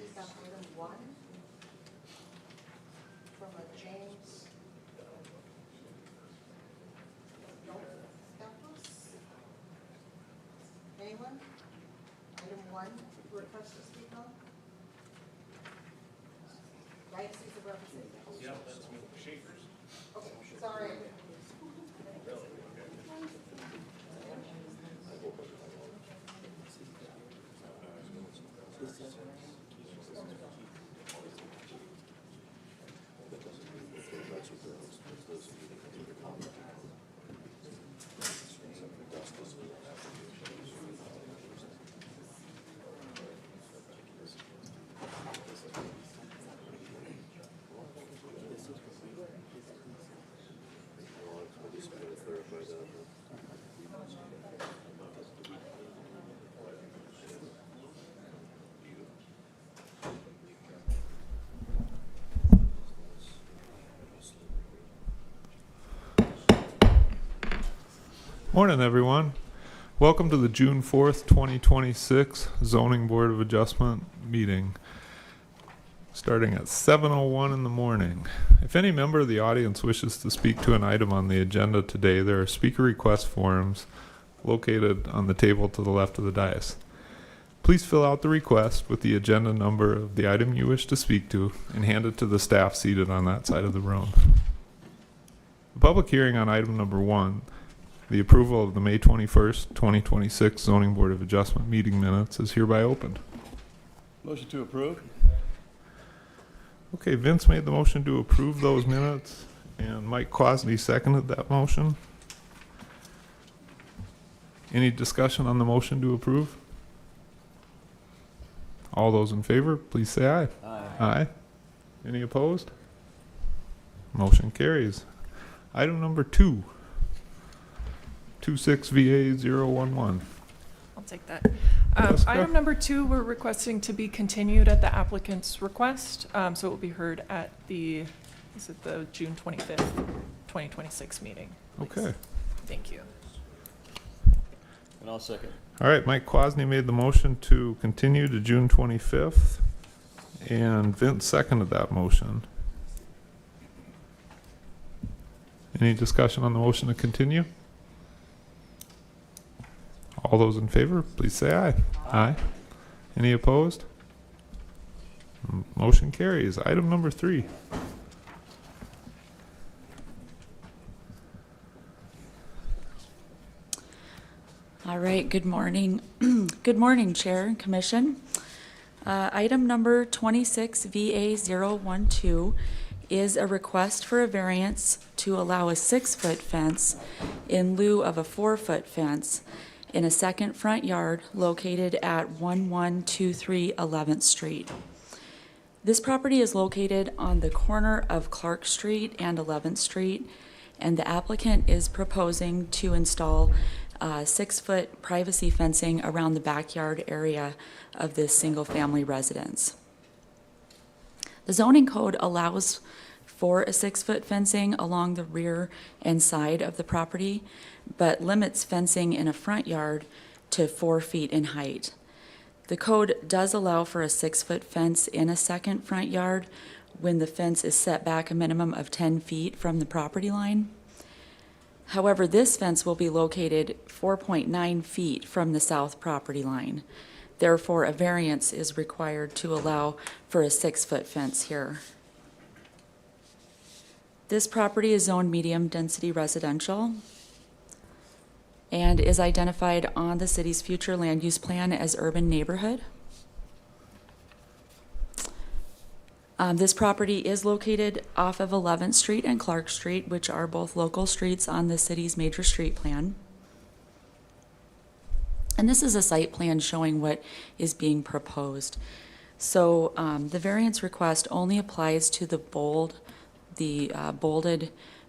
speak on item 1 from a James Staples? Anyone? Item 1, request to speak on? Diocese of Representatives. Yep, that's me. Schaefer's. Okay, sorry. Morning, everyone. Welcome to the June 4th, 2026 Zoning Board of Adjustment meeting, starting at 7:01 in the morning. If any member of the audience wishes to speak to an item on the agenda today, there are speaker request forms located on the table to the left of the dais. Please fill out the request with the agenda number of the item you wish to speak to and hand it to the staff seated on that side of the room. The public hearing on item number 1, the approval of the May 21st, 2026 Zoning Board of Adjustment meeting minutes, is hereby opened. Motion to approve? Okay, Vince made the motion to approve those minutes, and Mike Quasny seconded that motion. Any discussion on the motion to approve? All those in favor, please say aye. Aye. Aye. Any opposed? Motion carries. Item number 2, 26VA011. I'll take that. Jessica? Item number 2, we're requesting to be continued at the applicant's request. So it will be heard at the June 25th, 2026 meeting. please. Okay. Thank you. And I'll second. All right, Mike Quasny made the motion to continue to June 25th, and Vince seconded that motion. Any discussion on the motion to continue? All those in favor, please say aye. Aye. Any opposed? Motion carries. Item number 3. All right, good morning. Good morning, Chair and Commission. Item number 26VA012 is a request for a variance to allow a 6-foot fence in lieu of a 4-foot fence in a second front yard located at 1123 11th Street. This property is located on the corner of Clark Street and 11th Street, and the applicant is proposing to install 6-foot privacy fencing around the backyard area of this single-family residence. The zoning code allows for a 6-foot fencing along the rear and side of the property, but limits fencing in a front yard to 4 feet in height. The code does allow for a 6-foot fence in a second front yard when the fence is set back a minimum of 10 feet from the property line. However, this fence will be located 4.9 feet from the south property line. Therefore, a variance is required to allow for a 6-foot fence here. This property is zoned medium-density residential and is identified on the city's future land use plan as urban neighborhood. This property is located off of 11th Street and Clark Street, which are both local streets on the city's major street plan. And this is a site plan showing what is being proposed. So the variance request only applies to the bolded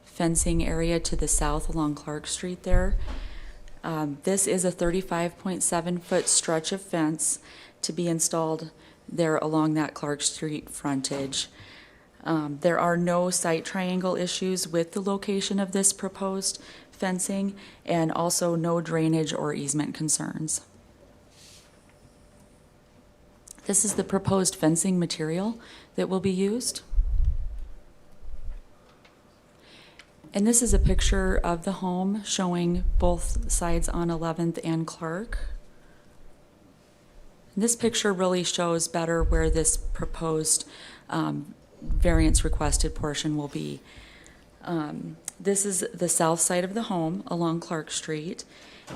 fencing area to the south along Clark Street there. This is a 35.7-foot stretch of fence to be installed there along that Clark Street frontage. There are no site triangle issues with the location of this proposed fencing, and also no drainage or easement concerns. This is the proposed fencing material that will be used. And this is a picture of the home showing both sides on 11th and Clark. This picture really shows better where this proposed variance requested portion will be. This is the south side of the home along Clark Street,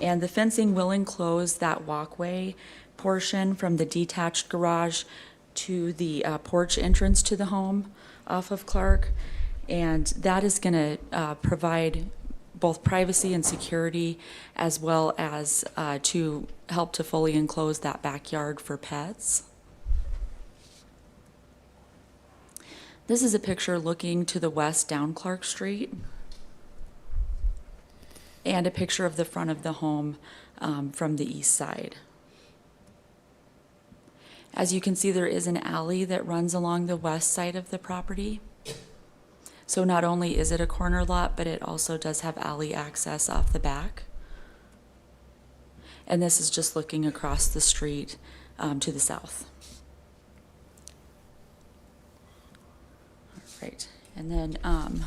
and the fencing will enclose that walkway portion from the detached garage to the porch entrance to the home off of Clark. And that is going to provide both privacy and security, as well as to help to fully enclose that backyard for pets. This is a picture looking to the west down Clark Street, and a picture of the front of the home from the east side. As you can see, there is an alley that runs along the west side of the property. So not only is it a corner lot, but it also does have alley access off the back. And this is just looking across the street to the south. All right, and then I'm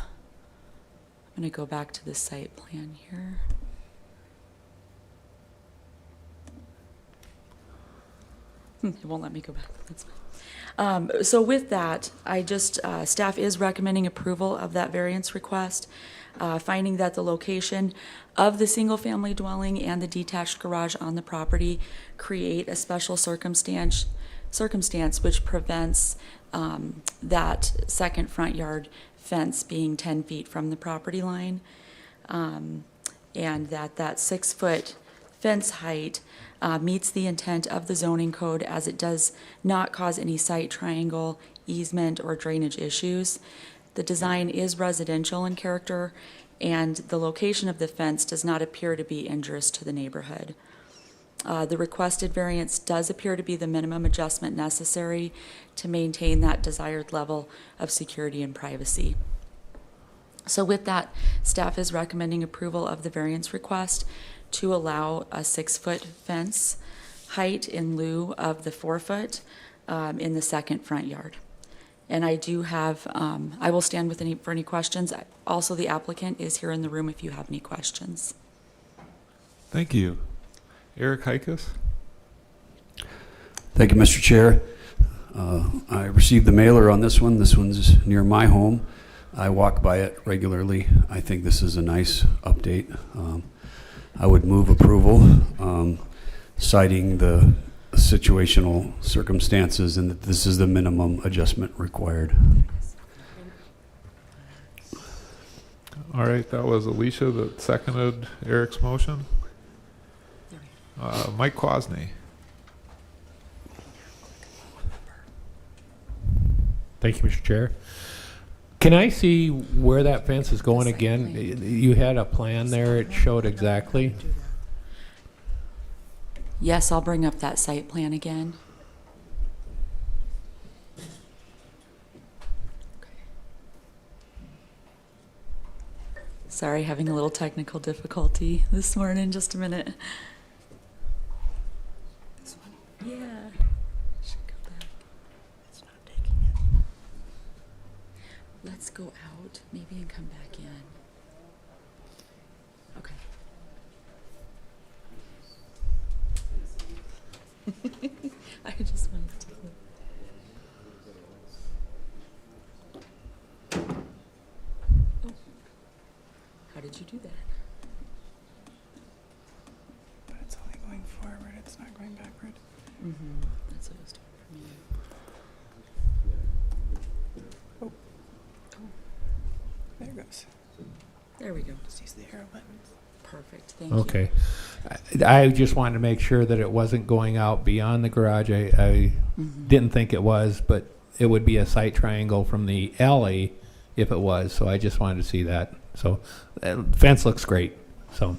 going to go back to the site plan here. It won't let me go back. That's fine. So with that, staff is recommending approval of that variance request, finding that the location of the single-family dwelling and the detached garage on the property create a special circumstance which prevents that second front yard fence being 10 feet from the property line, and that 6-foot fence height meets the intent of the zoning code, as it does not cause any site triangle, easement, or drainage issues. The design is residential in character, and the location of the fence does not appear to be injurious to the neighborhood. The requested variance does appear to be the minimum adjustment necessary to maintain that desired level of security and privacy. So with that, staff is recommending approval of the variance request to allow a 6-foot fence height in lieu of the 4-foot in the second front yard. And I do have, I will stand for any questions. Also, the applicant is here in the room if you have any questions. Thank you. Eric Hikas? Thank you, Mr. Chair. I received the mailer on this one. This one's near my home. I walk by it regularly. I think this is a nice update. I would move approval, citing the situational circumstances and that this is the minimum adjustment required. All right, that was Alicia that seconded Eric's motion. Mike Quasney. Thank you, Mr. Chair. Can I see where that fence is going again? You had a plan there, it showed exactly. Yes, I'll bring up that site plan again. Sorry, having a little technical difficulty this morning. Just a minute. This one? Yeah. Should go back. It's not taking it. Let's go out, maybe, and come back in. Okay. I just wanted to. Oh. How did you do that? But it's only going forward, it's not going backward. Mm-hmm. That's what it was doing for me. Oh. There it goes. There we go. Just use the arrow buttons. Perfect. Thank you. Okay. I just wanted to make sure that it wasn't going out beyond the garage. I Mhm. didn't think it was, but it would be a site triangle from the alley if it was, so I just wanted to see that. So, fence looks great, so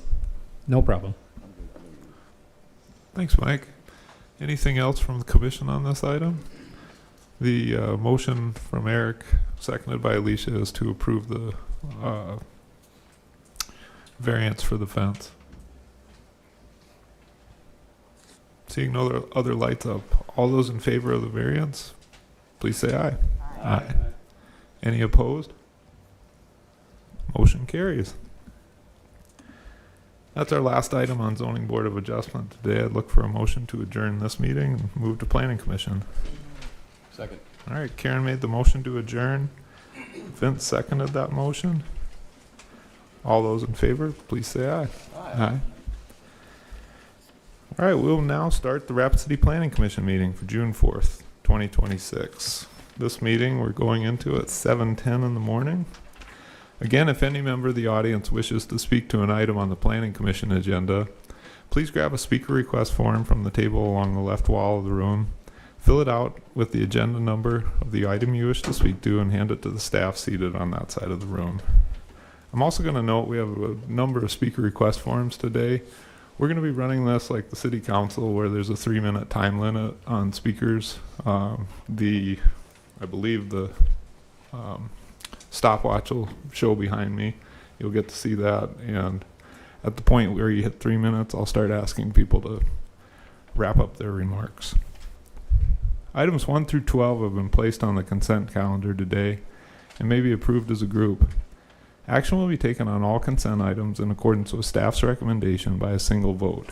no problem. Thanks, Mike. Anything else from the commission on this item? The motion from Eric, seconded by Alicia, is to approve the variance for the fence. Seeing no other lights up, all those in favor of the variance, please say aye. Aye. Any opposed? Motion carries. That's our last item on Zoning Board of Adjustment today. I'd look for a motion to adjourn this meeting and move to Planning Commission. Second. All right, Karen made the motion to adjourn. Vince seconded that motion. All those in favor, please say aye. Aye. All right, we'll now start the Rapid City Planning Commission meeting for June 4th, 2026. This meeting we're going into at 7:10 in the morning. Again, if any member of the audience wishes to speak to an item on the Planning Commission agenda, please grab a speaker request form from the table along the left wall of the room. Fill it out with the agenda number of the item you wish to speak to and hand it to the staff seated on that side of the room. I'm also going to note we have a number of speaker request forms today. We're going to be running this like the city council where there's a 3-minute time limit on speakers. I believe the stopwatch will show behind me. You'll get to see that. And at the point where you hit 3 minutes, I'll start asking people to wrap up their remarks. Items 1 through 12 have been placed on the consent calendar today and may be approved as a group. Action will be taken on all consent items in accordance with staff's recommendation by a single vote.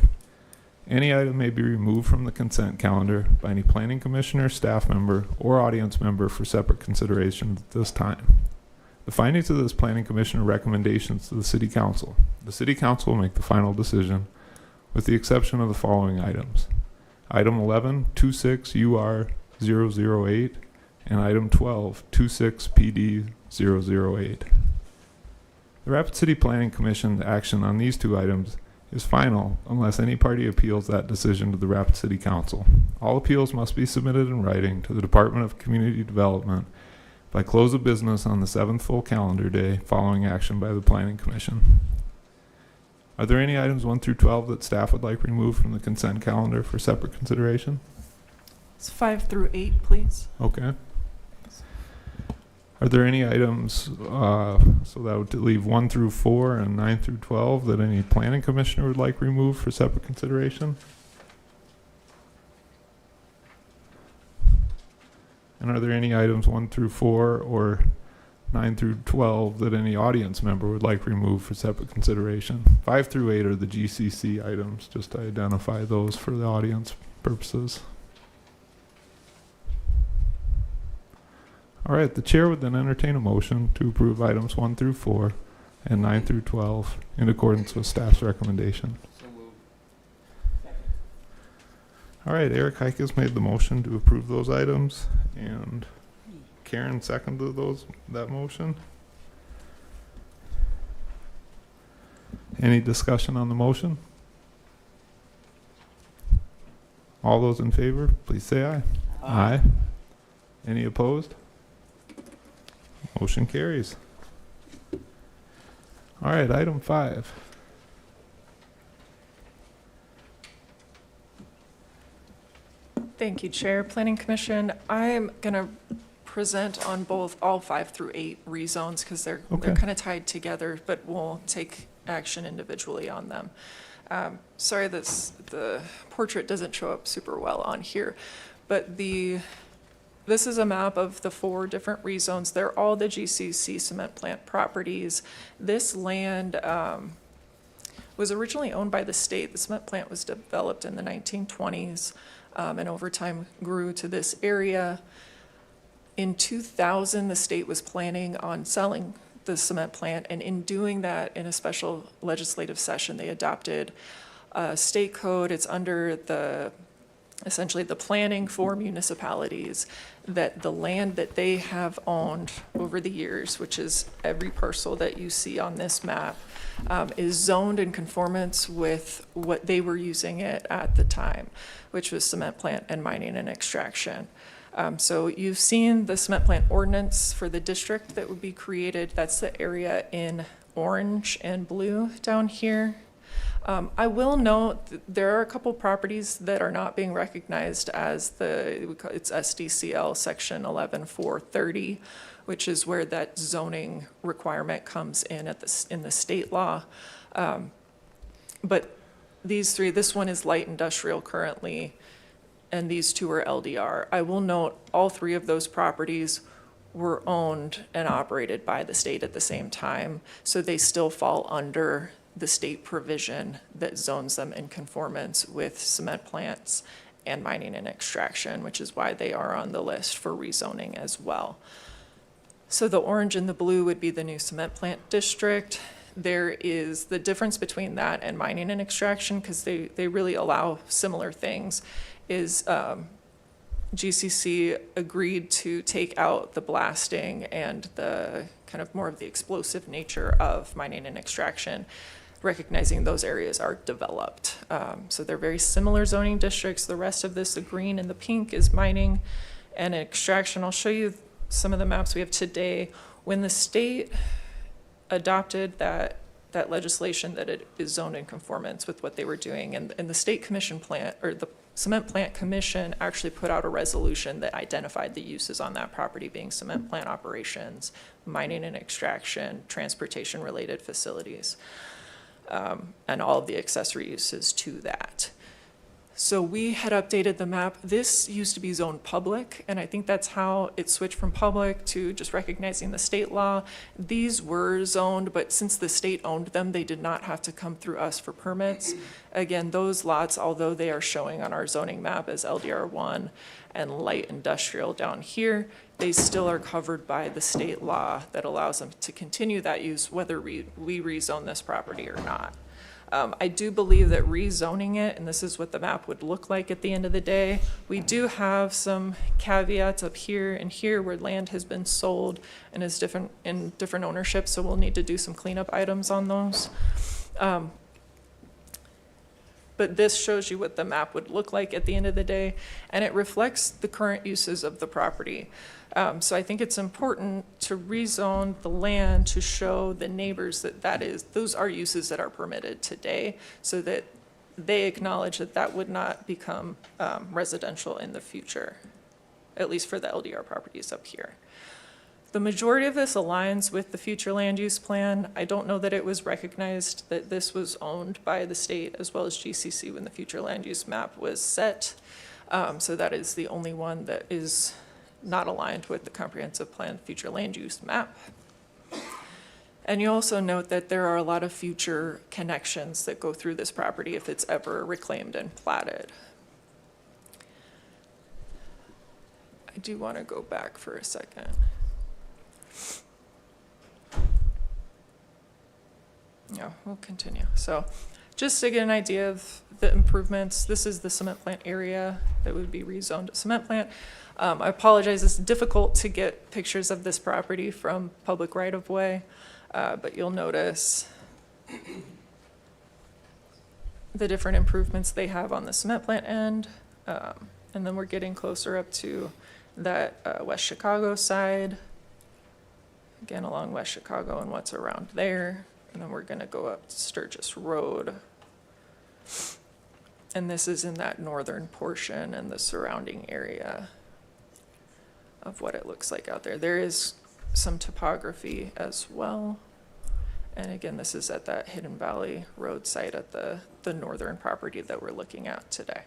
Any item may be removed from the consent calendar by any planning commissioner, staff member, or audience member for separate consideration at this time. The findings of this planning commission are recommendations to the city council. The city council will make the final decision with the exception of the following items. Item 11, 26 UR 008, and item 12, 26 PD 008. The Rapid City Planning Commission's action on these two items is final unless any party appeals that decision to the Rapid City Council. All appeals must be submitted in writing to the Department of Community Development by close of business on the 7th full calendar day following action by the Planning Commission. Are there any items 1 through 12 that staff would like removed from the consent calendar for separate consideration? It's 5 through 8, please. Okay. Are there any items, so that would leave 1 through 4 and 9 through 12 that any planning commissioner would like removed for separate consideration? And are there any items 1 through 4 or 9 through 12 that any audience member would like removed for separate consideration? 5 through 8 are the GCC items, just to identify those for the audience purposes. All right, the chair would then entertain a motion to approve items 1 through 4 and 9 through 12 in accordance with staff's recommendation. All right, Eric Heike has made the motion to approve those items, and Karen seconded that motion. Any discussion on the motion? All those in favor, please say aye. Aye. Any opposed? Motion carries. All right, item 5. Thank you, Chair. Planning Commission, I'm going to present on all 5 through 8 rezones because they're kind of tied together, but we'll take action individually on them. Sorry, the portrait doesn't show up super well on here, but this is a map of the 4 different rezones. They're all the GCC cement plant properties. This land was originally owned by the state. The cement plant was developed in the 1920s and over time grew to this area. In 2000, the state was planning on selling the cement plant, and in doing that, in a special legislative session, they adopted a state code. It's under essentially the planning for municipalities, that the land that they have owned over the years, which is every parcel that you see on this map, is zoned in conformance with what they were using it at the time, which was cement plant and mining and extraction. So you've seen the cement plant ordinance for the district that would be created. That's the area in orange and blue down here. I will note that there are a couple properties that are not being recognized as it's SDCL section 11430, which is where that zoning requirement comes in in the state law. But these three, this one is light industrial currently, and these two are LDR. I will note, all three of those properties were owned and operated by the state at the same time, so they still fall under the state provision that zones them in conformance with cement plants and mining and extraction, which is why they are on the list for rezoning as well. So the orange and the blue would be the new cement plant district. There is the difference between that and mining and extraction, because they really allow similar things, is GCC agreed to take out the blasting and the kind of more of the explosive nature of mining and extraction, recognizing those areas are developed. So they're very similar zoning districts. The rest of this, the green and the pink, is mining and extraction. I'll show you some of the maps we have today. When the state adopted that legislation that it is zoned in conformance with what they were doing, and the state commission plant, or the cement plant commission, actually put out a resolution that identified the uses on that property being cement plant operations, mining and extraction, transportation related facilities, and all of the accessory uses to that. So we had updated the map. This used to be zoned public, and I think that's how it switched from public to just recognizing the state law. These were zoned, but since the state owned them, they did not have to come through us for permits. Again, those lots, although they are showing on our zoning map as LDR1 and light industrial down here, they still are covered by the state law that allows them to continue that use whether we rezone this property or not. I do believe that rezoning it, and this is what the map would look like at the end of the day, we do have some caveats up here and here where land has been sold and is in different ownership, so we'll need to do some cleanup items on those. But this shows you what the map would look like at the end of the day, and it reflects the current uses of the property. So I think it's important to rezone the land to show the neighbors that those are uses that are permitted today, so that they acknowledge that that would not become residential in the future, at least for the LDR properties up here. The majority of this aligns with the future land use plan. I don't know that it was recognized that this was owned by the state as well as GCC when the future land use map was set. So that is the only one that is not aligned with the comprehensive plan future land use map. And you also note that there are a lot of future connections that go through this property if it's ever reclaimed and platted. I do want to go back for a second. Yeah, we'll continue. So just to get an idea of the improvements, this is the cement plant area that would be rezoned to cement plant. I apologize, it's difficult to get pictures of this property from public right-of-way, but you'll notice the different improvements they have on the cement plant end. And then we're getting closer up to that West Chicago side, again along West Chicago and what's around there. And then we're going to go up Sturgis Road. And this is in that northern portion and the surrounding area of what it looks like out there. There is some topography as well. And again, this is at that Hidden Valley Road site at the northern property that we're looking at today.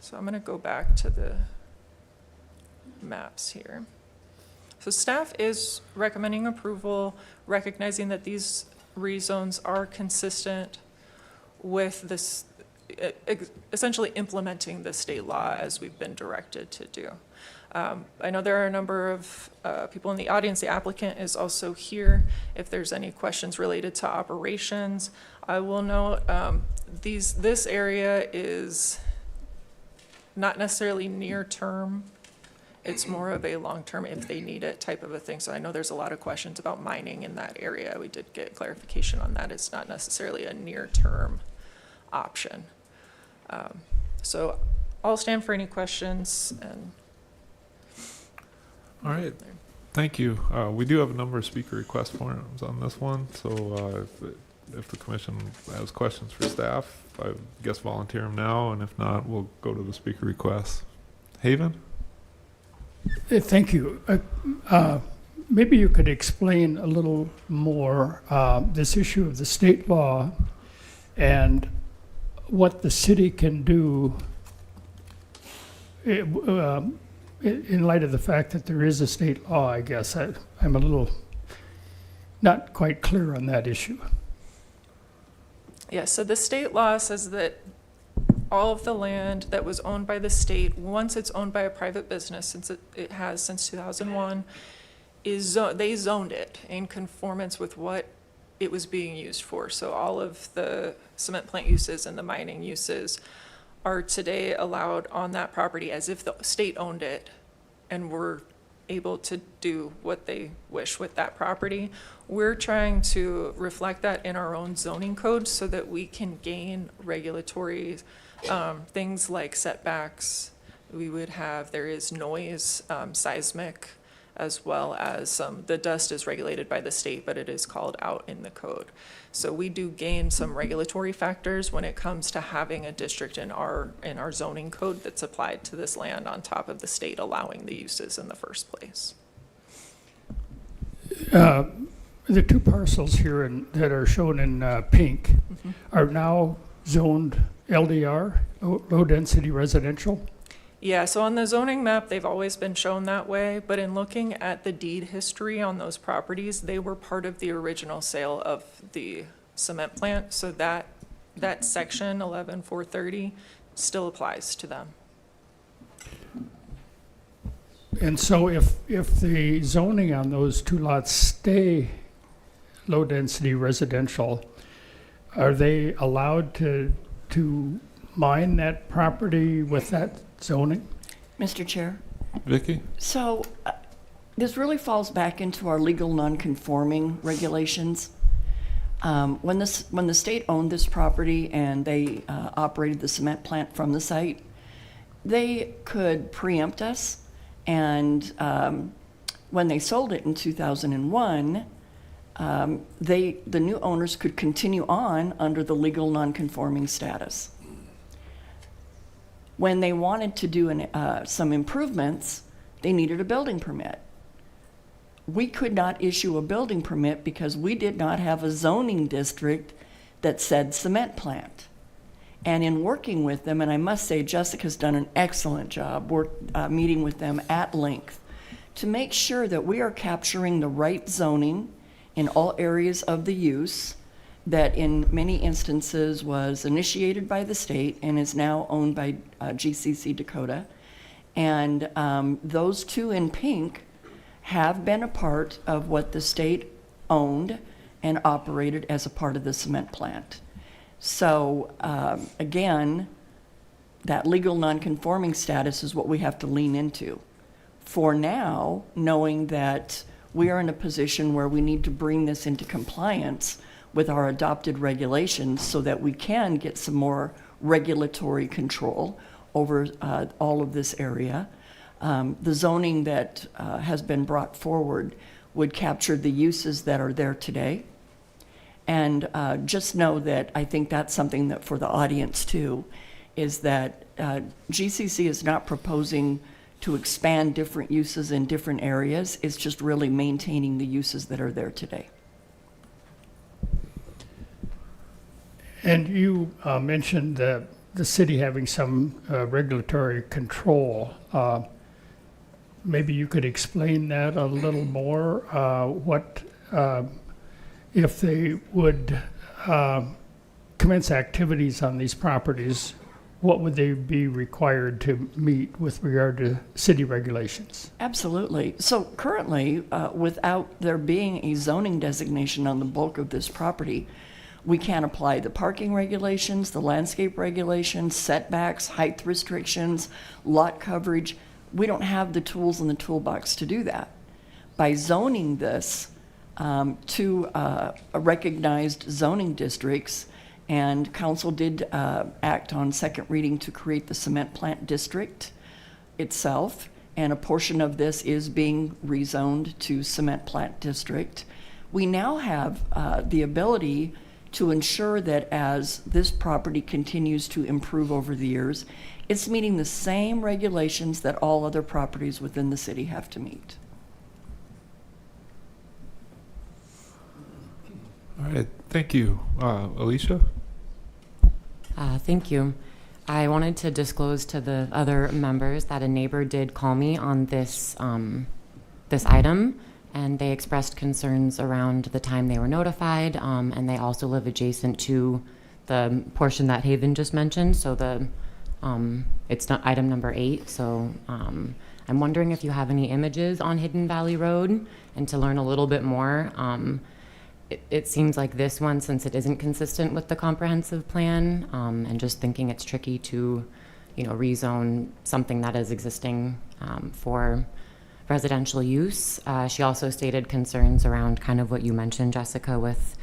So I'm going to go back to the maps here. So staff is recommending approval, recognizing that these rezones are consistent with this, essentially implementing the state law as we've been directed to do. I know there are a number of people in the audience. The applicant is also here. If there's any questions related to operations, I will note this area is not necessarily near term. It's more of a long-term, if they need it type of a thing. So I know there's a lot of questions about mining in that area. We did get clarification on that. It's not necessarily a near-term option. So I'll stand for any questions. And All right, thank you. We do have a number of speaker request forms on this one, so if the commission has questions for staff, I guess volunteer them now, and if not, we'll go to the speaker requests. Haven? Thank you. Maybe you could explain a little more this issue of the state law and what the city can do in light of the fact that there is a state law, I guess. I'm a little not quite clear on that issue. Yeah, so the state law says that all of the land that was owned by the state, once it's owned by a private business, since it has since 2001, they zoned it in conformance with what it was being used for. So all of the cement plant uses and the mining uses are today allowed on that property as if the state owned it and were able to do what they wish with that property. We're trying to reflect that in our own zoning code so that we can gain regulatory things like setbacks. There is noise, seismic, as well as the dust is regulated by the state, but it is called out in the code. So we do gain some regulatory factors when it comes to having a district in our zoning code that's applied to this land on top of the state allowing the uses in the first place. The two parcels here that are shown in pink are now zoned LDR, low density residential. Yeah, so on the zoning map, they've always been shown that way, but in looking at the deed history on those properties, they were part of the original sale of the cement plant, so that section 11430 still applies to them. And so if the zoning on those two lots stay low density residential, are they allowed to mine that property with that zoning? Mr. Chair, Vicky? so this really falls back into our legal non-conforming regulations. When the state owned this property and they operated the cement plant from the site, they could preempt us, and when they sold it in 2001, the new owners could continue on under the legal non-conforming status. When they wanted to do some improvements, they needed a building permit. We could not issue a building permit because we did not have a zoning district that said cement plant. And in working with them, and I must say Jessica's done an excellent job meeting with them at length to make sure that we are capturing the right zoning in all areas of the use that in many instances was initiated by the state and is now owned by GCC Dakota. And those two in pink have been a part of what the state owned and operated as a part of the cement plant. So again, that legal non-conforming status is what we have to lean into. For now, knowing that we are in a position where we need to bring this into compliance with our adopted regulations so that we can get some more regulatory control over all of this area. The zoning that has been brought forward would capture the uses that are there today. And just know that I think that's something that for the audience too, is that GCC is not proposing to expand different uses in different areas. It's just really maintaining the uses that are there today. And you mentioned the city having some regulatory control. Maybe you could explain that a little more. What if they would commence activities on these properties, what would they be required to meet with regard to city regulations? Absolutely. So currently, without there being a zoning designation on the bulk of this property, we can't apply the parking regulations, the landscape regulations, setbacks, height restrictions, lot coverage. We don't have the tools in the toolbox to do that. By zoning this to recognized zoning districts, and council did act on second reading to create the cement plant district itself, and a portion of this is being rezoned to cement plant district. We now have the ability to ensure that as this property continues to improve over the years, it's meeting the same regulations that all other properties within the city have to meet. right, thank you. Alicia? Thank you. I wanted to disclose to the other members that a neighbor did call me on this this item, and they expressed concerns around the time they were notified, and they also live adjacent to the portion that Haven just mentioned. So it's not item number 8. So I'm wondering if you have any images on Hidden Valley Road, and to learn a little bit more. It seems like this one, since it isn't consistent with the comprehensive plan, and just thinking it's tricky to, rezone something that is existing for residential use. She also stated concerns around kind of what you mentioned, Jessica, with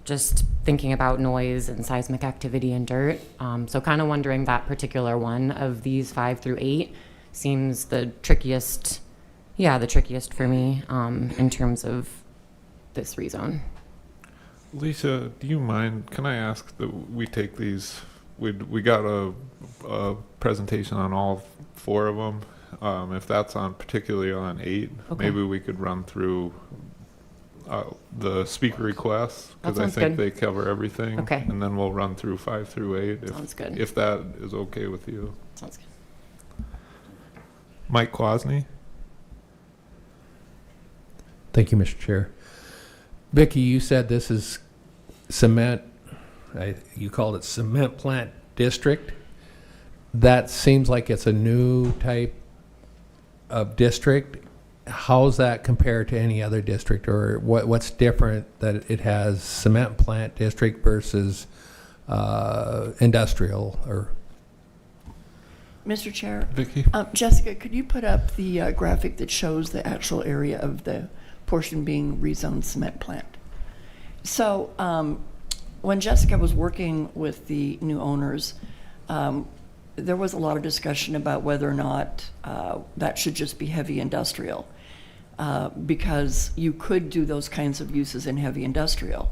just thinking about noise and seismic activity and dirt. So kind of wondering, that particular one of these 5 through 8 seems the trickiest for me in terms of this rezone. Lisa, do you mind, can I ask that we take these, we got a presentation on all 4 of them. If that's on, particularly on 8, Okay. maybe we could run through the speaker requests, because I sounds think good. they cover everything. Okay. And then we'll run through 5 through 8. Sounds good. If that is okay with you. Sounds good. Mike Kwasny? Thank you, Mr. Chair. Vicki, you said this is cement, you called it cement plant district. That seems like it's a new type of district. How's that compared to any other district, or what's different that it has cement plant district versus industrial? Or Mr. Chair, Vicki? Jessica, could you put up the graphic that shows the actual area of the portion being rezoned cement plant? So when Jessica was working with the new owners, there was a lot of discussion about whether or not that should just be heavy industrial, because you could do those kinds of uses in heavy industrial.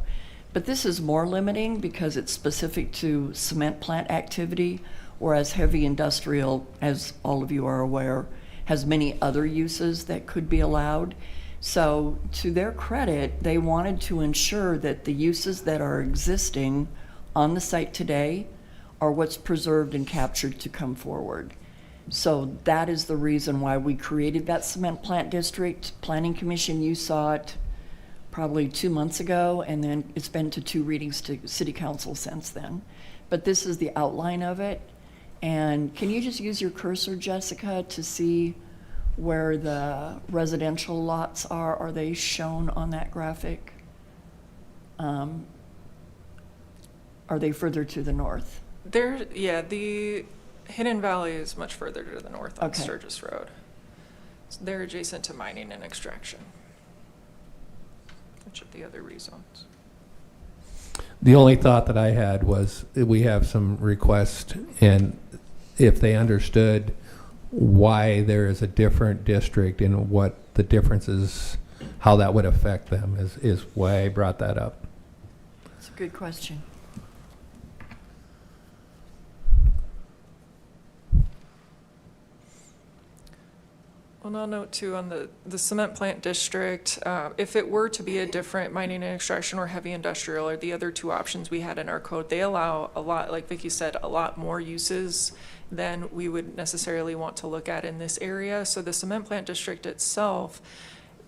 But this is more limiting because it's specific to cement plant activity, whereas heavy industrial, as all of you are aware, has many other uses that could be allowed. So to their credit, they wanted to ensure that the uses that are existing on the site today are what's preserved and captured to come forward. So that is the reason why we created that cement plant district. Planning Commission, you saw it probably 2 months ago, and then it's been to 2 readings to City Council since then. But this is the outline of it. And can you just use your cursor, Jessica, to see where the residential lots are? Are they shown on that graphic? Are they further to the north? The Hidden Valley is much further to the north on Okay. Sturgis Road. So they're adjacent to mining and extraction, which are the other rezones. the only thought that I had was that we have some requests, and if they understood why there is a different district and what the difference is, how that would affect them is why I brought that up. It's a good question. Well, I'll note too on the cement plant district, if it were to be a different mining and extraction or heavy industrial or the other 2 options we had in our code, they allow a lot, like Vicki said, a lot more uses than we would necessarily want to look at in this area. So the cement plant district itself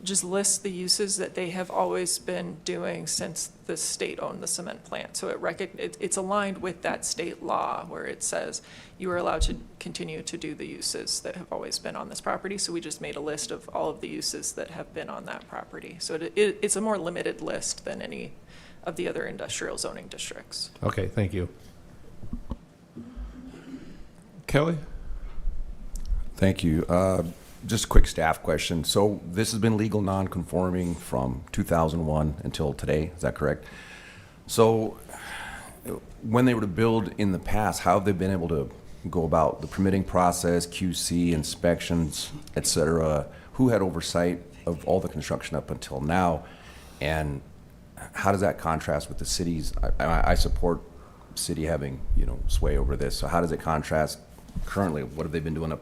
just lists the uses that they have always been doing since the state owned the cement plant. So it's aligned with that state law where it says you are allowed to continue to do the uses that have always been on this property. So we just made a list of all of the uses that have been on that property. So it's a more limited list than any of the other industrial zoning districts. Okay, thank you. Kelly? Thank you. Just a quick staff question. So this has been legal non-conforming from 2001 until today, is that correct? So when they were to build in the past, how have they been able to go about the permitting process, QC, inspections, et cetera? Who had oversight of all the construction up until now? And how does that contrast with the cities? I support city having, sway over this. So how does it contrast currently? What have they been doing up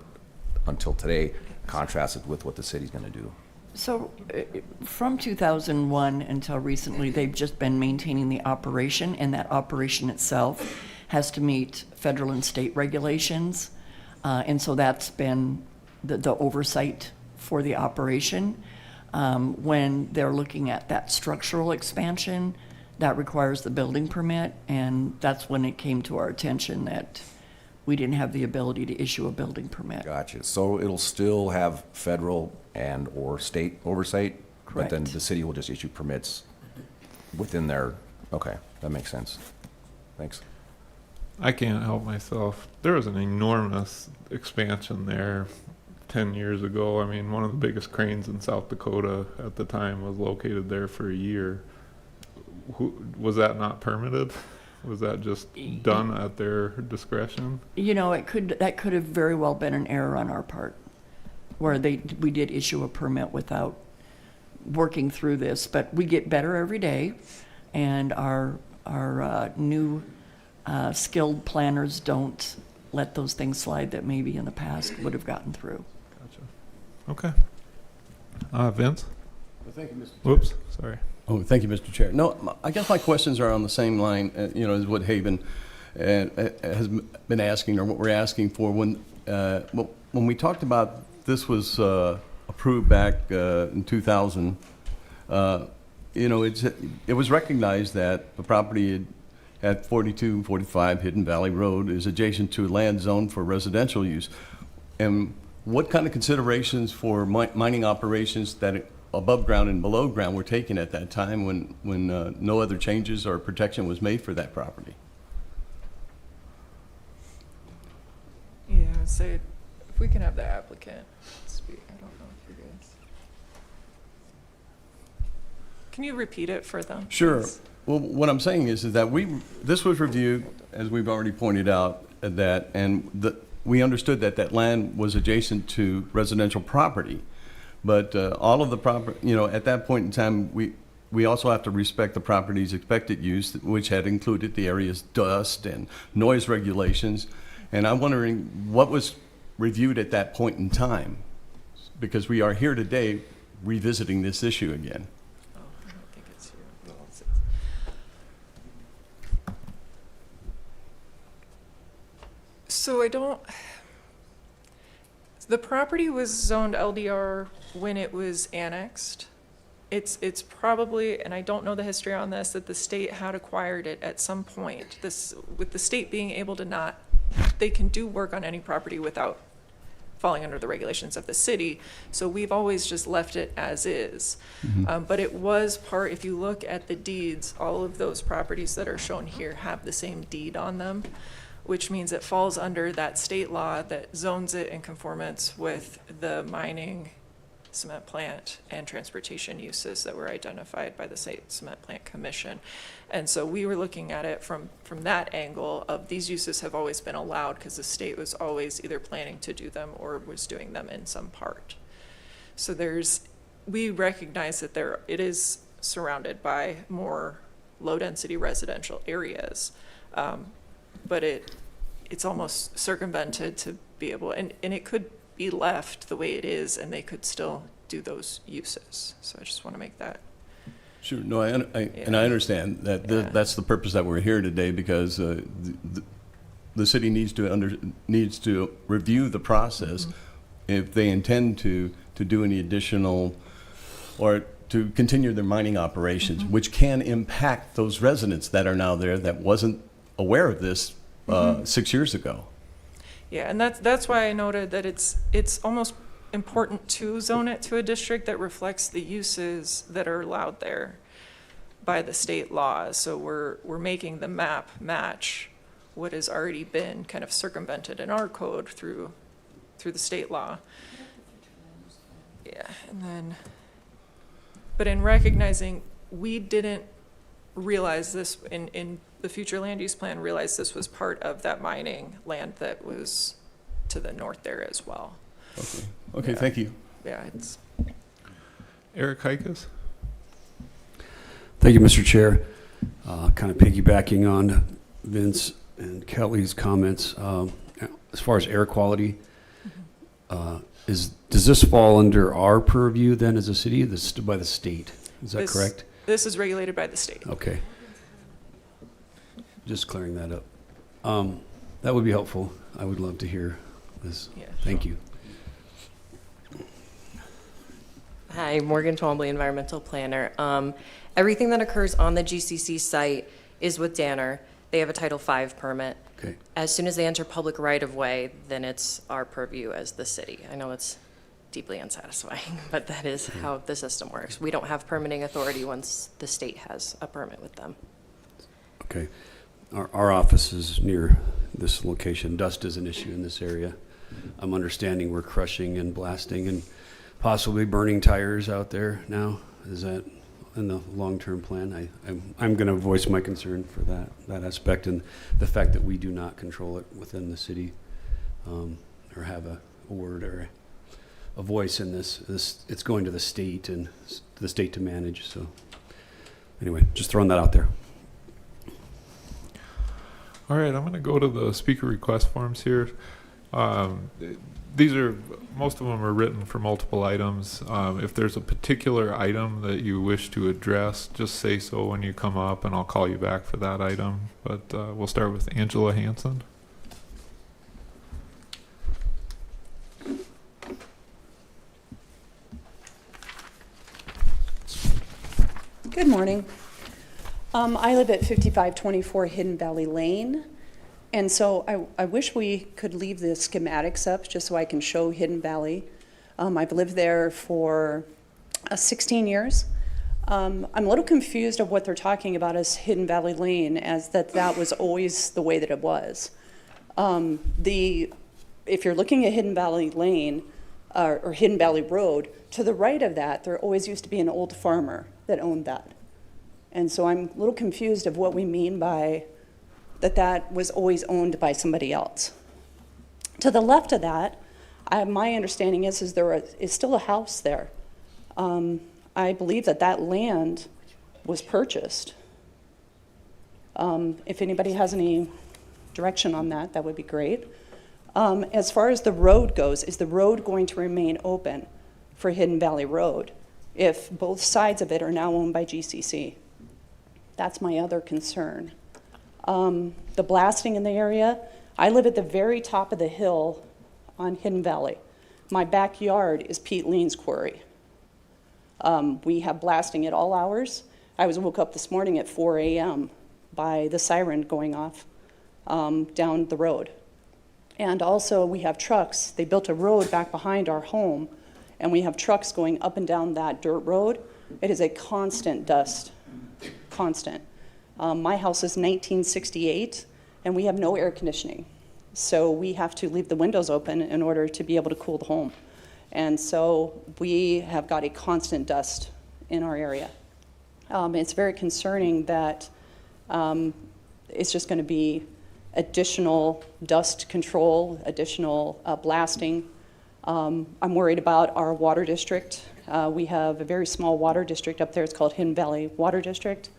until today, contrasted with what the city's going to do? So from 2001 until recently, they've just been maintaining the operation, and that operation itself has to meet federal and state regulations. And so that's been the oversight for the operation. When they're looking at that structural expansion, that requires the building permit, and that's when it came to our attention that we didn't have the ability to issue a building permit. Gotcha. So it'll still have federal and or state oversight? But then Correct. the city will just issue permits within their, okay, that makes sense. Thanks. I can't help myself. There was an enormous expansion there 10 years ago. I mean, one of the biggest cranes in South Dakota at the time was located there for a year. Was that not permitted? Was that just done at their discretion? You know, that could have very well been an error on our part, where we did issue a permit without working through this, but we get better every day, and our new skilled planners don't let those things slide that maybe in the past would have gotten through. Gotcha. Okay. Vince? Well, thank you, Mr. Chair. Whoops, sorry. Oh, thank you, Mr. Chair. No, I guess my questions are on the same line, as what Haven has been asking, or what we're asking for. When we talked about this was approved back in 2000, it was recognized that the property at 4245 Hidden Valley Road is adjacent to a land zone for residential use. And what kind of considerations for mining operations that above ground and below ground were taken at that time when no other changes or protection was made for that property? Yeah, say, if we can have the applicant speak, I don't know if you guys. Can you repeat it for them? Sure. please? Well, what I'm saying is that this was reviewed, as we've already pointed out, we understood that land was adjacent to residential property. But all of the property, at that point in time, we also have to respect the property's expected use, which had included the area's dust and noise regulations. And I'm wondering what was reviewed at that point in time, because we are here today revisiting this issue again. Oh, I don't think it's here. Well, So the property was zoned LDR when it was annexed. It's probably, and I don't know the history on this, that the state had acquired it at some point. With the state being able to they can do work on any property without falling under the regulations of the city. So we've always just left it as is. But it was if you look at the deeds, all of those properties that are shown here have the same deed on them, which means it falls under that state law that zones it in conformance with the mining, cement plant, and transportation uses that were identified by the State Cement Plant Commission. And so we were looking at it from that angle of these uses have always been allowed because the state was always either planning to do them or was doing them in some part. So we recognize that it is surrounded by more low-density residential areas. But it's almost circumvented to be able, and it could be left the way it is, and they could still do those uses. So I just want to make that. Sure. No, and I understand that that's the purpose that we're here today, because the city needs to review the process if they intend to do any additional or to continue their mining operations, which can impact those residents that are now there that wasn't aware of this 6 years ago. Yeah, and that's why I noted that it's almost important to zone it to a district that reflects the uses that are allowed there by the state laws. So we're making the map match what has already been kind of circumvented in our code through the state law. Yeah, but in recognizing we didn't realize this in the future land use plan, realized this was part of that mining land that was to the north there as well. Okay, Yeah. Thank you. Yeah, it's. Eric Hikas? Thank you, Mr. Chair. Kind of piggybacking on Vince and Kelly's comments, as far as air quality, is Does this fall under our purview then as a city, this by the state? Is that correct? This is regulated by the state. Okay. Just clearing that up. That would be helpful. I would love to hear this. Yeah. Thank you. Hi, Morgan Twombly, environmental planner. Everything that occurs on the GCC site is with Danner. They have a Title V permit. Okay. As soon as they enter public right-of-way, then it's our purview as the city. I know it's deeply unsatisfying, but that is how the system works. We don't have permitting authority once the state has a permit with them. Okay. Our office is near this location. Dust is an issue in this area. I'm understanding we're crushing and blasting and possibly burning tires out there now. Is that in the long-term plan? I'm going to voice my concern for that aspect and the fact that we do not control it within the city, or have a word or a voice in this. It's going to the state and the state to manage. So anyway, just throwing that out there. All right, I'm going to go to the speaker request forms here. Most of them are written for multiple items. If there's a particular item that you wish to address, just say so when you come up and I'll call you back for that item. But we'll start with Angela Hansen. Good morning. I live at 5524 Hidden Valley Lane. And so I wish we could leave the schematics up just so I can show Hidden Valley. I've lived there for 16 years. I'm a little confused of what they're talking about as Hidden Valley Lane, as that was always the way that it was. If you're looking at Hidden Valley Lane, or Hidden Valley Road, to the right of that, there always used to be an old farmer that owned that. And so I'm a little confused of what we mean by that was always owned by somebody else. To the left of that, my understanding is there is still a house there. I believe that land was purchased. If anybody has any direction on that, that would be great. As far as the road goes, is the road going to remain open for Hidden Valley Road if both sides of it are now owned by GCC? That's my other concern. The blasting in the area, I live at the very top of the hill on Hidden Valley. My backyard is Pete Lean's quarry. We have blasting at all hours. I was woke up this morning at 4 a.m. by the siren going off down the road. And also we have trucks. They built a road back behind our home, and we have trucks going up and down that dirt road. It is a constant dust, constant. My house is 1968, and we have no air conditioning. So we have to leave the windows open in order to be able to cool the home. And so we have got a constant dust in our area. It's very concerning that it's just going to be additional dust control, additional blasting. I'm worried about our water district. We have a very small water district up there. It's called Hidden Valley Water District.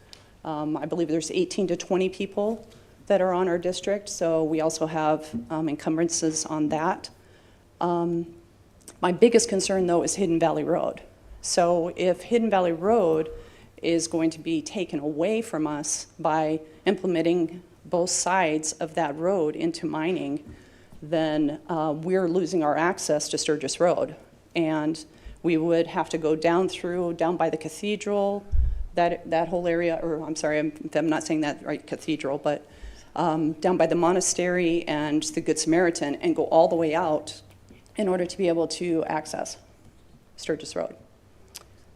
I believe there's 18 to 20 people that are on our district, so we also have encumbrances on that. My biggest concern, though, is Hidden Valley Road. So if Hidden Valley Road is going to be taken away from us by implementing both sides of that road into mining, then we're losing our access to Sturgis Road. And we would have to go down by the cathedral, that whole area, or I'm sorry, I'm not saying that right, cathedral, but down by the monastery and the Good Samaritan, and go all the way out in order to be able to access Sturgis Road.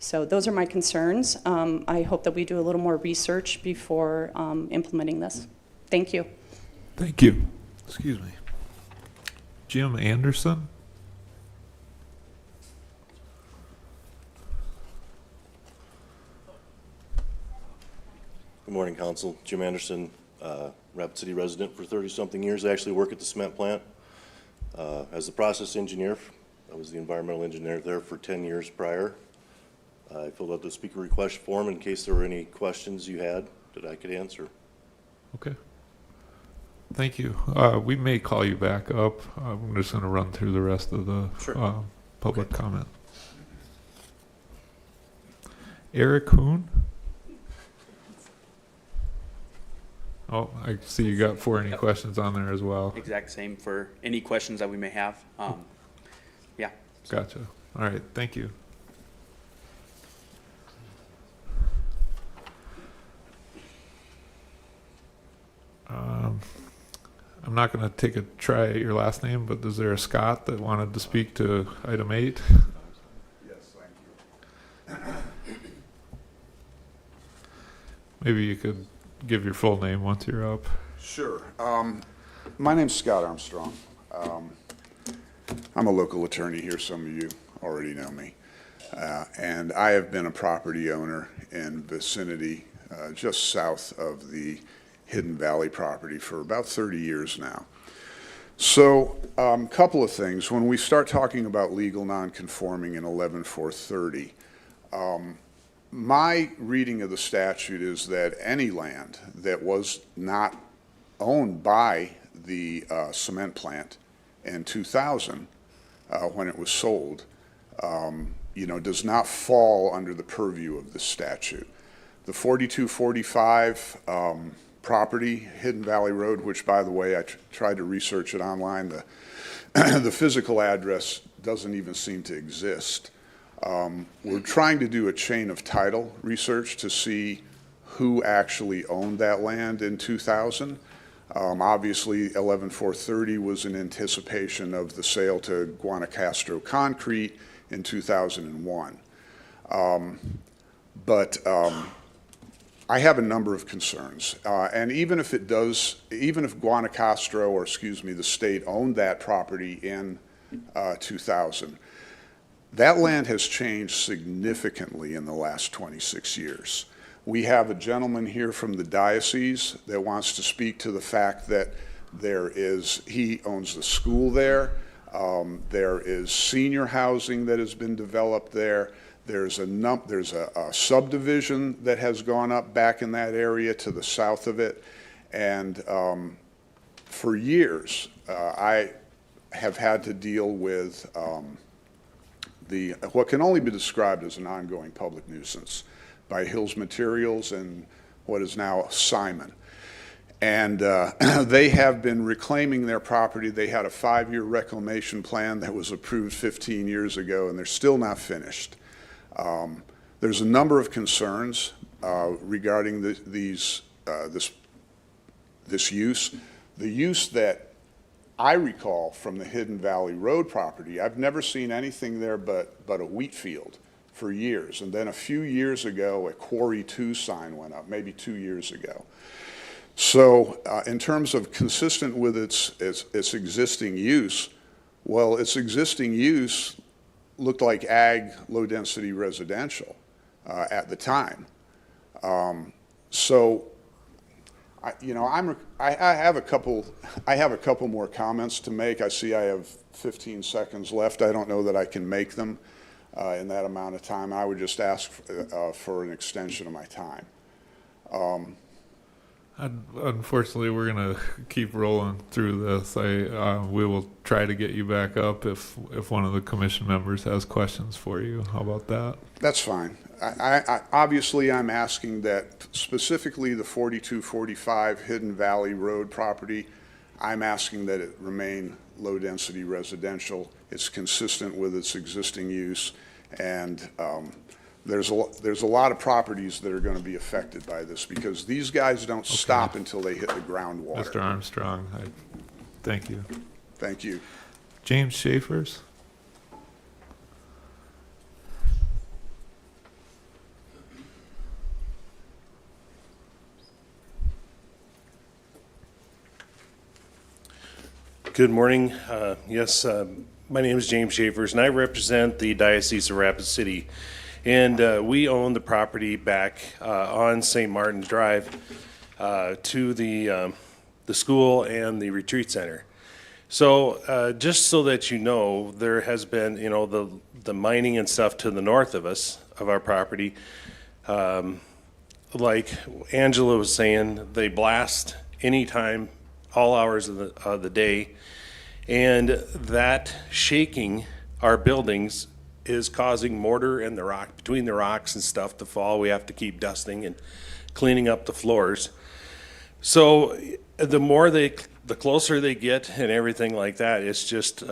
So those are my concerns. I hope that we do a little more research before implementing this. Thank you. Thank you. Excuse me. Jim Anderson. Good morning, Council. Jim Anderson, Rapid City resident for 30-something years. I actually work at the cement plant as the process engineer. I was the environmental engineer there for 10 years prior. I filled out the speaker request form in case there were any questions you had that I could answer. Okay. Thank you. We may call you back up. I'm just going to run through the rest of the public comment. Eric Hoon? Oh, I see you got 4 any questions on there as well. Exact same for any questions that we may have. Yeah. Gotcha. All right, thank you. I'm not going to take a try at your last name, but is there a Scott that wanted to speak to item 8? Yes, thank you. Maybe you could give your full name once you're up. Sure. My name's Scott Armstrong. I'm a local attorney here. Some of you already know me. And I have been a property owner in vicinity just south of the Hidden Valley property for about 30 years now. So a couple of things. When we start talking about legal nonconforming in 11430, my reading of the statute is that any land that was not owned by the cement plant in 2000, when it was sold, does not fall under the purview of the statute. The 4245 property, Hidden Valley Road, which, by the way, I tried to research it online. The physical address doesn't even seem to exist. We're trying to do a chain of title research to see who actually owned that land in 2000. Obviously, 11430 was in anticipation of the sale to Guanacasto Concrete in 2001. I have a number of concerns, and even if Guanacasto, or excuse me, the state owned that property in 2000, that land has changed significantly in the last 26 years. We have a gentleman here from the diocese that wants to speak to the fact that he owns the school there. There is senior housing that has been developed there. There's a subdivision that has gone up back in that area to the south of it. And for years, I have had to deal with what can only be described as an ongoing public nuisance by Hills Materials and what is now Simon. And they have been reclaiming their property. They had a 5-year reclamation plan that was approved 15 years ago, and they're still not finished. There's a number of concerns regarding this use. The use that I recall from the Hidden Valley Road property, I've never seen anything there but a wheat field for years. And then a few years ago, a Quarry 2 sign went up, maybe 2 years ago. So in terms of consistent with its existing use, well, its existing use looked like ag, low-density residential at the time. I have a couple more comments to make. I see I have 15 seconds left. I don't know that I can make them in that amount of time. I would just ask for an extension of my time. Unfortunately, we're going to keep rolling through this. We will try to get you back up if one of the commission members has questions for you. How about that? That's fine. Obviously, I'm asking that specifically the 4245 Hidden Valley Road property, I'm asking that it remain low-density residential. It's consistent with its existing use, and there's a lot of properties that are going to be affected by this because these guys don't stop until they hit the groundwater. Mr. Armstrong, thank you. Thank you. James Schaefers. Good morning. Yes, my name is James Schaefers, and I represent the Diocese of Rapid City. And we own the property back on St. Martin's Drive to the school and the retreat center. So just so that you know, there has been, the mining and stuff to the north of us, of our property. Like Angela was saying, they blast anytime, all hours of the day. And that shaking our buildings is causing mortar and the rock, between the rocks and stuff to fall. We have to keep dusting and cleaning up the floors. So the closer they get and everything like that, it's just,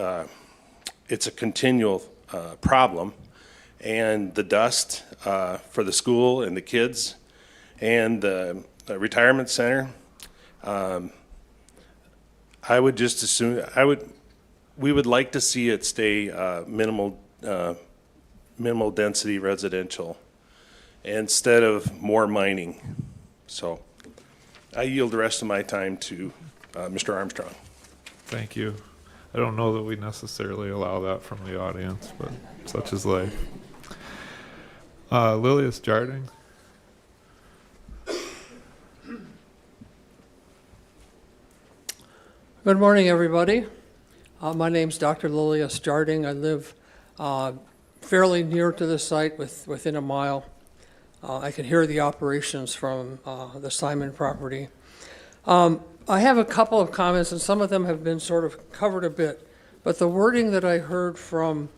it's a continual problem. And the dust for the school and the kids and the retirement center, I would just assume, we would like to see it stay minimal density residential instead of more mining. So I yield the rest of my time to Mr. Armstrong. Thank you. I don't know that we necessarily allow that from the audience, but such is life. Lilius Jarding. Good morning, everybody. My name's Dr. Lilius Jarding. I live fairly near to the site, within a mile. I can hear the operations from the Simon property. I have a couple of comments, and some of them have been sort of covered a bit, but the wording that I heard from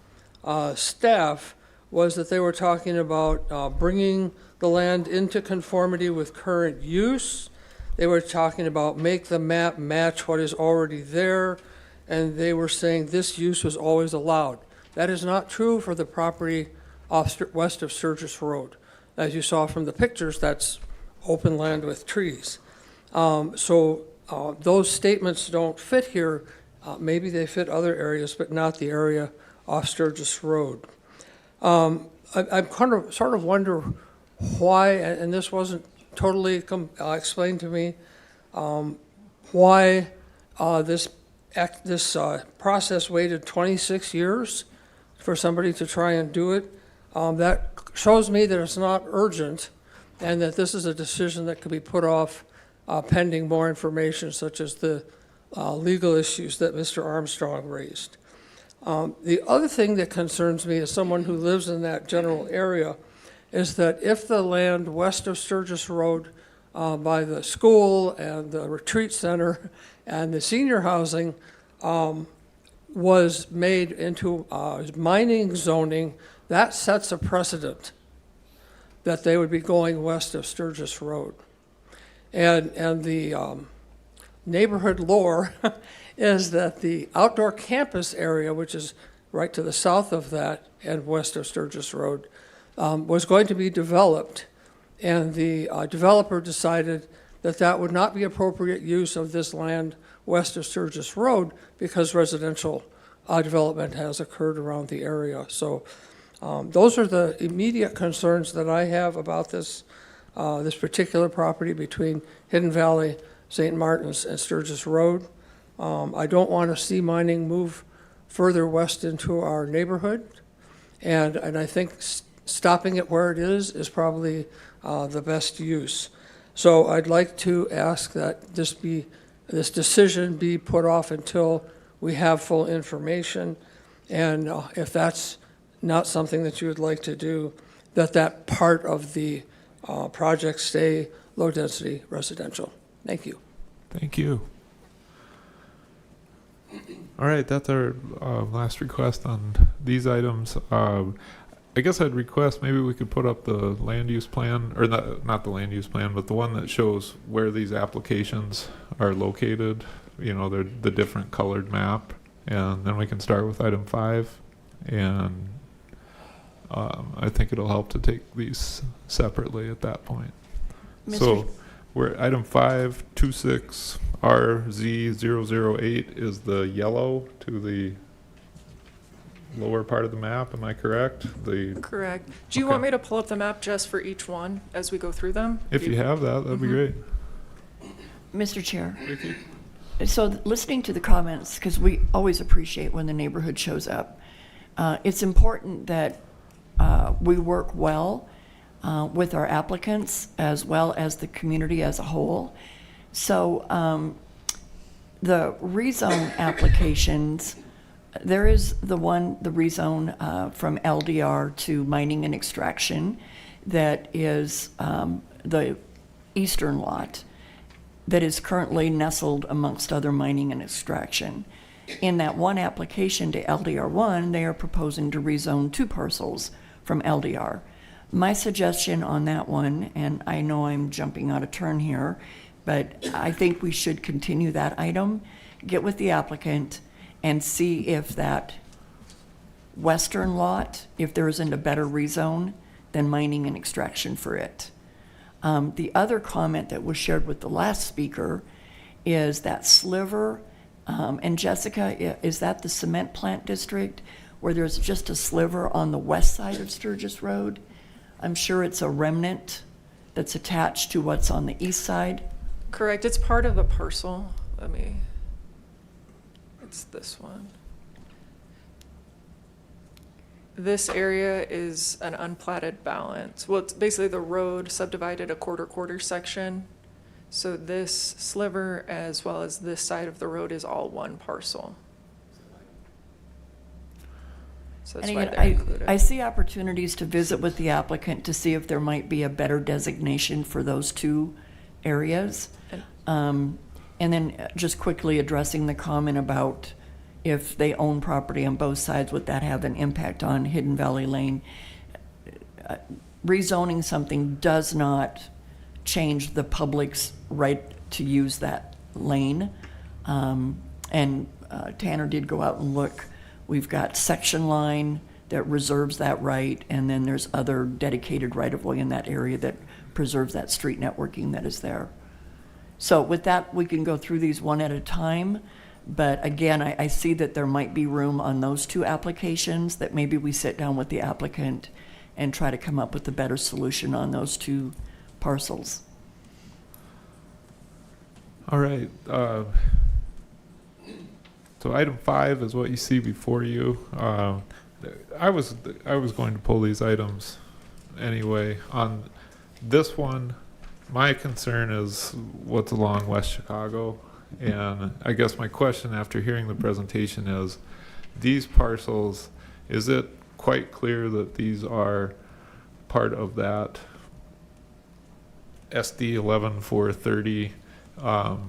staff was that they were talking about bringing the land into conformity with current use. They were talking about make the map match what is already there, and they were saying this use was always allowed. That is not true for the property west of Sturgis Road. As you saw from the pictures, that's open land with trees. So those statements don't fit here. Maybe they fit other areas, but not the area off Sturgis Road. I'm sort of wonder why, and this wasn't totally explained to me, why this process waited 26 years for somebody to try and do it. That shows me that it's not urgent and that this is a decision that could be put off pending more information, such as the legal issues that Mr. Armstrong raised. The other thing that concerns me as someone who lives in that general area is that if the land west of Sturgis Road by the school and the retreat center and the senior housing was made into mining zoning, that sets a precedent that they would be going west of Sturgis Road. And the neighborhood lore is that the outdoor campus area, which is right to the south of that and west of Sturgis Road, was going to be developed, and the developer decided that that would not be appropriate use of this land west of Sturgis Road because residential development has occurred around the area. So those are the immediate concerns that I have about this this particular property between Hidden Valley, St. Martin's, and Sturgis Road. I don't want to see mining move further west into our neighborhood, and I think stopping it where it is probably the best use. So I'd like to ask that this decision be put off until we have full information, and if that's not something that you would like to do, that part of the project stay low-density residential. Thank you. Thank you. All right, that's our last request on these items. I guess I'd request maybe we could put up the land use plan, or not the land use plan, but the one that shows where these applications are located. You know, they're the different colored map, and then we can start with item 5, and I think it'll help to take these separately at that point. So we're item 526 RZ008 is the yellow to the lower part of the map. Am I correct? Correct. Do you want me to pull up the map just for each one as we go through them? If you have that, that'd be great. Mr. Chair. So listening to the comments, because we always appreciate when the neighborhood shows up, it's important that we work well with our applicants as well as the community as a whole. So the rezone applications, there is the rezone from LDR to mining and extraction that is the eastern lot that is currently nestled amongst other mining and extraction. in that one application to LDR1, they are proposing to rezone 2 parcels from LDR. My suggestion on that one, and I know I'm jumping out of turn here, but I think we should continue that item, get with the applicant, and see if that western lot, if there isn't a better rezone than mining and extraction for it. The other comment that was shared with the last speaker is that sliver, and Jessica, is that the cement plant district where there's just a sliver on the west side of Sturgis Road? I'm sure it's a remnant that's attached to what's on the east side. Correct, it's part of the parcel. It's this one. This area is an unplatted balance. Well, it's basically the road subdivided a quarter section. So this sliver as well as this side of the road is all one parcel. So that's And why again, they're included. I see opportunities to visit with the applicant to see if there might be a better designation for those 2 areas. And then just quickly addressing the comment about if they own property on both sides, would that have an impact on Hidden Valley Lane? Rezoning something does not change the public's right to use that lane. Tanner did go out and look. We've got section line that reserves that right, and then there's other dedicated right-of-way in that area that preserves that street networking that is there. So with that, we can go through these one at a time. But again, I see that there might be room on those 2 applications that maybe we sit down with the applicant and try to come up with a better solution on those 2 parcels. All right. So item 5 is what you see before you. I was going to pull these items anyway. On this one, my concern is what's along West Chicago. And I guess my question after hearing the presentation is, these parcels, is it quite clear that these are part of that SD 11430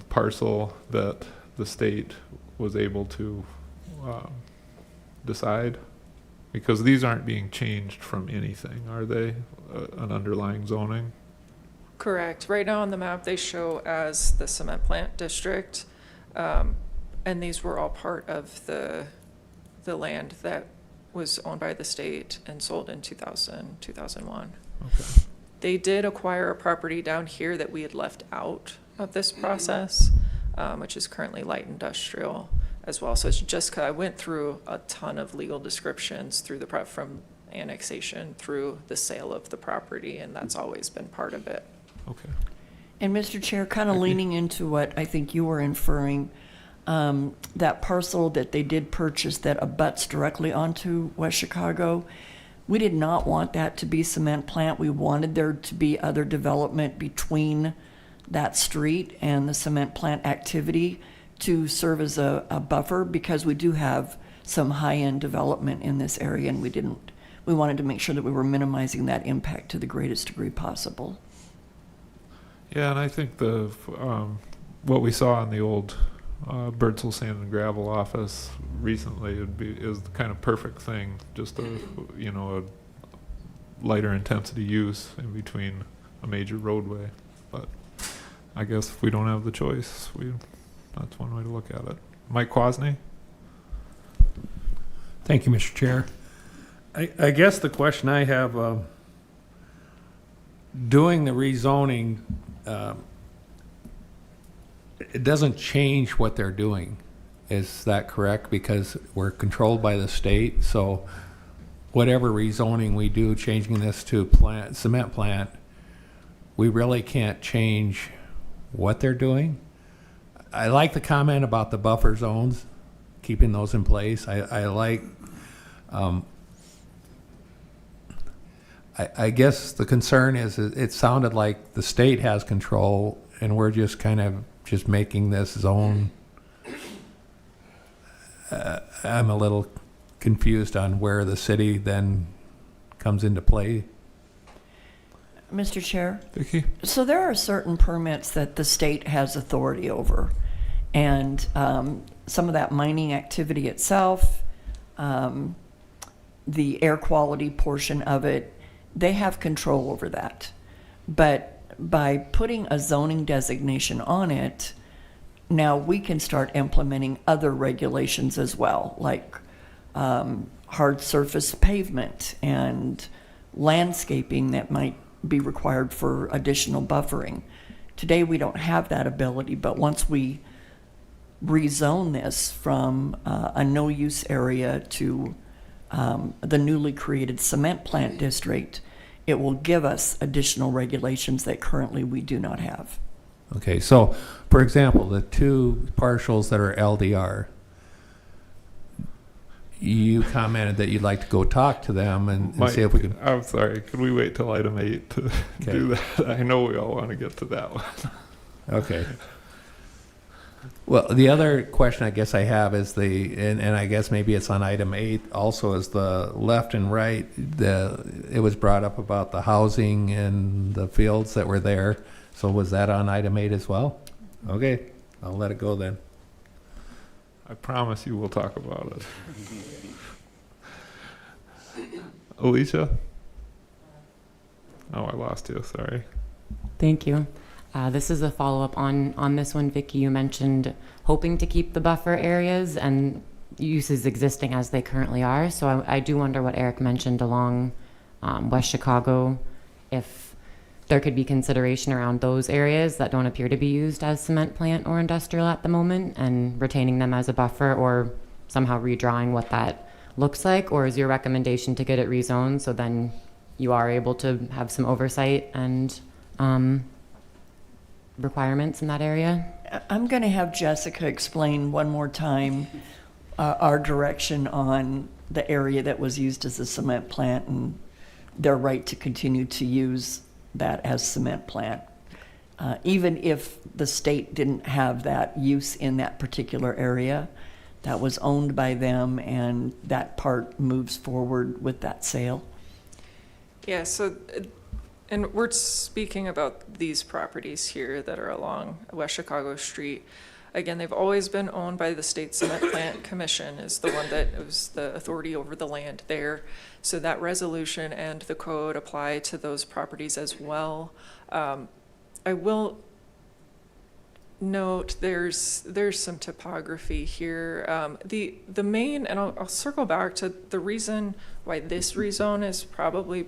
parcel that the state was able to decide? Because these aren't being changed from anything, are they? An underlying zoning? Correct. Right now on the map, they show as the cement plant district. And these were all part of the land that was owned by the state and sold in 2001. Okay. They did acquire a property down here that we had left out of this process, which is currently light industrial as well. So it's just, I went through a ton of legal descriptions through from annexation through the sale of the property, and that's always been part of it. Okay. And Mr. Chair, kind of leaning into what I think you were inferring, that parcel that they did purchase that abuts directly onto West Chicago, we did not want that to be cement plant. We wanted there to be other development between that street and the cement plant activity to serve as a buffer, because we do have some high-end development in this area, and we wanted to make sure that we were minimizing that impact to the greatest degree possible. Yeah, and I think what we saw in the old Birdsell Sand and Gravel office recently is the kind of perfect thing, just a lighter intensity use in between a major roadway. But I guess if we don't have the choice, that's one way to look at it. Mike Kwasny? Thank you, Mr. Chair. I guess the question I have, doing the rezoning, it doesn't change what they're doing. Is that correct? Because we're controlled by the state, so whatever rezoning we do, changing this to cement plant, we really can't change what they're doing. I like the comment about the buffer zones, keeping those in place. I like, I guess the concern is it sounded like the state has control and we're just kind of just making this zone. I'm a little confused on where the city then comes into play. Mr. Chair? Vicki? So there are certain permits that the state has authority over. And some of that mining activity itself, the air quality portion of it, they have control over that. But by putting a zoning designation on it, now we can start implementing other regulations as well, like hard surface pavement and landscaping that might be required for additional buffering. Today we don't have that ability, but once we rezone this from a no-use area to the newly created cement plant district, it will give us additional regulations that currently we do not have. Okay, so for example, the two partials that are LDR, you commented that you'd like to go talk to them and see if we can. I'm sorry, could we wait till item 8 to do that? I know we all want to get to that one. Okay. Well, the other question I guess I have is and I guess maybe it's on item 8 also, is the left and right. It was brought up about the housing and the fields that were there. So was that on item 8 as well? Okay, I'll let it go then. I promise you we'll talk about it. Alicia? Oh, I lost you, sorry. Thank you. This is a follow-up on this one, Vicki. You mentioned hoping to keep the buffer areas and uses existing as they currently are. So I do wonder what Eric mentioned along West Chicago, if there could be consideration around those areas that don't appear to be used as cement plant or industrial at the moment and retaining them as a buffer, or somehow redrawing what that looks like. Or is your recommendation to get it rezoned so then you are able to have some oversight and requirements in that area? I'm going to have Jessica explain one more time our direction on the area that was used as a cement plant and their right to continue to use that as cement plant. Even if the state didn't have that use in that particular area, that was owned by them and that part moves forward with that sale. Yeah, so, and we're speaking about these properties here that are along West Chicago Street. Again, they've always been owned by the State Cement Plant Commission, is the one that was the authority over the land there. So that resolution and the code apply to those properties as well. I will note there's some topography here. The main, and I'll circle back to the reason why this rezone is probably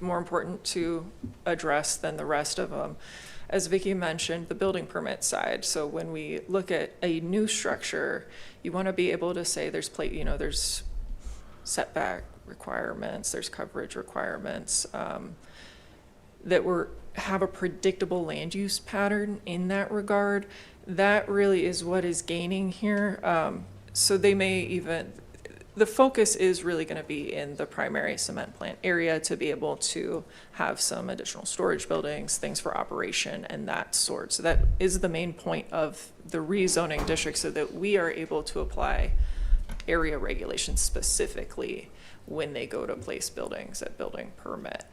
more important to address than the rest of them. As Vicki mentioned, the building permit side. So when we look at a new structure, you want to be able to say there's there's setback requirements, there's coverage requirements that have a predictable land use pattern in that regard. That really is what is gaining here. So they may even, the focus is really going to be in the primary cement plant area to be able to have some additional storage buildings, things for operation and that sort. So that is the main point of the rezoning district, so that we are able to apply area regulations specifically when they go to place buildings at building permit.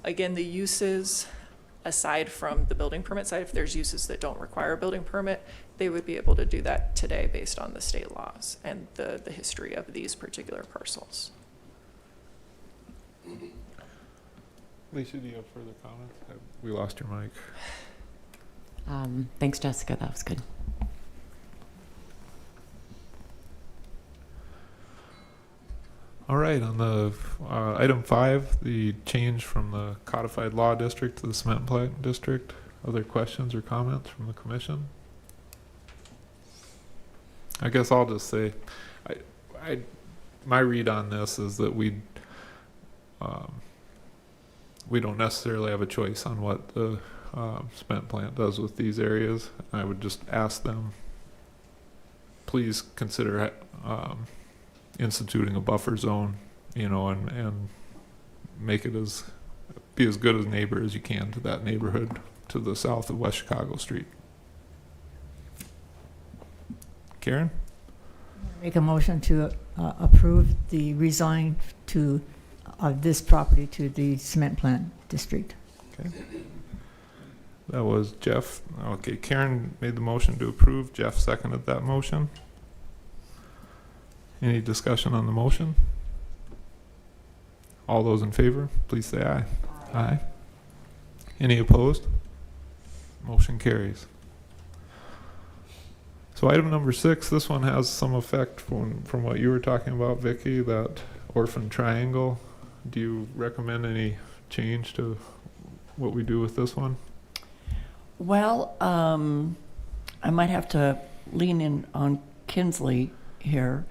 Again, the uses, aside from the building permit side, if there's uses that don't require a building permit, they would be able to do that today based on the state laws and the history of these particular parcels. Alicia, do you have further comments? We lost your mic. Thanks, Jessica. That was good. All right, on the item 5, the change from the codified law district to the cement plant district. Other questions or comments from the commission? I guess I'll just say, my read on this is that we don't necessarily have a choice on what the cement plant does with these areas. I would just ask them, please consider instituting a buffer zone, and make it be as good a neighbor as you can to that neighborhood to the south of West Chicago Street. Karen? Make a motion to approve the rezoning to this property to the cement plant district. Okay. That was Jeff. Okay, Karen made the motion to approve. Jeff seconded that motion. Any discussion on the motion? All those in favor, please say aye. Aye. Any opposed? Motion carries. So item number 6, this one has some effect from what you were talking about, Vicky, that orphan triangle. Do you recommend any change to what we do with this one? Well, I might have to lean in on Kinsley here.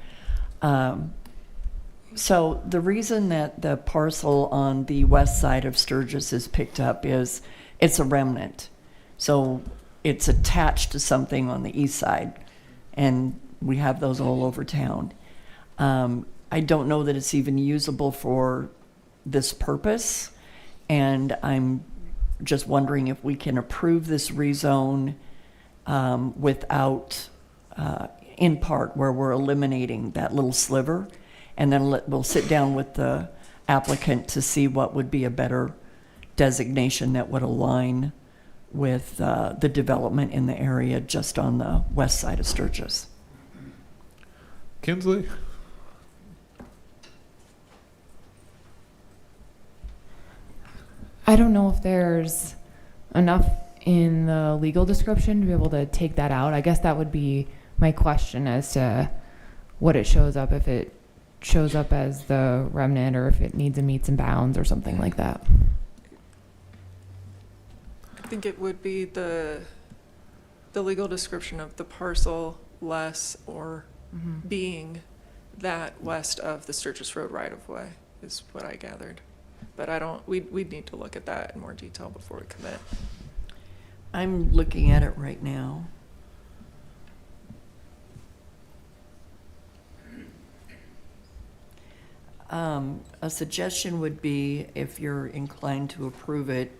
So the reason that the parcel on the west side of Sturgis is picked up is it's a remnant. So it's attached to something on the east side, and we have those all over town. I don't know that it's even usable for this purpose, and I'm just wondering if we can approve this rezone without, in part, where we're eliminating that little sliver, and then we'll sit down with the applicant to see what would be a better designation that would align with the development in the area just on the west side of Sturgis. Kinsley? I don't know if there's enough in the legal description to be able to take that out. I guess that would be my question as to what it shows up, if it shows up as the remnant or if it needs a meets and bounds or something like that. I think it would be the legal description of the parcel less or being that west of the Sturgis Road right-of-way is what I gathered. But I don't, we'd need to look at that in more detail before we commit. I'm looking at it right now. A suggestion would be, if you're inclined to approve it,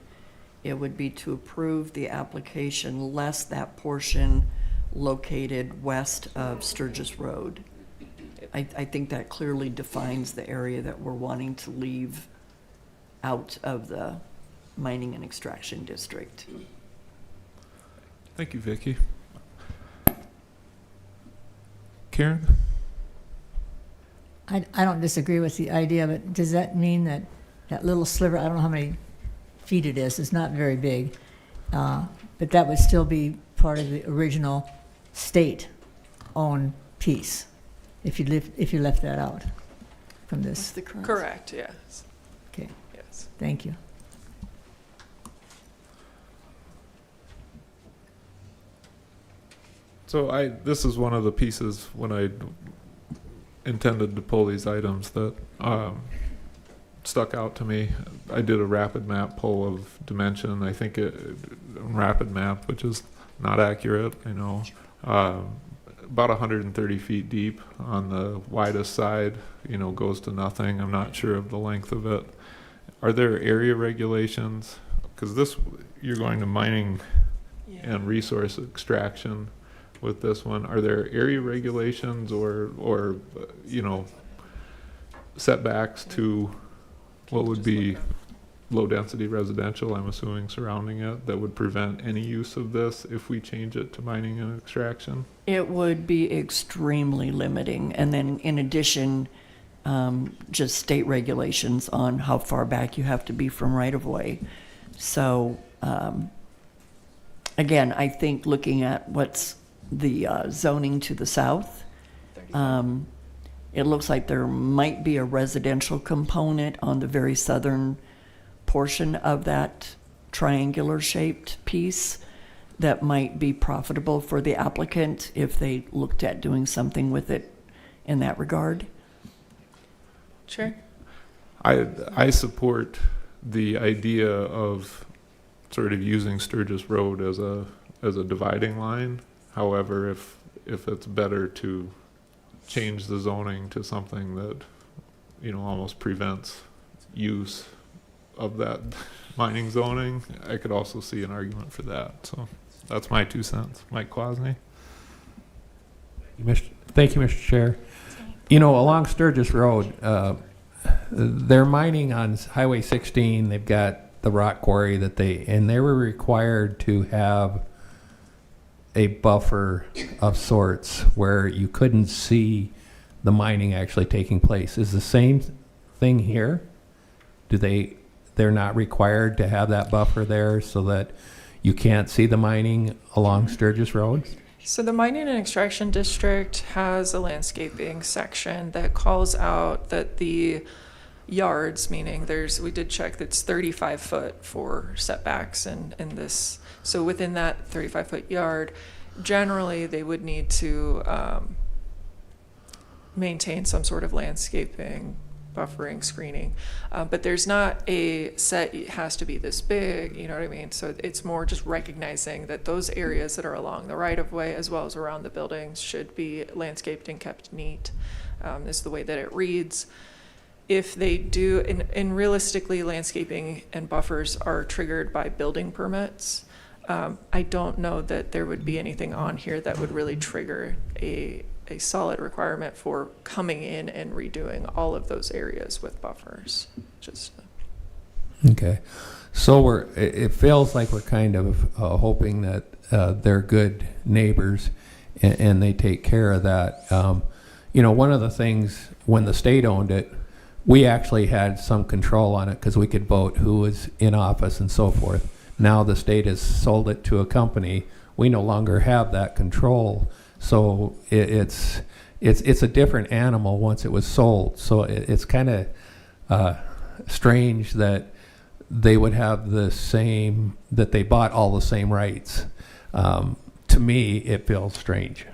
it would be to approve the application less that portion located west of Sturgis Road. I think that clearly defines the area that we're wanting to leave out of the mining and extraction district. Thank you, Vicky. Karen? I don't disagree with the idea, but does that mean that that little sliver, I don't know how many feet it is, it's not very big, but that would still be part of the original state-owned piece if you left that out from this? That's the current. Correct, yes. Okay, Yes. thank you. So this is one of the pieces when I intended to pull these items that stuck out to me. I did a rapid map pull of dimension. I think rapid map, which is not accurate, I know. About 130 feet deep on the widest side, goes to nothing. I'm not sure of the length of it. Are there area regulations? Because you're going to mining and resource extraction with this one. Are there area regulations or setbacks to what would be low density residential, I'm assuming, surrounding it, that would prevent any use of this if we change it to mining and extraction? It would be extremely limiting. And then in addition, just state regulations on how far back you have to be from right-of-way. So, again, I think looking at what's the zoning to the south, it looks like there might be a residential component on the very southern portion of that triangular shaped piece that might be profitable for the applicant if they looked at doing something with it in that regard. Sure. I support the idea of sort of using Sturgis Road as a dividing line. However, if it's better to change the zoning to something that almost prevents use of that mining zoning, I could also see an argument for that. So that's my 2 cents. Mike Kwasny. Thank you, Mr. Chair. Along Sturgis Road, they're mining on Highway 16. They've got the rock quarry and they were required to have a buffer of sorts where you couldn't see the mining actually taking place. Is the same thing here? They're not required to have that buffer there so that you can't see the mining along Sturgis Road? So the mining and extraction district has a landscaping section that calls out that the yards, meaning we did check that's 35 foot for setbacks in this. So within that 35-foot yard, generally they would need to maintain some sort of landscaping, buffering, screening. But there's not a set, it has to be this big, you know what I mean? So it's more just recognizing that those areas that are along the right of way as well as around the buildings should be landscaped and kept neat, is the way that it reads. If they do, and realistically, landscaping and buffers are triggered by building permits. I don't know that there would be anything on here that would really trigger a solid requirement for coming in and redoing all of those areas with buffers. Okay. So it feels like we're kind of hoping that they're good neighbors and they take care of that. One of the things when the state owned it, we actually had some control on it because we could vote who was in office and so forth. Now the state has sold it to a company. We no longer have that control. So it's a different animal once it was sold. So it's kind of strange that they would have that they bought all the same rights. To me, it feels strange.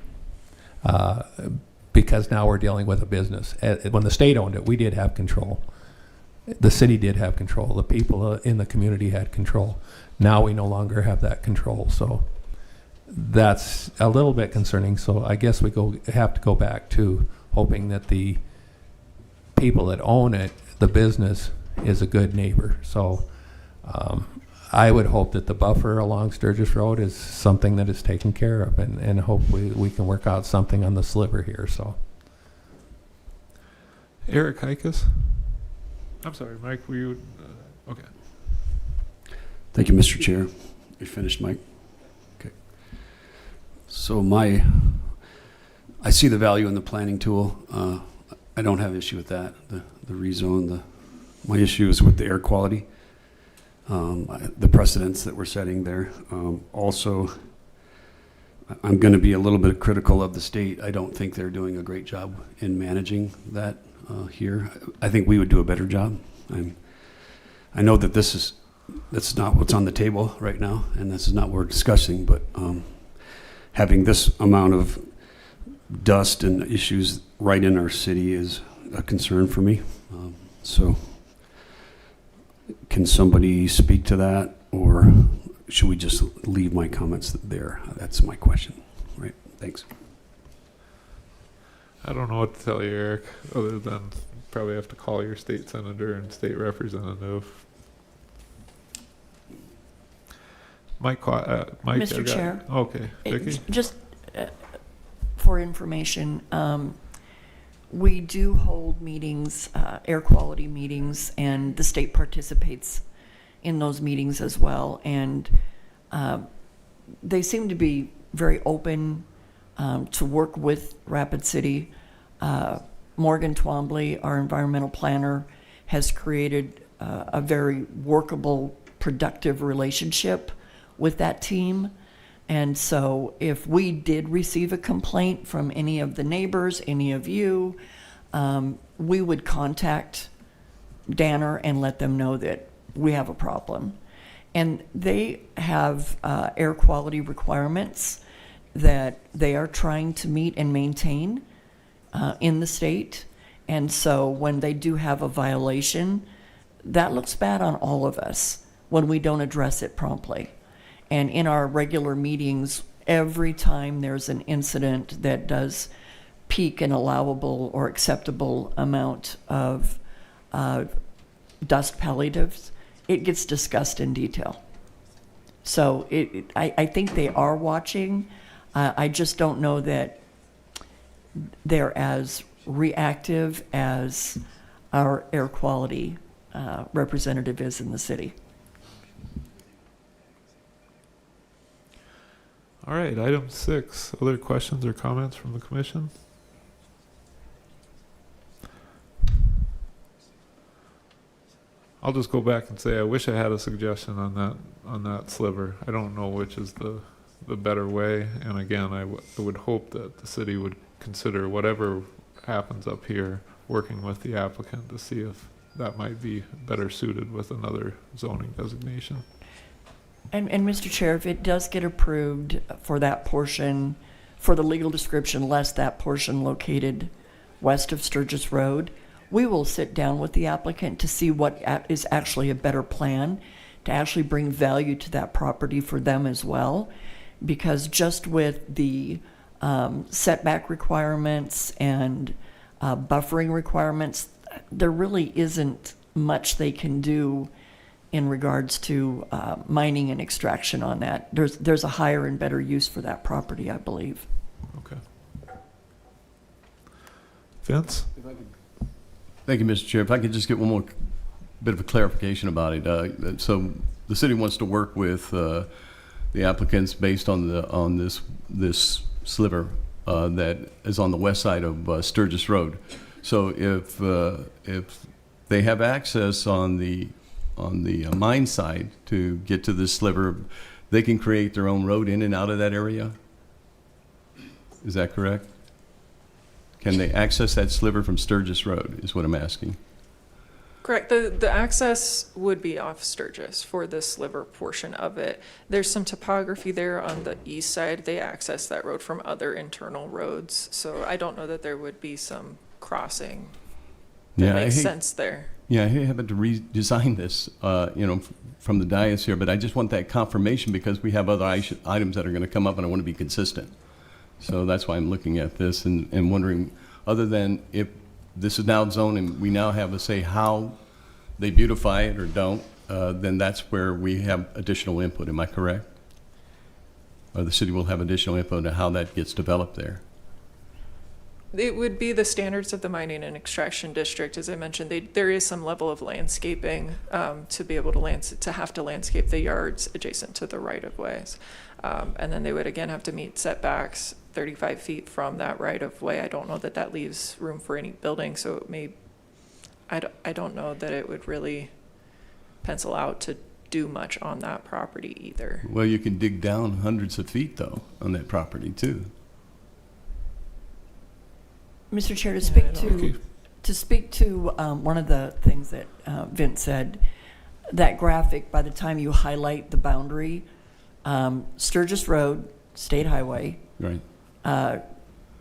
Because now we're dealing with a business. When the state owned it, we did have control. The city did have control. The people in the community had control. Now we no longer have that control. So that's a little bit concerning. So I guess we have to go back to hoping that the people that own it, the business, is a good neighbor. So I would hope that the buffer along Sturgis Road is something that is taken care of, and hopefully we can work out something on the sliver here. So, Eric Hikas? I'm sorry, Mike, were you, okay. Thank you, Mr. Chair. You finished, Mike? Okay. So I see the value in the planning tool. I don't have issue with that, the rezone. My issue is with the air quality. The precedents that we're setting there. Also, I'm going to be a little bit critical of the state. I don't think they're doing a great job in managing that here. I think we would do a better job. I know that that's not what's on the table right now, and this is not what we're discussing, but having this amount of dust and issues right in our city is a concern for me. So can somebody speak to that, or should we just leave my comments there? That's my question. Right. Thanks. I don't know what to tell you, Eric, other than probably have to call your state senator and state representative. Mike, Mr. Chair. Okay, Vicki? Just for information, we do hold meetings, air quality meetings, and the state participates in those meetings as well. And they seem to be very open to work with Rapid City. Morgan Twombly, our environmental planner, has created a very workable, productive relationship with that team. And so if we did receive a complaint from any of the neighbors, any of you, we would contact Danner and let them know that we have a problem. And they have air quality requirements that they are trying to meet and maintain in the state. And so when they do have a violation, that looks bad on all of us when we don't address it promptly. And in our regular meetings, every time there's an incident that does peak an allowable or acceptable amount of dust palliatives, it gets discussed in detail. So I think they are watching. I just don't know that they're as reactive as our air quality representative is in the city. All right, item 6, other questions or comments from the commission? I'll just go back and say, I wish I had a suggestion on that sliver. I don't know which is the better way. And again, I would hope that the city would consider whatever happens up here, working with the applicant to see if that might be better suited with another zoning designation. And Mr. Chair, if it does get approved for that portion, for the legal description, less that portion located west of Sturgis Road, we will sit down with the applicant to see what is actually a better plan to actually bring value to that property for them as well. Because just with the setback requirements and buffering requirements, there really isn't much they can do in regards to mining and extraction on that. There's a higher and better use for that property, I believe. Okay. Vince? Thank you, Mr. Chair. If I could just get one more bit of a clarification about it. So the city wants to work with the applicants based on this sliver that is on the west side of Sturgis Road. So if they have access on the mine side to get to this sliver, they can create their own road in and out of that area? Is that correct? Can they access that sliver from Sturgis Road, is what I'm asking? Correct. The access would be off Sturgis for the sliver portion of it. There's some topography there on the east side. They access that road from other internal roads. So I don't know that there would be some crossing that makes sense there. Yeah, I hate having to redesign this, from the dais here, but I just want that confirmation because we have other items that are going to come up and I want to be consistent. So that's why I'm looking at this and wondering, other than if this is now zoned and we now have to say how they beautify it or don't, then that's where we have additional input. Am I correct? Or the city will have additional input on how that gets developed there? It would be the standards of the mining and extraction district. As I mentioned, there is some level of landscaping to be able to have to landscape the yards adjacent to the right-of-ways. And then they would again have to meet setbacks 35 feet from that right-of-way. I don't know that that leaves room for any building, so it may, I don't know that it would really pencil out to do much on that property either. Well, you can dig down hundreds of feet, though, on that property, too. Mr. Chair, to speak to one of the things that Vince said, that graphic, by the time you highlight the boundary, Sturgis Road, State Highway, right.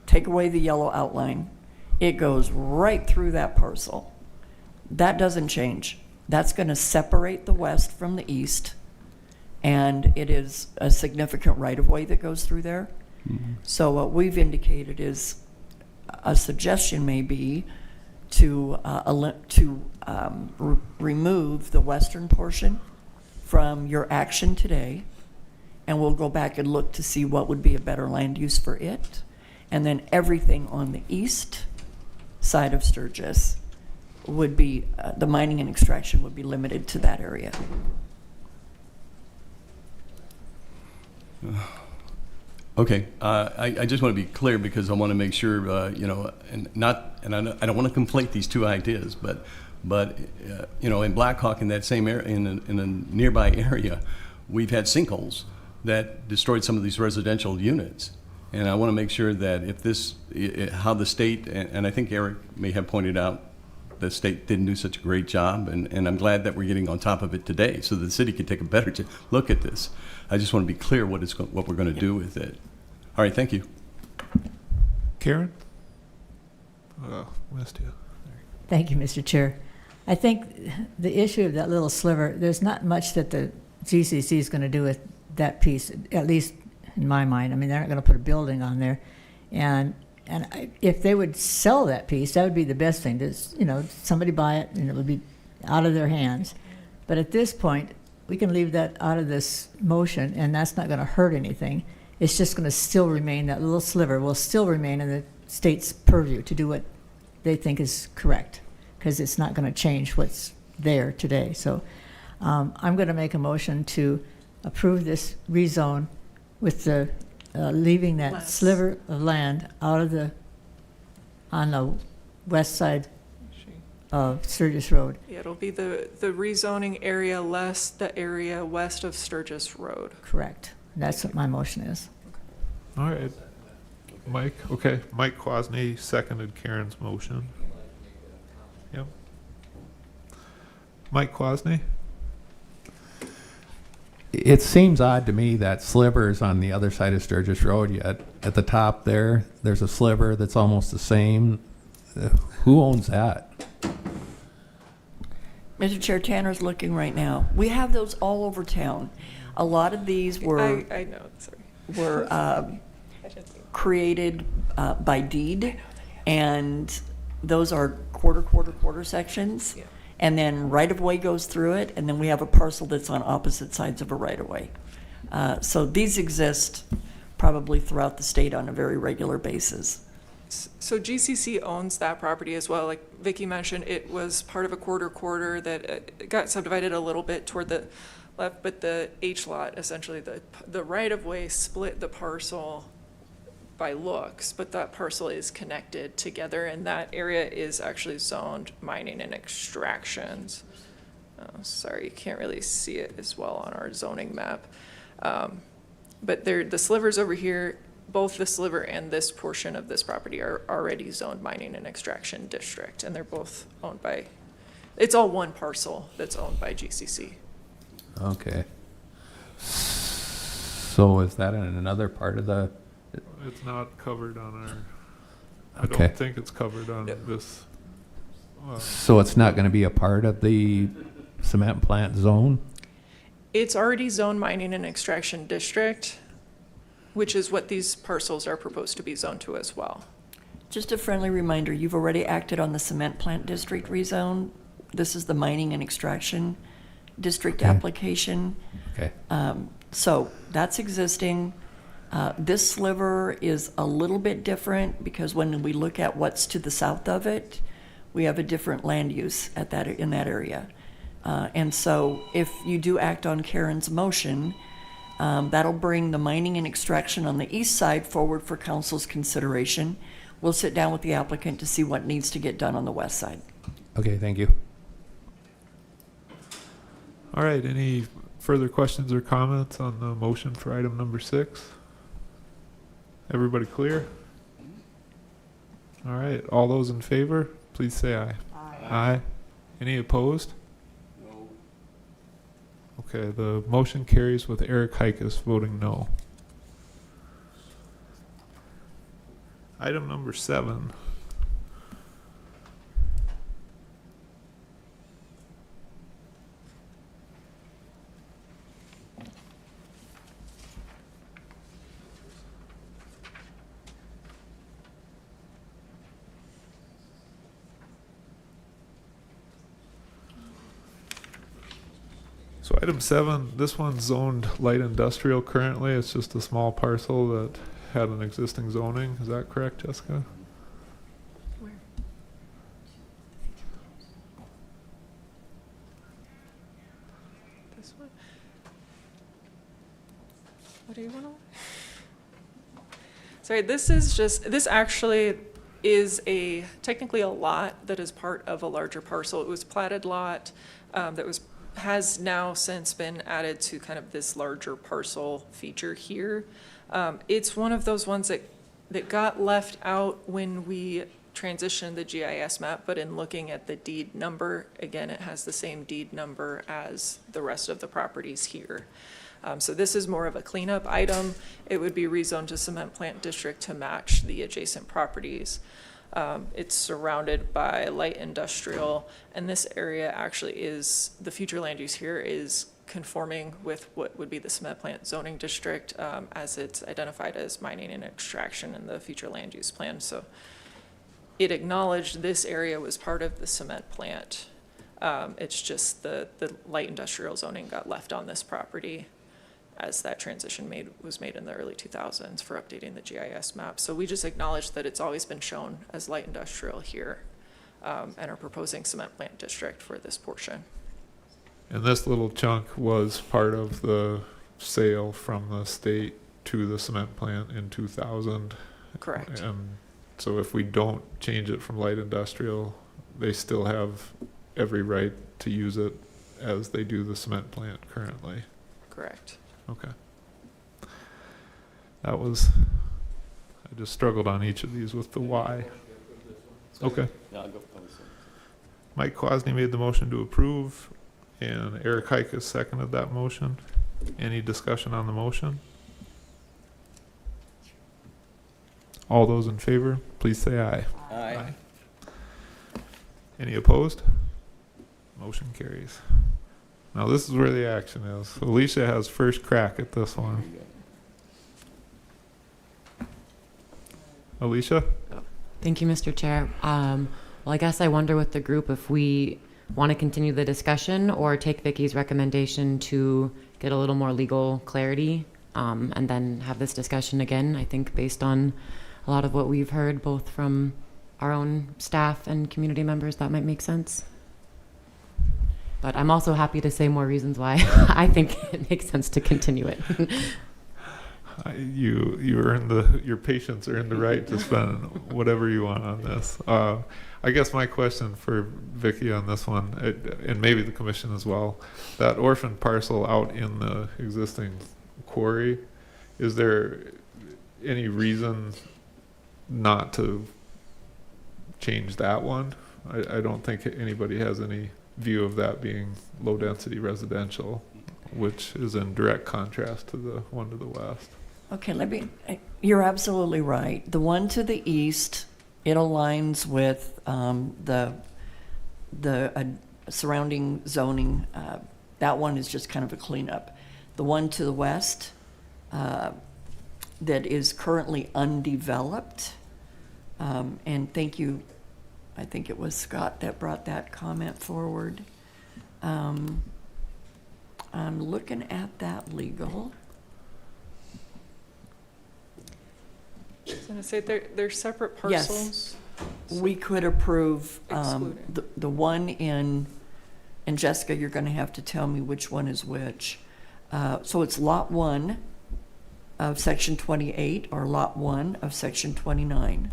Take away the yellow outline, it goes right through that parcel. That doesn't change. That's going to separate the west from the east, and it is a significant right-of-way that goes through there. Mm-hmm. So what we've indicated is a suggestion may be to remove the western portion from your action today, and we'll go back and look to see what would be a better land use for it. And then everything on the east side of Sturgis would be, the mining and extraction would be limited to that area. Okay, I just want to be clear because I want to make sure, and I don't want to conflate these two ideas, but in Blackhawk, in that same area, in a nearby area, we've had sinkholes that destroyed some of these residential units. And I want to make sure that how the state, and I think Eric may have pointed out, the state didn't do such a great job, and I'm glad that we're getting on top of it today so the city can take a better look at this. I just want to be clear what we're going to do with it. All right, thank you. Karen? Missed you. Thank you, Mr. Chair. I think the issue of that little sliver, there's not much that the GCC is going to do with that piece, at least in my mind. I mean, they're not going to put a building on there. And if they would sell that piece, that would be the best thing. Somebody buy it and it would be out of their hands. But at this point, we can leave that out of this motion, and that's not going to hurt anything. It's just going to still remain, that little sliver will still remain in the state's purview to do what they think is correct, because it's not going to change what's there today. So I'm going to make a motion to approve this rezone with the leaving that sliver of land out of on the west side of Sturgis Road. Yeah, it'll be the rezoning area less the area west of Sturgis Road. Correct. That's what my motion is. All right. Mike, okay. Mike Quasney seconded Karen's motion. Yep. Mike Quasney? It seems odd to me that sliver is on the other side of Sturgis Road yet. At the top there's a sliver that's almost the same. Who owns that? Mr. Chair, Tanner's looking right now. We have those all over town. A lot of these were I know, sorry. were created by deed, and those are quarter sections. Yeah. And then right-of-way goes through it, and then we have a parcel that's on opposite sides of a right-of-way. So these exist probably throughout the state on a very regular basis. So GCC owns that property as well. Like Vicki mentioned, it was part of a quarter that got subdivided a little bit toward the left, but the H lot, essentially the right-of-way split the parcel by looks, but that parcel is connected together, and that area is actually zoned mining and extractions. Oh, sorry, you can't really see it as well on our zoning map. But the slivers over here, both the sliver and this portion of this property are already zoned mining and extraction district, and they're both owned by, it's all one parcel that's owned by GCC. Okay. So is that in another part of the? It's not covered on our, I Okay. don't think it's covered on this. So it's not going to be a part of the cement plant zone? It's already zoned mining and extraction district, which is what these parcels are proposed to be zoned to as well. Just a friendly reminder, you've already acted on the cement plant district rezone. This is the mining and extraction district application. Okay. So that's existing. This sliver is a little bit different because when we look at what's to the south of it, we have a different land use in that area. And so if you do act on Karen's motion, that'll bring the mining and extraction on the east side forward for council's consideration. We'll sit down with the applicant to see what needs to get done on the west side. Okay, thank you. All right, any further questions or comments on the motion for item number 6? Everybody clear? All right, all those in favor, please say aye. Aye. Any opposed? No. Okay, the motion carries with Eric Hikas voting no. Item number 7. So item 7, this one's zoned light industrial currently. It's just a small parcel that had an existing zoning. Is that correct, Jessica? Where? This one? What do you want to? Sorry, this actually is technically a lot that is part of a larger parcel. It was platted lot that has now since been added to kind of this larger parcel feature here. It's one of those ones that got left out when we transitioned the GIS map, but in looking at the deed number, again, it has the same deed number as the rest of the properties here. So this is more of a cleanup item. It would be rezoned to cement plant district to match the adjacent properties. It's surrounded by light industrial, and this area actually is, the future land use here is conforming with what would be the cement plant zoning district as it's identified as mining and extraction in the future land use plan. So it acknowledged this area was part of the cement plant. It's just the light industrial zoning got left on this property as that transition was made in the early 2000s for updating the GIS map. So we just acknowledged that it's always been shown as light industrial here and are proposing cement plant district for this portion. And this little chunk was part of the sale from the state to the cement plant in 2000. Correct. And so if we don't change it from light industrial, they still have every right to use it as they do the cement plant currently. Correct. Okay. I just struggled on each of these with the why. Okay. Yeah, I'll go. Mike Kwasny made the motion to approve, and Eric Heikus seconded that motion. Any discussion on the motion? All those in favor, please say aye. Aye. Any opposed? Motion carries. Now this is where the action is. Alicia has first crack at this one. Alicia? Thank you, Mr. Chair. Well, I guess I wonder with the group if we want to continue the discussion or take Vicky's recommendation to get a little more legal clarity, and then have this discussion again. I think based on a lot of what we've heard, both from our own staff and community members, that might make sense. But I'm also happy to say more reasons why I think it makes sense to continue it. You earn your patients earn the right to spend whatever you want on this. I guess my question for Vicky on this one, and maybe the commission as well, that orphan parcel out in the existing quarry, is there any reason not to change that one? I don't think anybody has any view of that being low density residential, which is in direct contrast to the one to the west. Okay, you're absolutely right. The one to the east, it aligns with the surrounding zoning. That one is just kind of a cleanup. The one to the west that is currently undeveloped, and thank you, I think it was Scott that brought that comment forward. I'm looking at that legal. I was gonna say, they're separate parcels. Yes, we could approve Excluding. the one in, and Jessica, you're gonna have to tell me which one is which. So it's lot 1 of section 28 or lot 1 of section 29.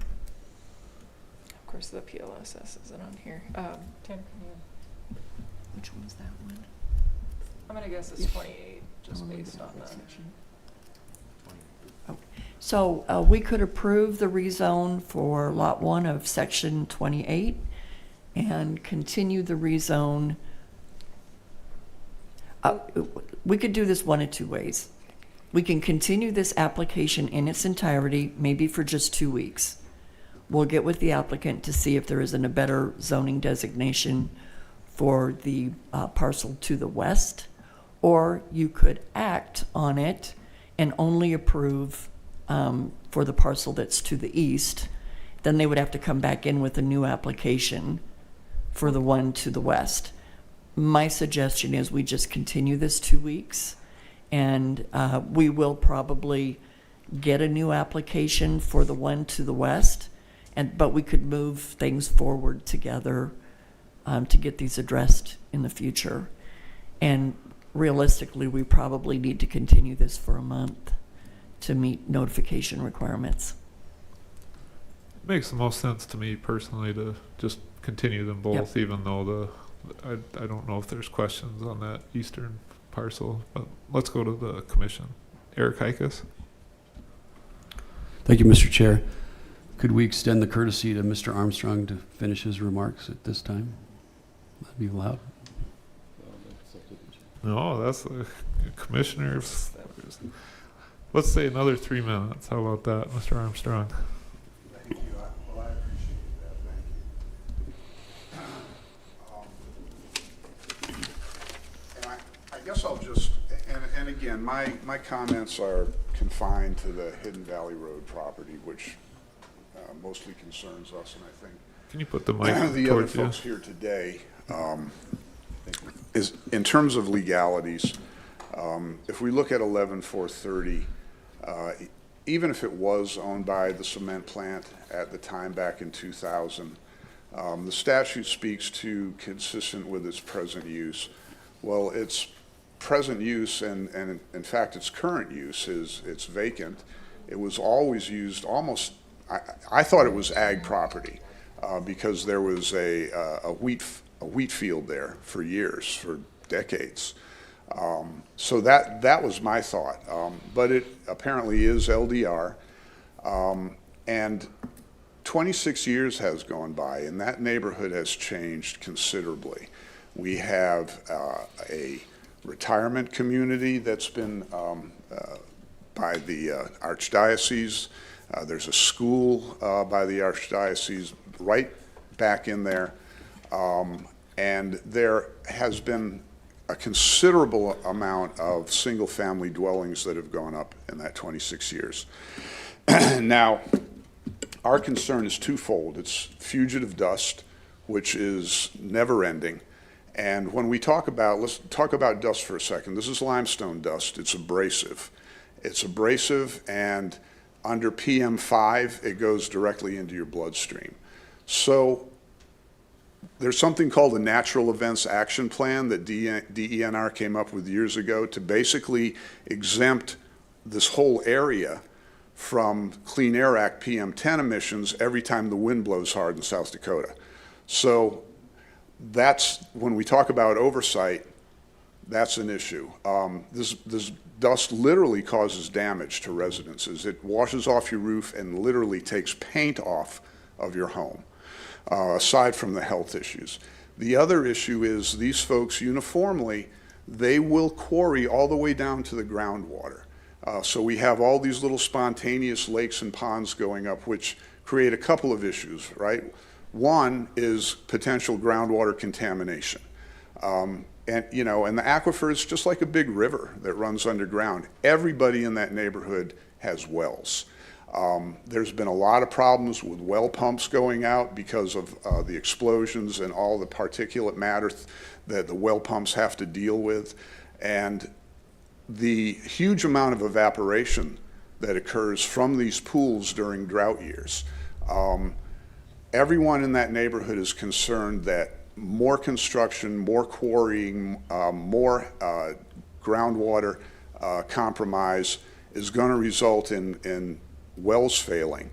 Of course, the PLSS isn't on here. Tam, can you? Which one's that one? I'm gonna guess it's 28, just based on that. So we could approve the rezone for lot 1 of section 28 and continue the rezone. We could do this one of two ways. We can continue this application in its entirety, maybe for just 2 weeks. We'll get with the applicant to see if there isn't a better zoning designation for the parcel to the west, or you could act on it and only approve for the parcel that's to the east. Then they would have to come back in with a new application for the one to the west. My suggestion is we just continue this 2 weeks, and we will probably get a new application for the one to the west, but we could move things forward together to get these addressed in the future. And realistically, we probably need to continue this for a month to meet notification requirements. It makes the most sense to me personally to just continue them both, Yep. even though I don't know if there's questions on that eastern parcel, but let's go to the commission. Eric Heikus? Thank you, Mr. Chair. Could we extend the courtesy to Mr. Armstrong to finish his remarks at this time? That'd be allowed. No, that's the commissioner. Let's say another 3 minutes. How about that, Mr. Armstrong? Thank you. Well, I appreciate that. Thank you. And I guess I'll just, and again, my comments are confined to the Hidden Valley Road property, which mostly concerns us, and I think Can you put the mic the other towards you? folks here today, is in terms of legalities, if we look at 11430, even if it was owned by the cement plant at the time back in 2000, the statute speaks to consistent with its present use. Well, its present use and in fact its current use is it's vacant. It was always used almost, I thought it was ag property. because there was a wheat field there for years, for decades. So that was my thought, but it apparently is LDR, and 26 years has gone by, and that neighborhood has changed considerably. We have a retirement community that's been by the Archdiocese. There's a school by the Archdiocese right back in there, and there has been a considerable amount of single-family dwellings that have gone up in that 26 years. Now, our concern is twofold. It's fugitive dust, which is never-ending. And when we talk about, let's talk about dust for a second. This is limestone dust. It's abrasive. It's abrasive, and under PM5, it goes directly into your bloodstream. So there's something called the Natural Events Action Plan that DENR came up with years ago to basically exempt this whole area from Clean Air Act PM10 emissions every time the wind blows hard in South Dakota. So that's, when we talk about oversight, that's an issue. This dust literally causes damage to residences. It washes off your roof and literally takes paint off of your home, aside from the health issues. The other issue is these folks uniformly, they will quarry all the way down to the groundwater. So we have all these little spontaneous lakes and ponds going up, which create a couple of issues, right? One is potential groundwater contamination. And the aquifer is just like a big river that runs underground. Everybody in that neighborhood has wells. There's been a lot of problems with well pumps going out because of the explosions and all the particulate matter that the well pumps have to deal with. And the huge amount of evaporation that occurs from these pools during drought years. Everyone in that neighborhood is concerned that more construction, more quarrying, more groundwater compromise is going to result in wells failing.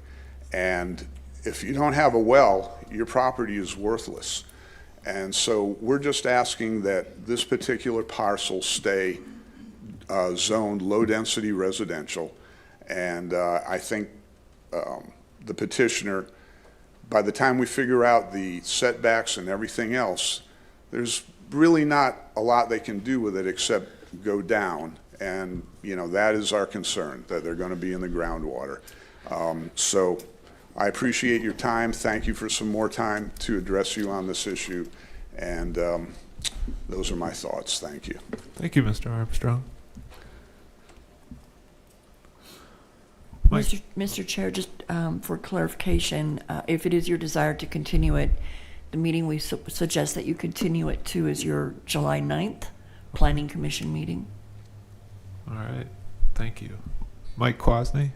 And if you don't have a well, your property is worthless. And so we're just asking that this particular parcel stay zoned low-density residential. And I think the petitioner, by the time we figure out the setbacks and everything else, there's really not a lot they can do with it except go down. And, that is our concern, that they're going to be in the groundwater. So I appreciate your time. Thank you for some more time to address you on this issue. And those are my thoughts. Thank you. Thank you, Mr. Armstrong. Mike. Mr. Chair, just for clarification, if it is your desire to continue it, the meeting we suggest that you continue it to is your July 9th Planning Commission meeting. All right. Thank you. Mike Kwasny.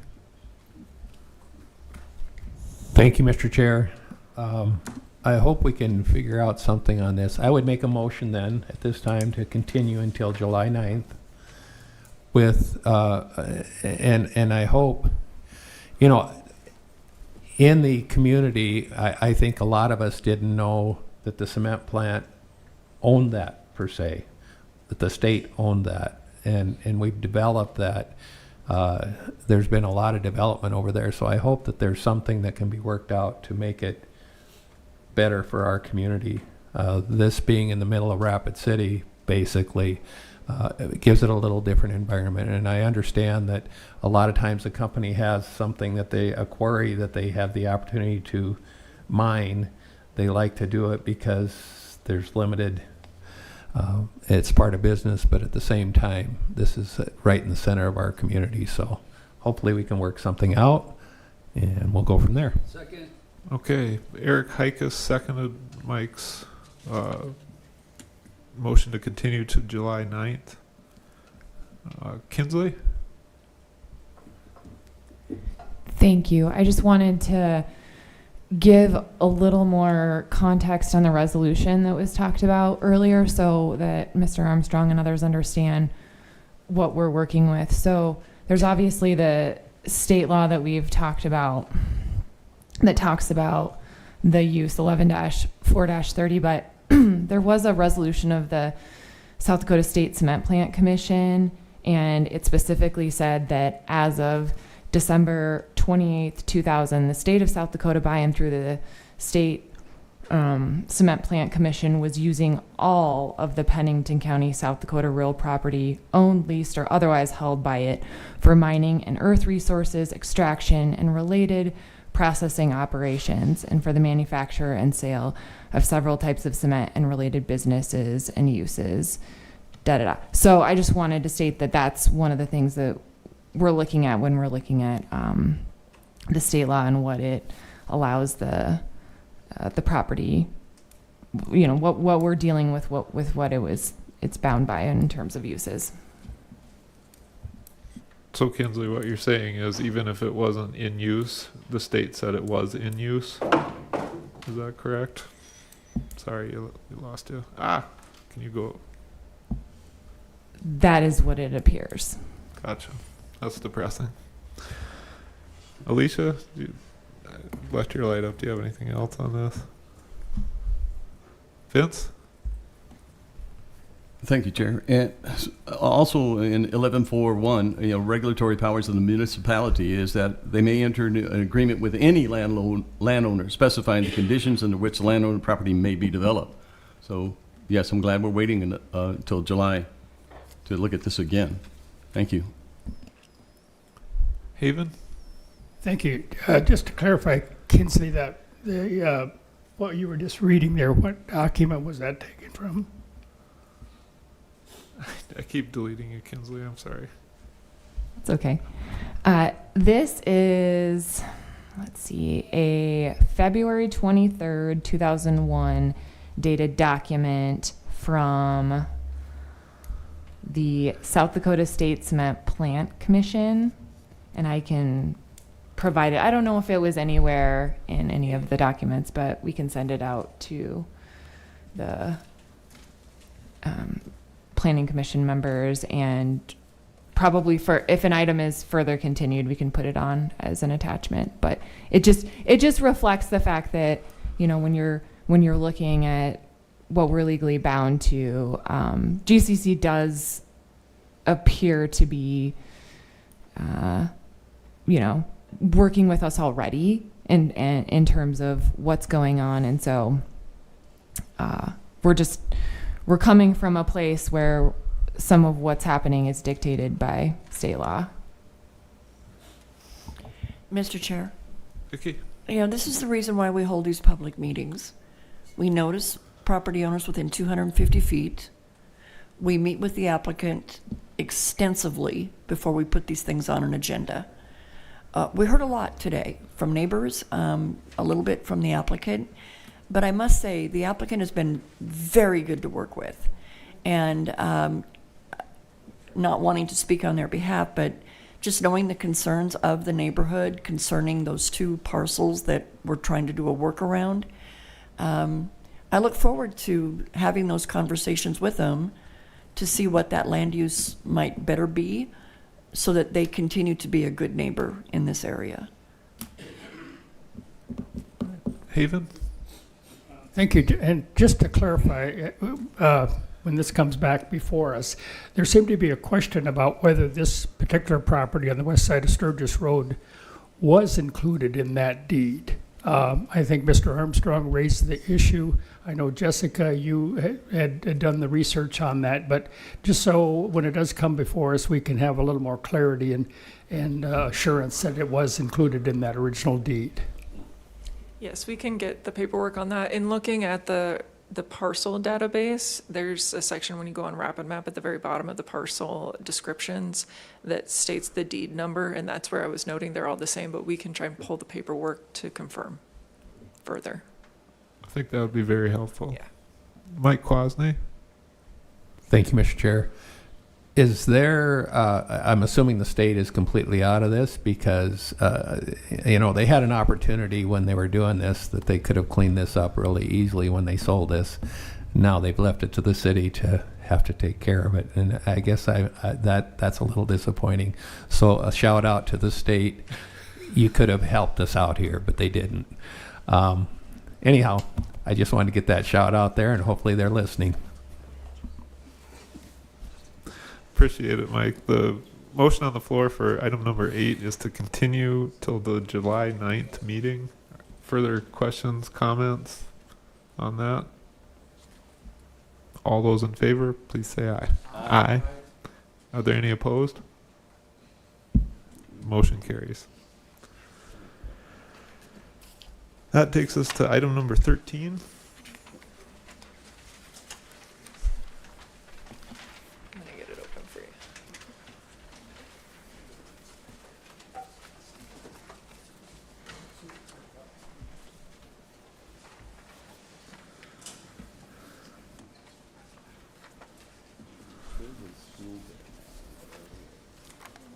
Thank you, Mr. Chair. I hope we can figure out something on this. I would make a motion then at this time to continue until July 9th with, and I hope, in the community, I think a lot of us didn't know that the cement plant owned that per se, that the state owned that, and we've developed that. There's been a lot of development over there, so I hope that there's something that can be worked out to make it better for our community. This being in the middle of Rapid City, basically, it gives it a little different environment. And I understand that a lot of times the company has something that a quarry that they have the opportunity to mine. They like to do it because there's limited, it's part of business, but at the same time, this is right in the center of our community. So hopefully we can work something out and we'll go from there. Second. Okay. Eric Heikus seconded Mike's motion to continue to July 9th. Kinsley? Thank you. I just wanted to give a little more context on the resolution that was talked about earlier so that Mr. Armstrong and others understand what we're working with. So there's obviously the state law that we've talked about that talks about the use 11-4-30, but there was a resolution of the South Dakota State Cement Plant Commission, and it specifically said that as of December 28th, 2000, the state of South Dakota, by and through the state Cement Plant Commission, was using all of the Pennington County, South Dakota real property owned, leased, or otherwise held by it for mining and earth resources, extraction, and related processing operations, and for the manufacture and sale of several types of cement and related businesses and uses. So I just wanted to state that that's one of the things that we're looking at when we're looking at the state law and what it allows the property, what we're dealing with, what it's bound by in terms of uses. So Kinsley, what you're saying is even if it wasn't in use, the state said it was in use. Is that correct? Sorry, you lost you. Can you go? That is what it appears. Gotcha. That's depressing. Alicia, you left your light up. Do you have anything else on this? Vince? Thank you, Chair. And also in 11.4.1, regulatory powers of the municipality is that they may enter an agreement with any landowner specifying the conditions under which the landowner property may be developed. So, yes, I'm glad we're waiting until July to look at this again. Thank you. Haven? Thank you. Just to clarify, Kinsley, that what you were just reading there, what document was that taken from? I keep deleting you, Kinsley. I'm sorry. It's okay. This is, let's see, a February 23rd, 2001 dated document from the South Dakota State Cement Plant Commission, and I can provide it. I don't know if it was anywhere in any of the documents, but we can send it out to the Planning Commission members, and probably if an item is further continued, we can put it on as an attachment. But it just reflects the fact that, when you're looking at what we're legally bound to, GCC does appear to be, working with us already in terms of what's going on. And so we're coming from a place where some of what's happening is dictated by state law. Mr. Chair. Vicky? This is the reason why we hold these public meetings. We notice property owners within 250 feet. We meet with the applicant extensively before we put these things on an agenda. We heard a lot today from neighbors, a little bit from the applicant, but I must say the applicant has been very good to work with. And not wanting to speak on their behalf, but just knowing the concerns of the neighborhood concerning those two parcels that we're trying to do a workaround. I look forward to having those conversations with them to see what that land use might better be so that they continue to be a good neighbor in this area. Haven? Thank you. And just to clarify, when this comes back before us, there seemed to be a question about whether this particular property on the west side of Sturgis Road was included in that deed. I think Mr. Armstrong raised the issue. I know, Jessica, you had done the research on that, but just so when it does come before us, we can have a little more clarity and assurance that it was included in that original deed. Yes, we can get the paperwork on that. In looking at the parcel database, there's a section when you go on Rapid Map at the very bottom of the parcel descriptions that states the deed number, and that's where I was noting they're all the same, but we can try and pull the paperwork to confirm further. I think that would be very helpful. Yeah. Mike Quasney? Thank you, Mr. Chair. Is there, I'm assuming the state is completely out of this because, they had an opportunity when they were doing this that they could have cleaned this up really easily when they sold this. Now they've left it to the city to have to take care of it. And I guess that's a little disappointing. So a shout out to the state. You could have helped us out here, but they didn't. anyhow, I just wanted to get that shout out there, and hopefully they're listening. Appreciate it, Mike. The motion on the floor for item number 8 is to continue till the July 9th meeting. Further questions, comments on that? All those in favor, please say aye. Aye. Are there any opposed? Motion carries. That takes us to item number 13. I'm gonna get it open for you.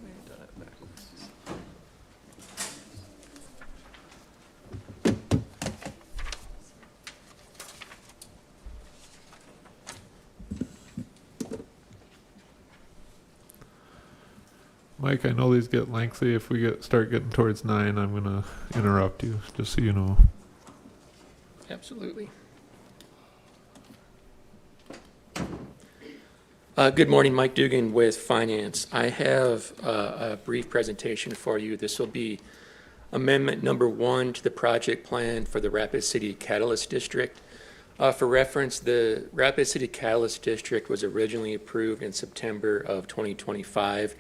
We've done it backwards. Mike, I know these get lengthy. If we start getting towards 9, I'm going to interrupt you, just so you know. Absolutely. Good morning, Mike Dugan with Finance. I have a brief presentation for you. This will be amendment number 1 to the project plan for the Rapid City Catalyst District. For reference, the Rapid City Catalyst District was originally approved in September of 2025.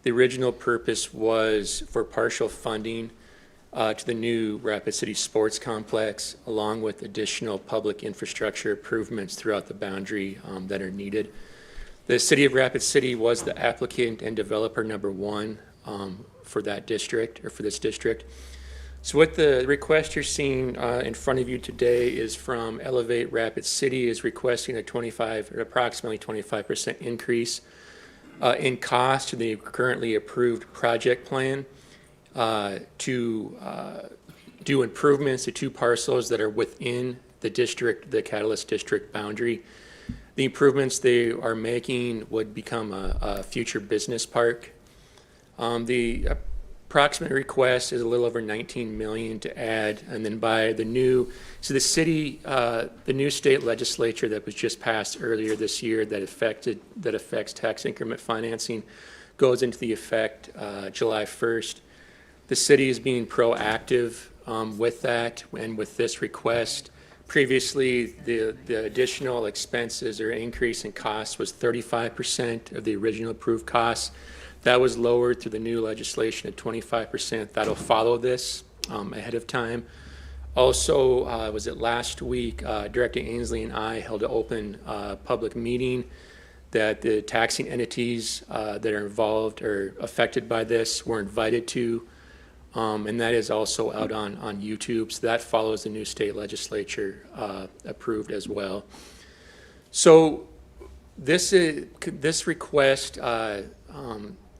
The original purpose was for partial funding to the new Rapid City Sports Complex, along with additional public infrastructure improvements throughout the boundary that are needed. The City of Rapid City was the applicant and developer number 1 for that district, or for this district. So what the request you're seeing in front of you today is from Elevate Rapid City, is requesting a approximately 25% increase in cost to the currently approved project plan to do improvements to 2 parcels that are within the district, the Catalyst District boundary. The improvements they are making would become a future business park. The approximate request is a little over 19 million to add, and then by the new, so the city, the new state legislature that was just passed earlier this year that affects tax increment financing goes into the effect July 1st. The city is being proactive with that and with this request. Previously, the additional expenses or increase in costs was 35% of the original approved costs. That was lowered through the new legislation at 25%. That'll follow this ahead of time. Also, was it last week, Director Ainsley and I held an open public meeting that the taxing entities that are involved or affected by this were invited to. And that is also out on YouTube. So that follows the new state legislature approved as well. So this request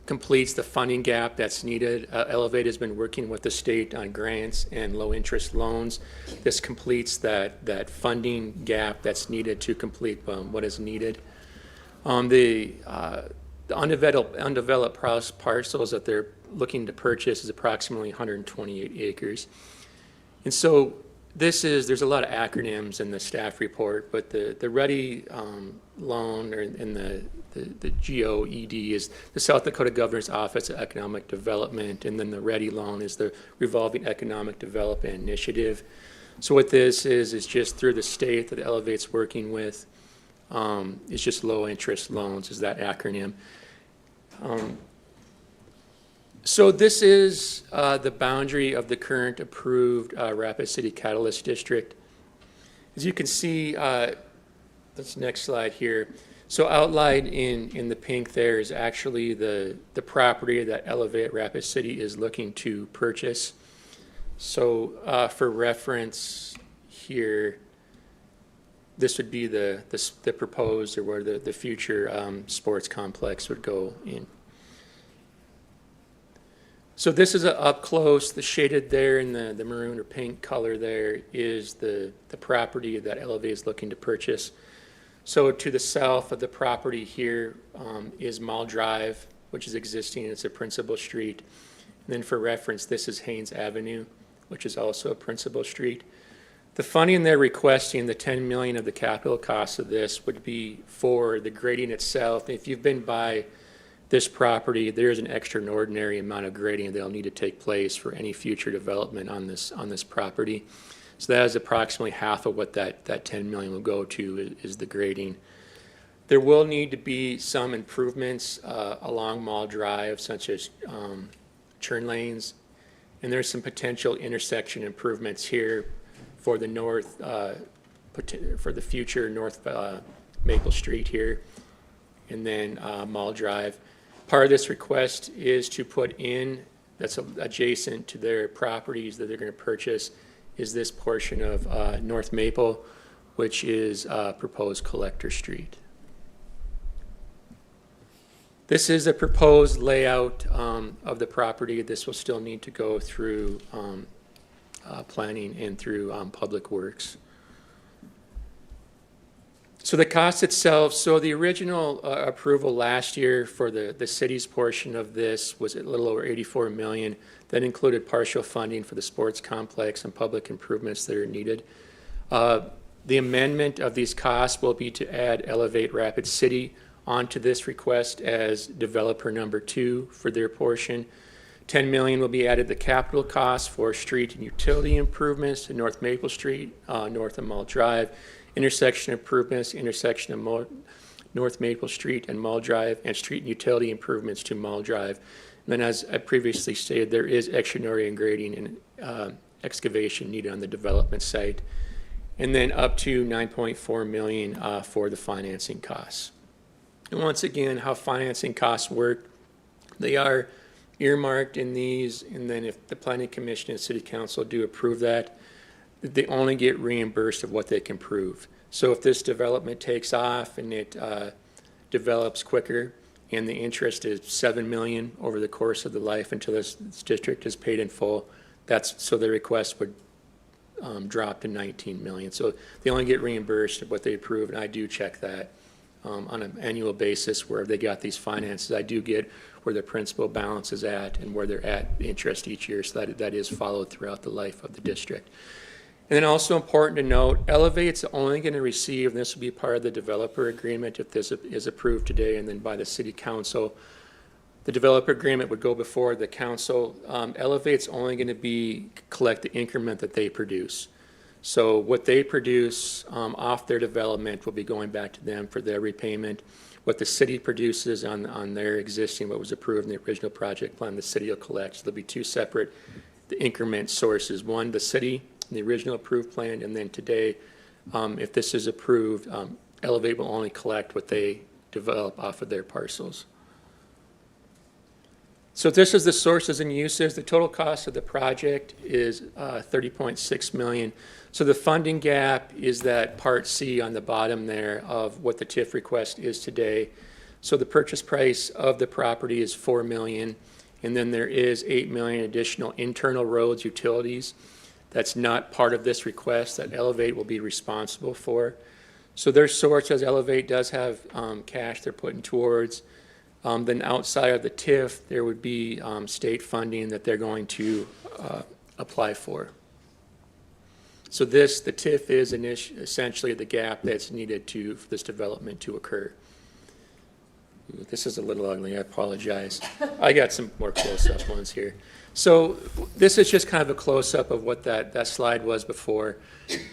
completes the funding gap that's needed. Elevate has been working with the state on grants and low interest loans. This completes that funding gap that's needed to complete what is needed. The undeveloped parcels that they're looking to purchase is approximately 128 acres. And so there's a lot of acronyms in the staff report, but the READY loan or in the GOED is the South Dakota Governor's Office of Economic Development, and then the READY loan is the Revolving Economic Development Initiative. So what this is just through the state that Elevate's working with. It's just low interest loans is that acronym. So this is the boundary of the current approved Rapid City Catalyst District. As you can see, this next slide here. So outlined in the pink there is actually the property that Elevate Rapid City is looking to purchase. So for reference here, this would be the proposed or where the future sports complex would go in. So this is up close. The shaded there in the maroon or pink color there is the property that Elevate is looking to purchase. So to the south of the property here is Mall Drive, which is existing. It's a principal street. And then for reference, this is Haynes Avenue, which is also a principal street. The funding they're requesting, the 10 million of the capital cost of this, would be for the grading itself. If you've been by this property, there is an extraordinary amount of grading that'll need to take place for any future development on this property. So that is approximately half of what that 10 million will go to is the grading. There will need to be some improvements along Mall Drive, such as turn lanes, and there's some potential intersection improvements here for the north, for the future North Maple Street here, and then Mall Drive. Part of this request is to put in, that's adjacent to their properties that they're going to purchase, is this portion of North Maple, which is proposed Collector Street. This is a proposed layout of the property. This will still need to go through planning and through Public Works. So the cost itself, so the original approval last year for the city's portion of this was a little over 84 million. That included partial funding for the sports complex and public improvements that are needed. The amendment of these costs will be to add Elevate Rapid City onto this request as developer number 2 for their portion. 10 million will be added to capital costs for street and utility improvements to North Maple Street, north of Mall Drive, intersection improvements, intersection of North Maple Street and Mall Drive, and street and utility improvements to Mall Drive. And then, as I previously stated, there is extraordinary grading and excavation needed on the development site. And then up to 9.4 million for the financing costs. And once again, how financing costs work, they are earmarked in these, and then if the Planning Commission and City Council do approve that, they only get reimbursed of what they can prove. So if this development takes off and it develops quicker, and the interest is $7 million over the course of the life until this district is paid in full, so the request would drop to 19 million. So they only get reimbursed of what they approve, and I do check that on an annual basis where they got these finances. I do get where their principal balance is at and where they're at interest each year, so that is followed throughout the life of the district. And then also important to note, Elevate's only going to receive, and this will be part of the developer agreement if this is approved today and then by the City Council. The developer agreement would go before the council. Elevate's only going to collect the increment that they produce. So what they produce off their development will be going back to them for their repayment. What the city produces on their existing, what was approved in the original project plan, the city will collect. So there'll be two separate increment sources. One, the city, the original approved plan, and then today, if this is approved, Elevate will only collect what they develop off of their parcels. So this is the sources and uses. The total cost of the project is $30.6 million. So the funding gap is that Part C on the bottom there of what the TIF request is today. So the purchase price of the property is $4 million, and then there is $8 million additional internal roads, utilities. That's not part of this request that Elevate will be responsible for. So their source, as Elevate does have cash they're putting towards. Then outside of the TIF, there would be state funding that they're going to apply for. So the TIF is essentially the gap that's needed for this development to occur. This is a little ugly, I apologize. I got some more close-up ones here. So this is just kind of a close-up of what that slide was before.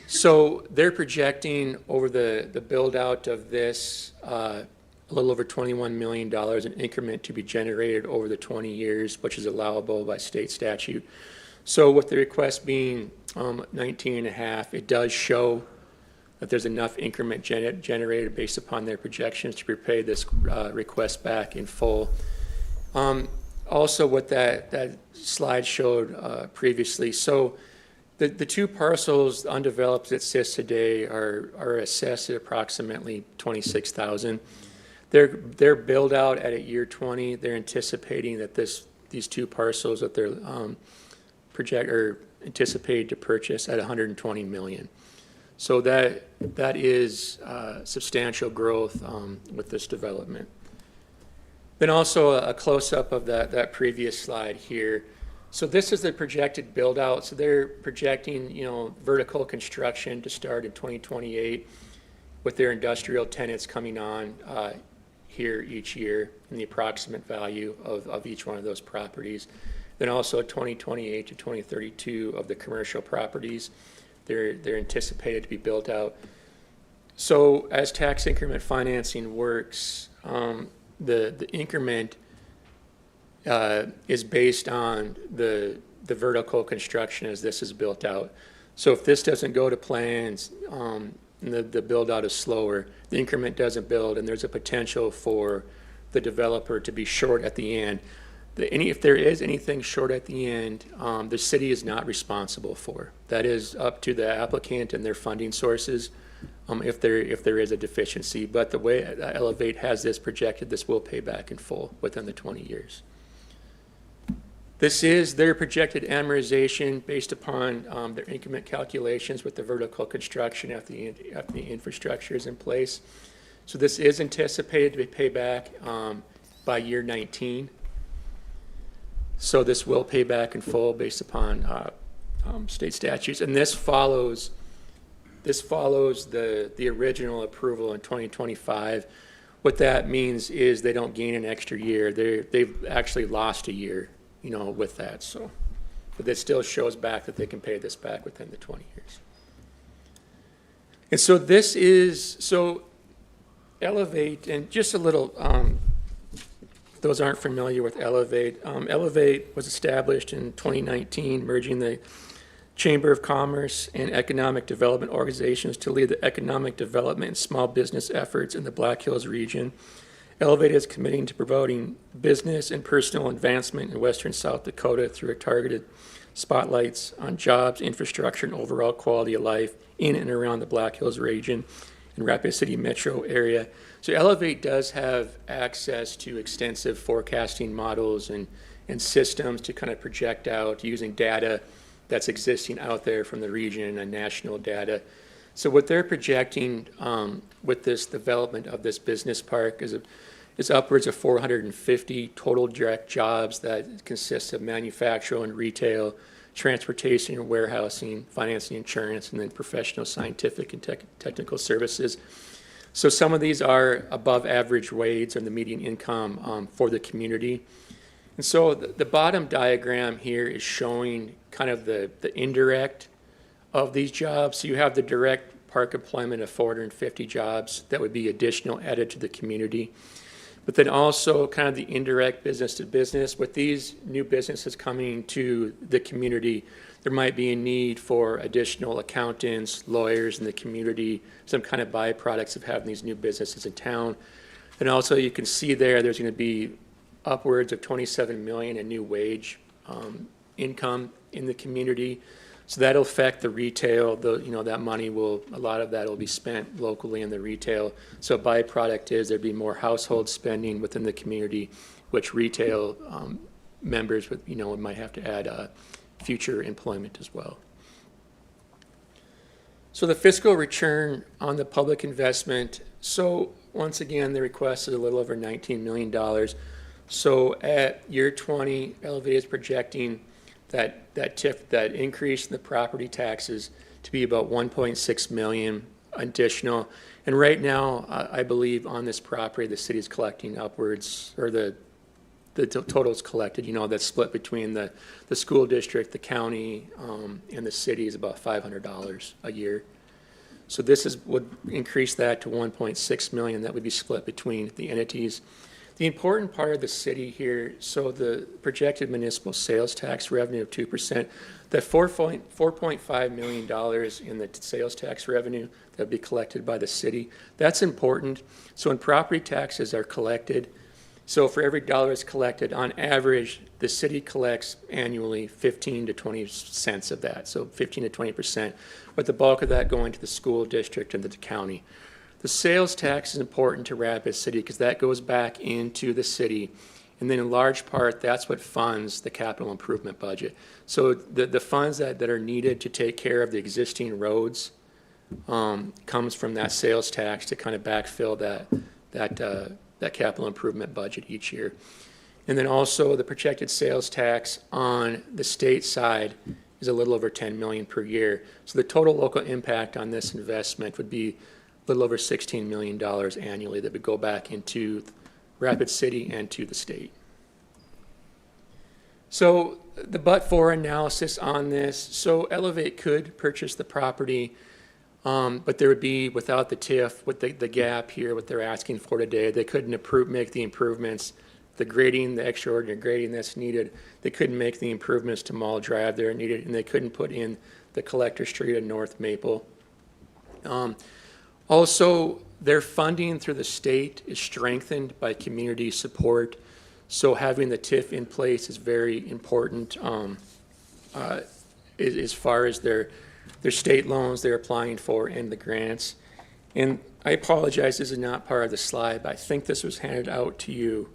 So they're projecting over the build-out of this a little over $21 million in increment to be generated over the 20 years, which is allowable by state statute. So with the request being 19 and a half, it does show that there's enough increment generated based upon their projections to repay this request back in full. Also what that slide showed previously, so the two parcels undeveloped that exist today are assessed at approximately $26,000. Their build out at year 20, they're anticipating that these two parcels that they're anticipated to purchase at $120 million. So that is substantial growth with this development. Then also a close-up of that previous slide here. So this is the projected build out. So they're projecting, you know, vertical construction to start in 2028 with their industrial tenants coming on here each year and the approximate value of each one of those properties. Then also 2028 to 2032 of the commercial properties. They're anticipated to be built out. So as tax increment financing works, the increment is based on the vertical construction as this is built out. So if this doesn't go to plans, the build out is slower, the increment doesn't build, and there's a potential for the developer to be short at the end. If there is anything short at the end, the city is not responsible for. That is up to the applicant and their funding sources if there is a deficiency. But the way Elevate has this projected, this will pay back in full within the 20 years. This is their projected amortization based upon their increment calculations with the vertical construction after the infrastructure is in place. So this is anticipated to be paid back by year 19. So this will pay back in full based upon state statutes, and this follows the original approval in 2025. What that means is they don't gain an extra year. They've actually lost a year, you know, with that. So, but that still shows back that they can pay this back within the 20 years. And so this is Elevate, and just a little. Those aren't familiar with Elevate. Elevate was established in 2019, merging the Chamber of Commerce and Economic Development organizations to lead the economic development and small business efforts in the Black Hills region. Elevate is committing to promoting business and personal advancement in western South Dakota through targeted spotlights on jobs, infrastructure, and overall quality of life in and around the Black Hills region and Rapid City metro area. So Elevate does have access to extensive forecasting models and systems to kind of project out using data that's existing out there from the region and national data. So what they're projecting with this development of this business park is upwards of 450 total direct jobs that consist of manufacturing and retail, transportation and warehousing, financing, insurance, and then professional, scientific, and technical services. So some of these are above average wage and the median income for the community. And so the bottom diagram here is showing kind of the indirect of these jobs. So you have the direct park employment of 450 jobs that would be additional added to the community. But then also kind of the indirect business to business. With these new businesses coming to the community, there might be a need for additional accountants, lawyers in the community, some kind of byproducts of having these new businesses in town. And also you can see there's going to be upwards of 27 million in new wage income in the community. So that'll affect the retail, that money a lot of that will be spent locally in the retail. So a byproduct is there'd be more household spending within the community, which retail members might have to add future employment as well. So the fiscal return on the public investment. So once again, the request is a little over $19 million. So at year 20, Elevate is projecting that increase in the property taxes to be about 1.6 million additional. And right now, I believe on this property, the city is collecting upwards, or the totals collected, that's split between the school district, the county, and the city is about $500 a year. So this would increase that to 1.6 million. That would be split between the entities. The important part of the city here, so the projected municipal sales tax revenue of 2%, that $4.5 million in the sales tax revenue that would be collected by the city, that's important. So when property taxes are collected, so for every dollar that's collected, on average, the city collects annually 15 to 20 cents of that, so 15 to 20%, with the bulk of that going to the school district and to the county. The sales tax is important to Rapid City because that goes back into the city. And then in large part, that's what funds the capital improvement budget. So the funds that are needed to take care of the existing roads comes from that sales tax to kind of backfill that capital improvement budget each year. And then also the projected sales tax on the state side is a little over 10 million per year. So the total local impact on this investment would be a little over $16 million annually that would go back into Rapid City and to the state. So the but-for analysis on this, so Elevate could purchase the property, but there would be, without the TIF, with the gap here, what they're asking for today, they couldn't make the improvements, the grading, the extraordinary grading that's needed. They couldn't make the improvements to Mall Drive there needed, and they couldn't put in the Collector Street and North Maple. Also, their funding through the state is strengthened by community support. So having the TIF in place is very important as far as their state loans they're applying for and the grants. And I apologize, this is not part of the slide, but I think this was handed out to you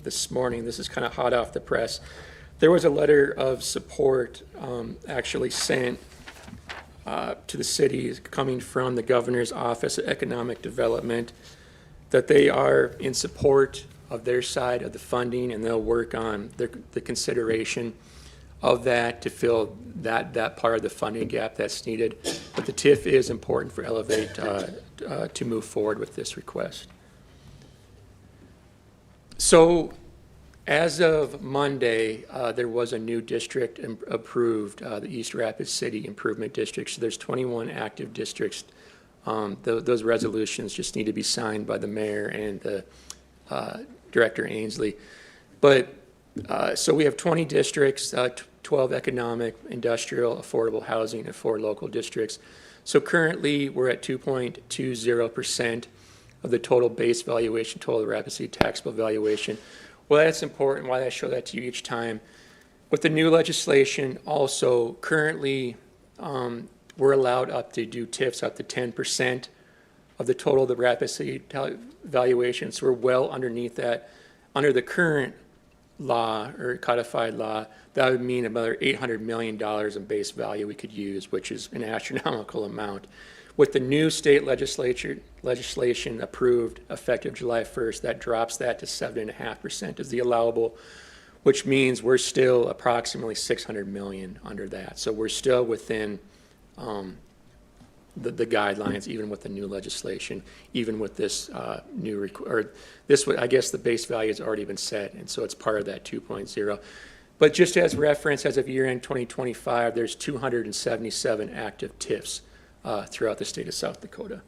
this morning. This is kind of hot off the press. There was a letter of support actually sent to the city coming from the Governor's Office of Economic Development that they are in support of their side of the funding, and they'll work on the consideration of that to fill that part of the funding gap that's needed. But the TIF is important for Elevate to move forward with this request. So as of Monday, there was a new district approved, the East Rapid City Improvement District. So there's 21 active districts. Those resolutions just need to be signed by the mayor and the Director Ainsley. But so we have 20 districts, 12 economic, industrial, affordable housing, and 4 local districts. So currently we're at 2.20% of the total base valuation, total Rapid City taxable valuation. Well, that's important, why I show that to you each time. With the new legislation, also currently we're allowed up to do TIFs up to 10% of the total of the Rapid City valuation. So we're well underneath that. Under the current law or codified law, that would mean another $800 million in base value we could use, which is an astronomical amount. With the new state legislation approved effective July 1st, that drops that to 7.5% of the allowable, which means we're still approximately $600 million under that. So we're still within the guidelines, even with the new legislation, even with this I guess the base value has already been set, and so it's part of that 2.0. But just as reference, as of year-end 2025, there's 277 active TIFs throughout the state of South Dakota.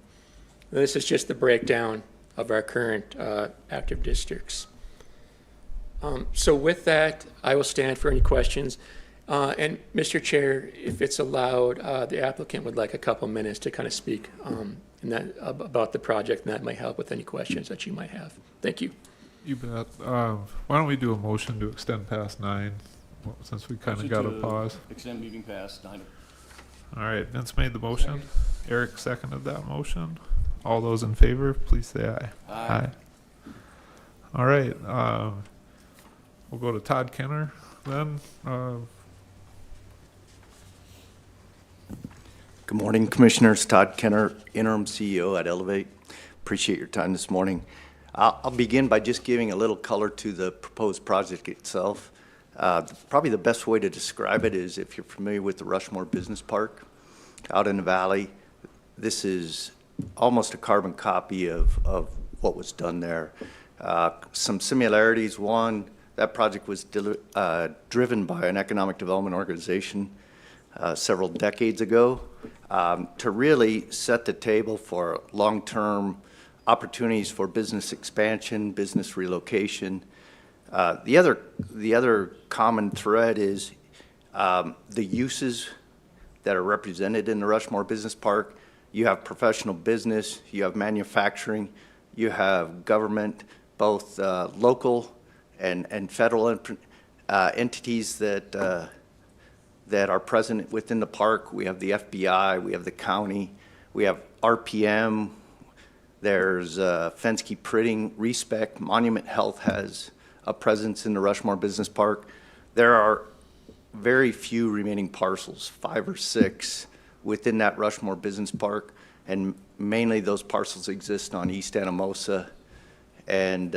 And this is just the breakdown of our current active districts. So with that, I will stand for any questions. And Mr. Chair, if it's allowed, the applicant would like a couple minutes to kind of speak about the project, and that might help with any questions that you might have. Thank you. You bet. Why don't we do a motion to extend past 9, since we kind of got a pause? Extend meeting past 9. All right, Vince made the motion. Eric seconded that motion. All those in favor, please say aye. Aye. All right, we'll go to Todd Kenner then. Good morning, Commissioners. Todd Kenner, Interim CEO at Elevate. Appreciate your time this morning. I'll begin by just giving a little color to the proposed project itself. Probably the best way to describe it is if you're familiar with the Rushmore Business Park out in the valley. This is almost a carbon copy of what was done there. Some similarities. One, that project was driven by an economic development organization several decades ago to really set the table for long-term opportunities for business expansion, business relocation. The other common thread is the uses that are represented in the Rushmore Business Park. You have professional business, you have manufacturing, you have government, both local and federal entities that are present within the park. We have the FBI, we have the county, we have RPM, there's Fensky Printing, Respect, Monument Health has a presence in the Rushmore Business Park. There are very few remaining parcels, 5 or 6, within that Rushmore Business Park, and mainly those parcels exist on East Anamosa and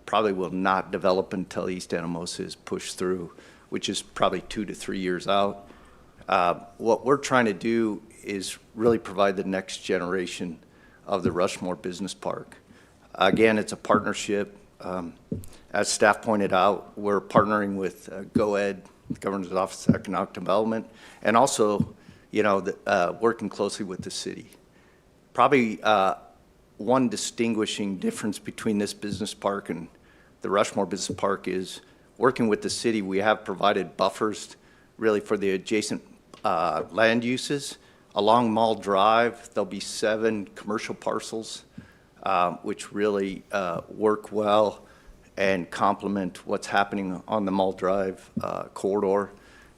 probably will not develop until East Anamosa is pushed through, which is probably 2 to 3 years out. What we're trying to do is really provide the next generation of the Rushmore Business Park. Again, it's a partnership. As staff pointed out, we're partnering with GOED, the Governor's Office of Economic Development, and also, working closely with the city. Probably one distinguishing difference between this business park and the Rushmore Business Park is working with the city. We have provided buffers really for the adjacent land uses. Along Mall Drive, there'll be 7 commercial parcels, which really work well and complement what's happening on the Mall Drive corridor.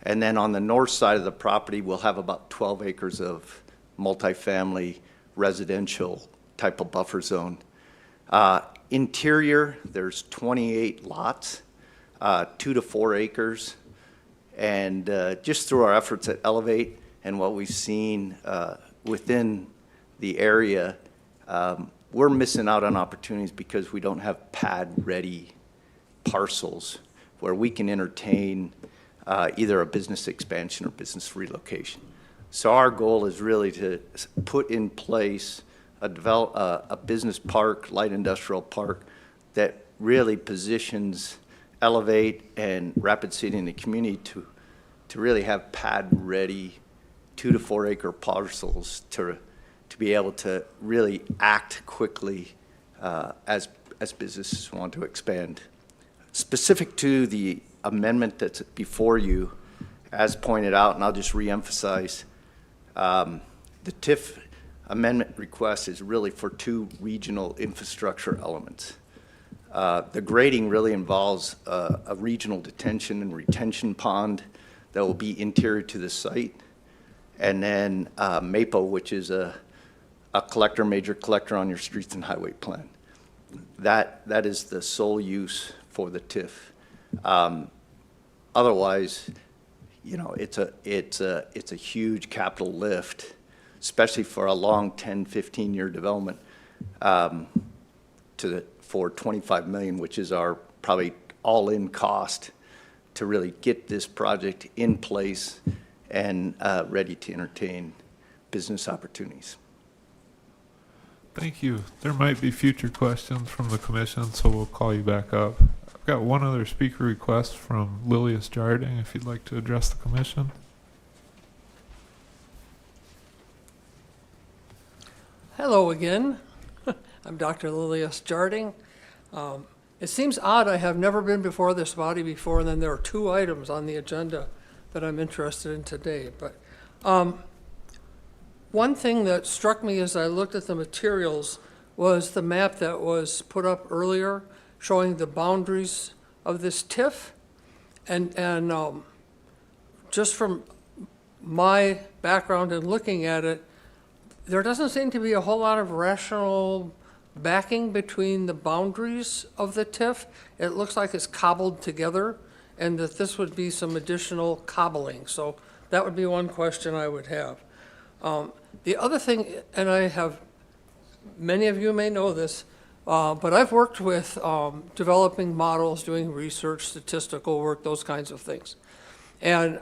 And then on the north side of the property, we'll have about 12 acres of multifamily residential type of buffer zone. Interior, there's 28 lots, 2 to 4 acres. And just through our efforts at Elevate and what we've seen within the area, we're missing out on opportunities because we don't have pad-ready parcels where we can entertain either a business expansion or business relocation. So our goal is really to put in place a business park, light industrial park, that really positions Elevate and Rapid City in the community to really have pad-ready 2 to 4 acre parcels to be able to really act quickly as businesses want to expand. Specific to the amendment that's before you, as pointed out, and I'll just reemphasize, the TIF amendment request is really for 2 regional infrastructure elements. The grading really involves a regional detention and retention pond that will be interior to the site, and then MAPO, which is a major collector on your streets and highway plan. That is the sole use for the TIF. Otherwise, it's a huge capital lift, especially for a long 10, 15-year development for $25 million, which is our probably all-in cost to really get this project in place and ready to entertain business opportunities. Thank you. There might be future questions from the commission, so we'll call you back up. I've got one other speaker request from Lilius Jarding, if you'd like to address the commission. Hello again. I'm Dr. Lilius Jarding. It seems odd I have never been before this body before, and then there are 2 items on the agenda that I'm interested in today. But one thing that struck me as I looked at the materials was the map that was put up earlier showing the boundaries of this TIF. And just from my background in looking at it, there doesn't seem to be a whole lot of rational backing between the boundaries of the TIF. It looks like it's cobbled together, and that this would be some additional cobbling. So that would be one question I would have. The other thing, and many of you may know this, but I've worked with developing models, doing research, statistical work, those kinds of things. And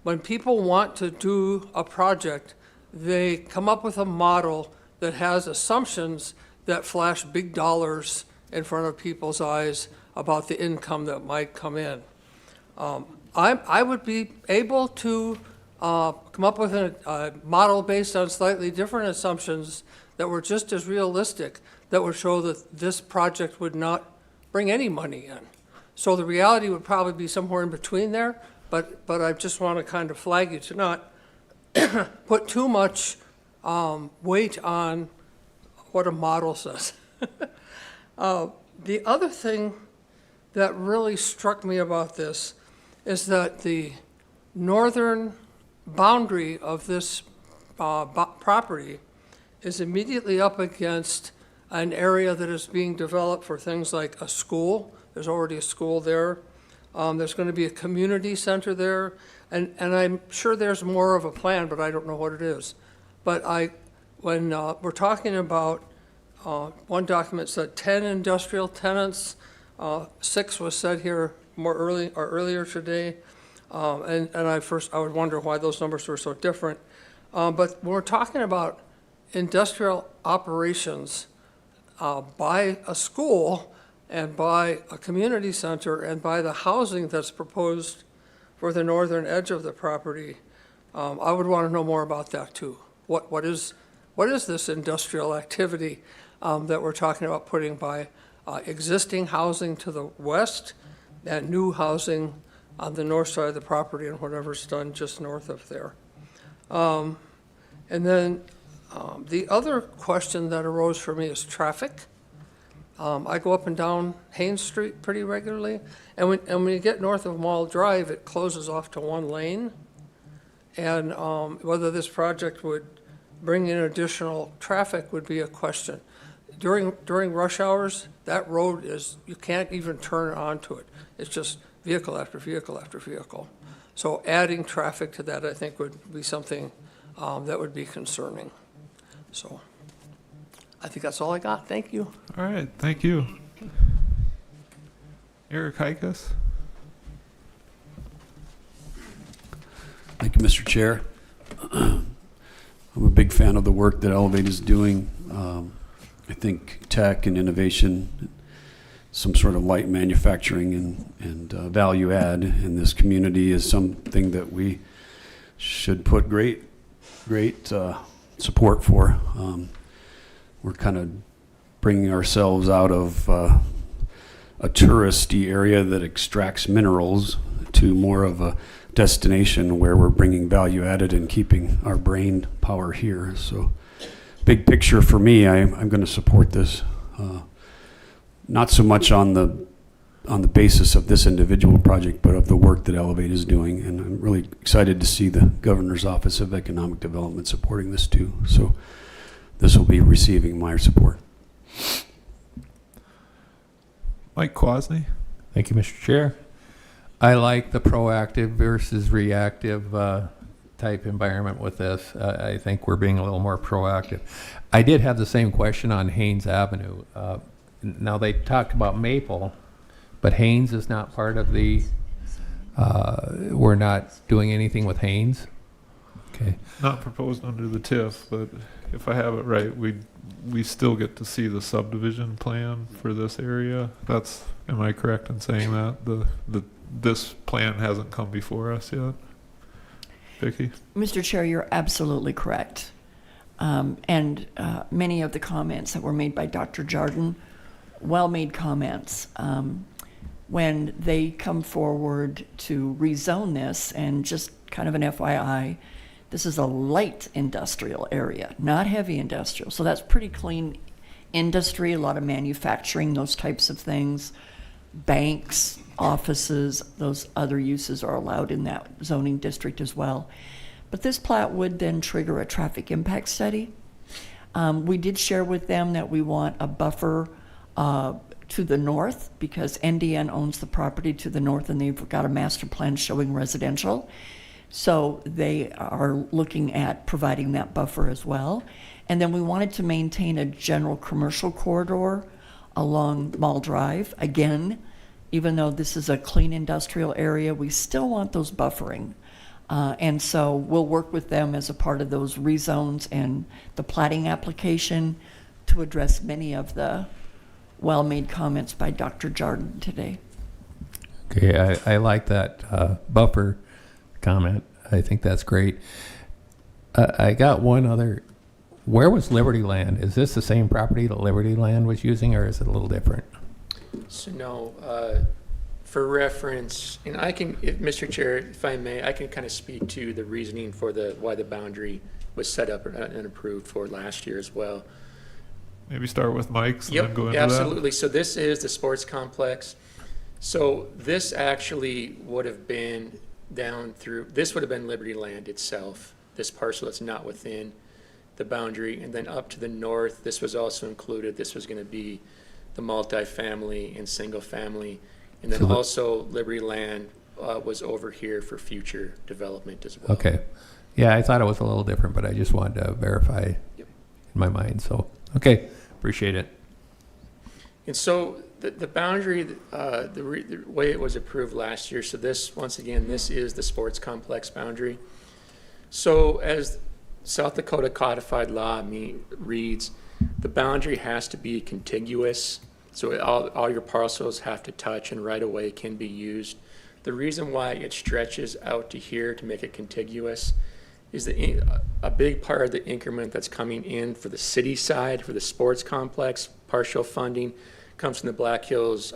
when people want to do a project, they come up with a model that has assumptions that flash big dollars in front of people's eyes about the income that might come in. I would be able to come up with a model based on slightly different assumptions that were just as realistic, that would show that this project would not bring any money in. So the reality would probably be somewhere in between there, but I just want to kind of flag you to not put too much weight on what a model says. The other thing that really struck me about this is that the northern boundary of this property is immediately up against an area that is being developed for things like a school. There's already a school there. There's going to be a community center there. And I'm sure there's more of a plan, but I don't know what it is. But when we're talking about one document said 10 industrial tenants, 6 was said here earlier today. And I would wonder why those numbers were so different. But when we're talking about industrial operations by a school and by a community center and by the housing that's proposed for the northern edge of the property, I would want to know more about that too. What is this industrial activity that we're talking about putting by existing housing to the west and new housing on the north side of the property and whatever's done just north of there? And then the other question that arose for me is traffic. I go up and down Haynes Street pretty regularly, and when you get north of Mall Drive, it closes off to one lane. And whether this project would bring in additional traffic would be a question. During rush hours, that road you can't even turn onto it. It's just vehicle after vehicle after vehicle. So adding traffic to that, I think, would be something that would be concerning. So I think that's all I got. Thank you. All right, thank you. Eric Hikas? Thank you, Mr. Chair. I'm a big fan of the work that Elevate is doing. I think tech and innovation, some sort of light manufacturing and value add in this community is something that we should put great support for. We're kind of bringing ourselves out of a touristy area that extracts minerals to more of a destination where we're bringing value added and keeping our brain power here. So big picture for me, I'm going to support this. Not so much on the basis of this individual project, but of the work that Elevate is doing. And I'm really excited to see the Governor's Office of Economic Development supporting this too. So this will be receiving my support. Mike Quasney? Thank you, Mr. Chair. I like the proactive versus reactive type environment with this. I think we're being a little more proactive. I did have the same question on Haynes Avenue. Now they talked about Maple, but Haynes is not part of the, we're not doing anything with Haynes? Okay. Not proposed under the TIF, but if I have it right, we still get to see the subdivision plan for this area. Am I correct in saying that? This plan hasn't come before us yet? Vicki? Mr. Chair, you're absolutely correct. And many of the comments that were made by Dr. Jardin, well-made comments. When they come forward to rezone this, and just kind of an FYI, this is a light industrial area, not heavy industrial. So that's pretty clean industry, a lot of manufacturing, those types of things. Banks, offices, those other uses are allowed in that zoning district as well. But this plat would then trigger a traffic impact study. We did share with them that we want a buffer to the north because NDN owns the property to the north and they've got a master plan showing residential. So they are looking at providing that buffer as well. And then we wanted to maintain a general commercial corridor along Mall Drive. Again, even though this is a clean industrial area, we still want those buffering. And so we'll work with them as a part of those rezones and the platting application to address many of the well-made comments by Dr. Jardin today. Okay, I like that buffer comment. I think that's great. I got one other. Where was Liberty Land? Is this the same property that Liberty Land was using, or is it a little different? So no, for reference, and I can, Mr. Chair, if I may, I can kind of speak to the reasoning for why the boundary was set up and approved for last year as well. Maybe start with Mike's and then go into absolutely. So this is the sports complex. So this actually would have been this would have been Liberty Land itself, this parcel that's not within the boundary. And then up to the north, this was also included. This was going to be the multifamily and single family. And then also Liberty Land was over here for future development as well. Okay. Yeah, I thought it was a little different, but I just wanted to verify in my mind. So, okay. Appreciate it. And so the boundary, the way it was approved last year, so this, once again, this is the sports complex boundary. So as South Dakota codified law reads, the boundary has to be contiguous. So all your parcels have to touch and right of way can be used. The reason why it stretches out to here to make it contiguous is that a big part of the increment that's coming in for the city side, for the sports complex, partial funding, comes from the Black Hills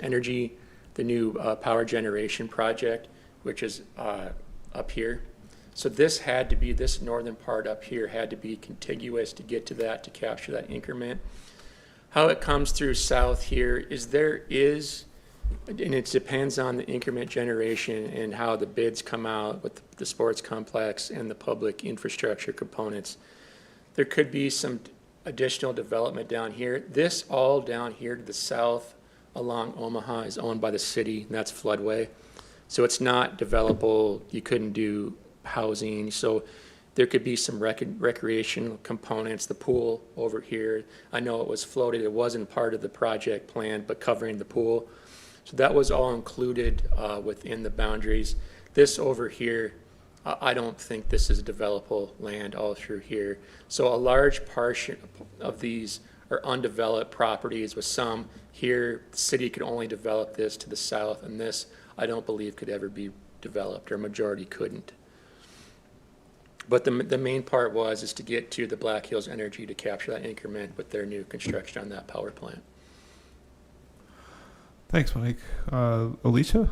Energy, the new power generation project, which is up here. So this northern part up here had to be contiguous to get to that, to capture that increment. How it comes through south here is and it depends on the increment generation and how the bids come out with the sports complex and the public infrastructure components. There could be some additional development down here. This all down here to the south along Omaha is owned by the city, and that's floodway. So it's not developable. You couldn't do housing. So there could be some recreational components. The pool over here, I know it was floated. It wasn't part of the project plan, but covering the pool. So that was all included within the boundaries. This over here, I don't think this is developable land all through here. So a large portion of these are undeveloped properties with some here. The city could only develop this to the south, and this I don't believe could ever be developed, or majority couldn't. But the main part is to get to the Black Hills Energy to capture that increment with their new construction on that power plant. Thanks, Mike. Alicia?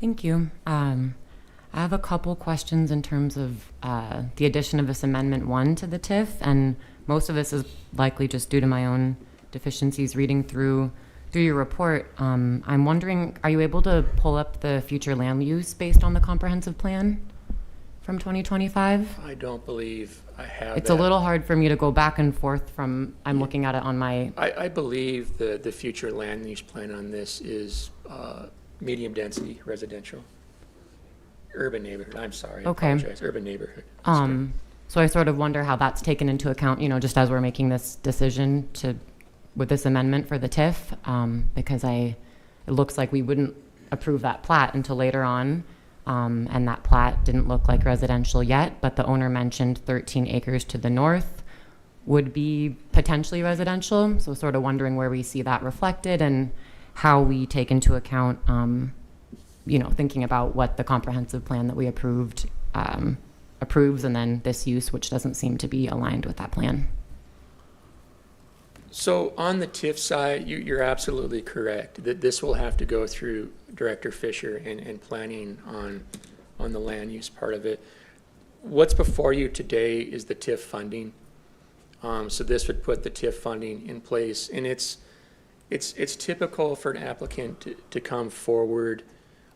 Thank you. I have a couple questions in terms of the addition of this Amendment 1 to the TIF, and most of this is likely just due to my own deficiencies reading through your report. I'm wondering, are you able to pull up the future land use based on the comprehensive plan from 2025? I don't believe I have It's that. a little hard for me to go back and forth from, I'm looking at it on my, I believe the future land use plan on this is medium density residential. Urban neighborhood, I'm sorry, I Okay. apologize, urban neighborhood. so I sort of wonder how that's taken into account, just as we're making this decision with this amendment for the TIF, because it looks like we wouldn't approve that plat until later on. And that plat didn't look like residential yet, but the owner mentioned 13 acres to the north would be potentially residential. So sort of wondering where we see that reflected and how we take into account, thinking about what the comprehensive plan that we approves, and then this use, which doesn't seem to be aligned with that plan. So on the TIF side, you're absolutely correct that this will have to go through Director Fisher and planning on the land use part of it. What's before you today is the TIF funding. So this would put the TIF funding in place, and it's typical for an applicant to come forward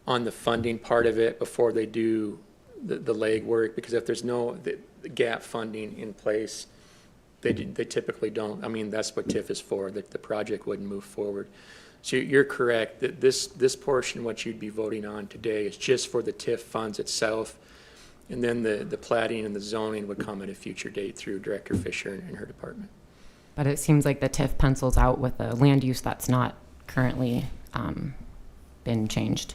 on the funding part of it before they do the legwork, because if there's no the gap funding in place, they typically don't. I mean, that's what TIF is for, that the project wouldn't move forward. So you're correct that this portion, what you'd be voting on today, is just for the TIF funds itself. And then the plating and the zoning would come at a future date through Director Fisher and her department. But it seems like the TIF pencils out with a land use that's not currently been changed.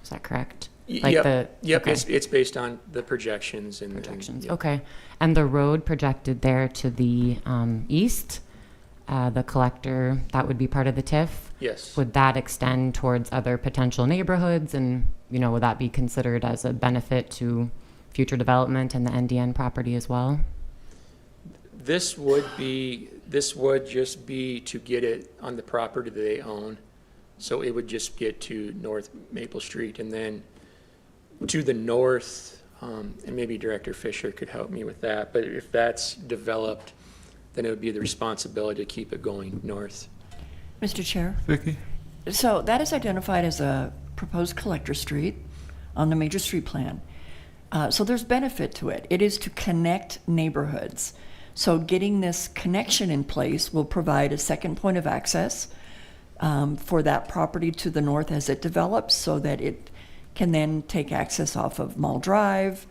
Is that correct? Yep. Okay. It's based on the projections and yep. Okay. And the road projected there to the east, the collector, that would be part of the TIF? Yes. Would that extend towards other potential neighborhoods, and would that be considered as a benefit to future development and the NDN property as well? This would just be to get it on the property that they own. So it would just get to North Maple Street, and then to the north, and maybe Director Fisher could help me with that, but if that's developed, then it would be the responsibility to keep it going north. Mr. Chair? Vicki? So that is identified as a proposed collector street on the major street plan. So there's benefit to it. It is to connect neighborhoods. So getting this connection in place will provide a second point of access for that property to the north as it develops, so that it can then take access off of Mall Drive,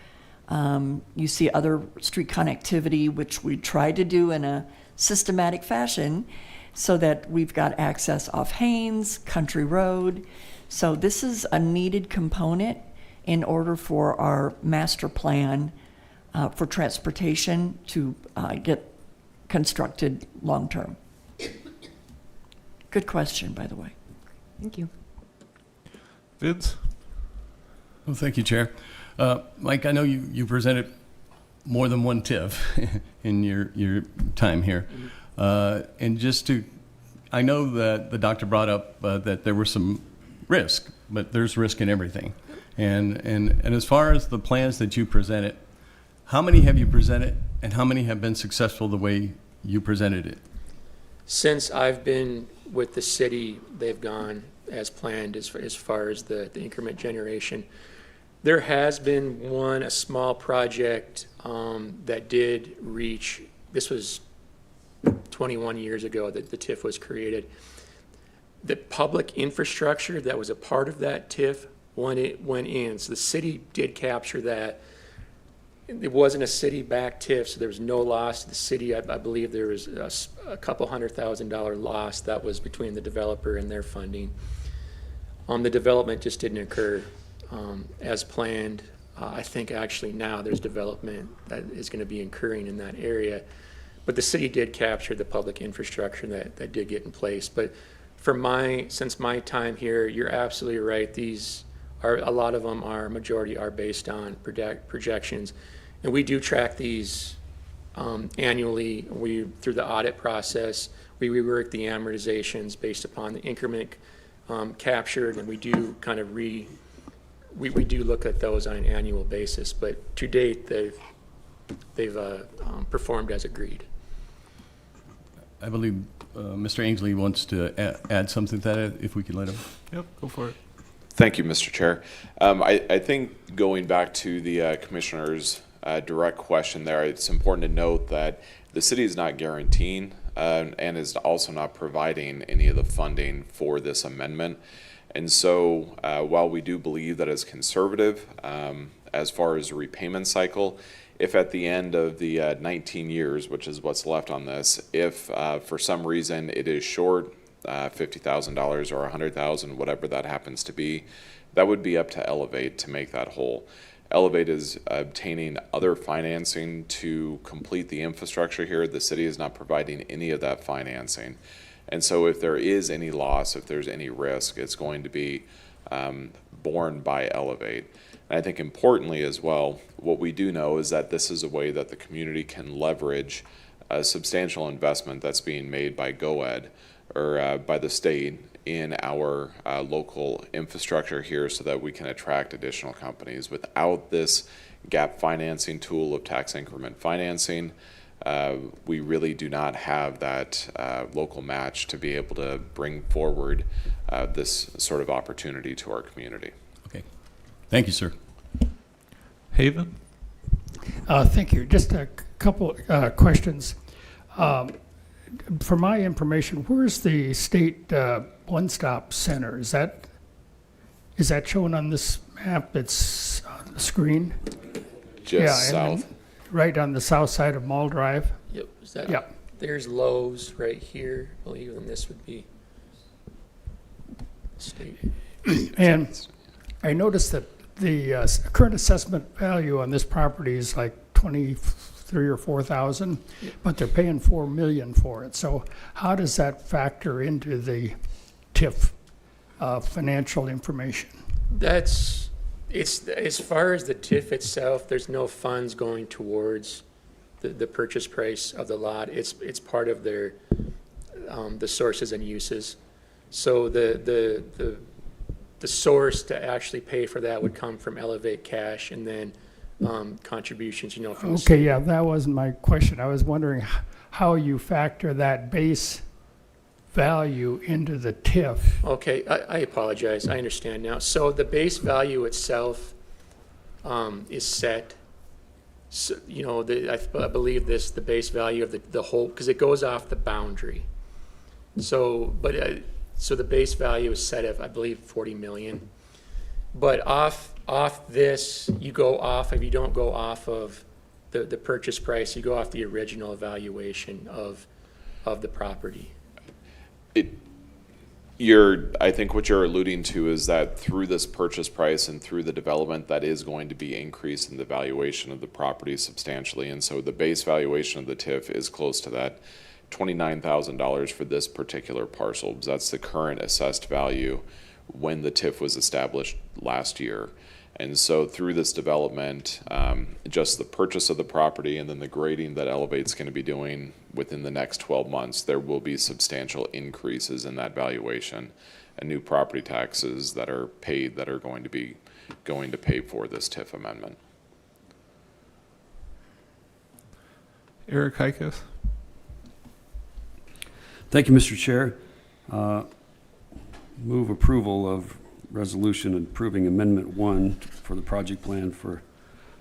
You see other street connectivity, which we try to do in a systematic fashion so that we've got access off Haynes, Country Road. So this is a needed component in order for our master plan for transportation to get constructed long-term. Good question, by the way. Thank you. Vince? Well, thank you, Chair. Mike, I know you presented more than one TIF in your time here. And I know that the doctor brought up that there was some risk, but there's risk in everything. And as far as the plans that you presented, how many have you presented and how many have been successful the way you presented it? Since I've been with the city, they've gone as planned as far as the increment generation. There has been a small project that did reach, this was 21 years ago that the TIF was created. The public infrastructure that was a part of that TIF went in. So the city did capture that. It wasn't a city-backed TIF, so there was no loss to the city. I believe there was a couple $100,000 loss that was between the developer and their funding. The development just didn't occur as planned. I think actually now there's development that is going to be occurring in that area. But the city did capture the public infrastructure that did get in place. But since my time here, you're absolutely right. A lot of them majority are based on projections. And we do track these annually. Through the audit process, we rework the amortizations based upon the increment captured, and we do kind of we do look at those on an annual basis. But to date, they've performed as agreed. I believe Mr. Ainsley wants to add something to that, if we could let him. Yep, go for it. Thank you, Mr. Chair. I think going back to the commissioner's direct question there, it's important to note that the city is not guaranteeing and is also not providing any of the funding for this amendment. And so while we do believe that it's conservative as far as a repayment cycle, if at the end of the 19 years, which is what's left on this, if for some reason it is short $50,000 or $100,000, whatever that happens to be, that would be up to Elevate to make that whole. Elevate is obtaining other financing to complete the infrastructure here. The city is not providing any of that financing. And so if there is any loss, if there's any risk, it's going to be borne by Elevate. And I think importantly as well, what we do know is that this is a way that the community can leverage a substantial investment that's being made by GOED or by the state in our local infrastructure here so that we can attract additional companies. Without this gap financing tool of tax increment financing, we really do not have that local match to be able to bring forward this sort of opportunity to our community. Okay. Thank you, sir. Haven? Thank you. Just a couple questions. For my information, where's the state one-stop center? Is that shown on this map that's on the screen? Just south. Right on the south side of Mall Drive? Yep. There's Lowe's right here, I believe, and this would be state. And I noticed that the current assessment value on this property is like $23,000 or $24,000, but they're paying $4 million for it. So how does that factor into the TIF financial information? It's as far as the TIF itself, there's no funds going towards the purchase price of the lot. It's part of their the sources and uses. So the source to actually pay for that would come from Elevate cash and then contributions, from the Okay, yeah, that wasn't my question. I was wondering how you factor that base value into the TIF. Okay, I apologize. I understand now. So the base value itself is set. So, I believe the base value of the whole, because it goes off the boundary. So the base value is set at, I believe, $40 million. But off this, you go off, if you don't go off of the purchase price, you go off the original evaluation of the property. I think what you're alluding to is that through this purchase price and through the development, that is going to be increase in the valuation of the property substantially. And so the base valuation of the TIF is close to that $29,000 for this particular parcel. That's the current assessed value when the TIF was established last year. And so through this development, just the purchase of the property and then the grading that Elevate's going to be doing within the next 12 months, there will be substantial increases in that valuation and new property taxes that are paid that are going to pay for this TIF amendment. Eric Heikes? Thank you, Mr. Chair. Move approval of resolution approving Amendment 1 for the project plan for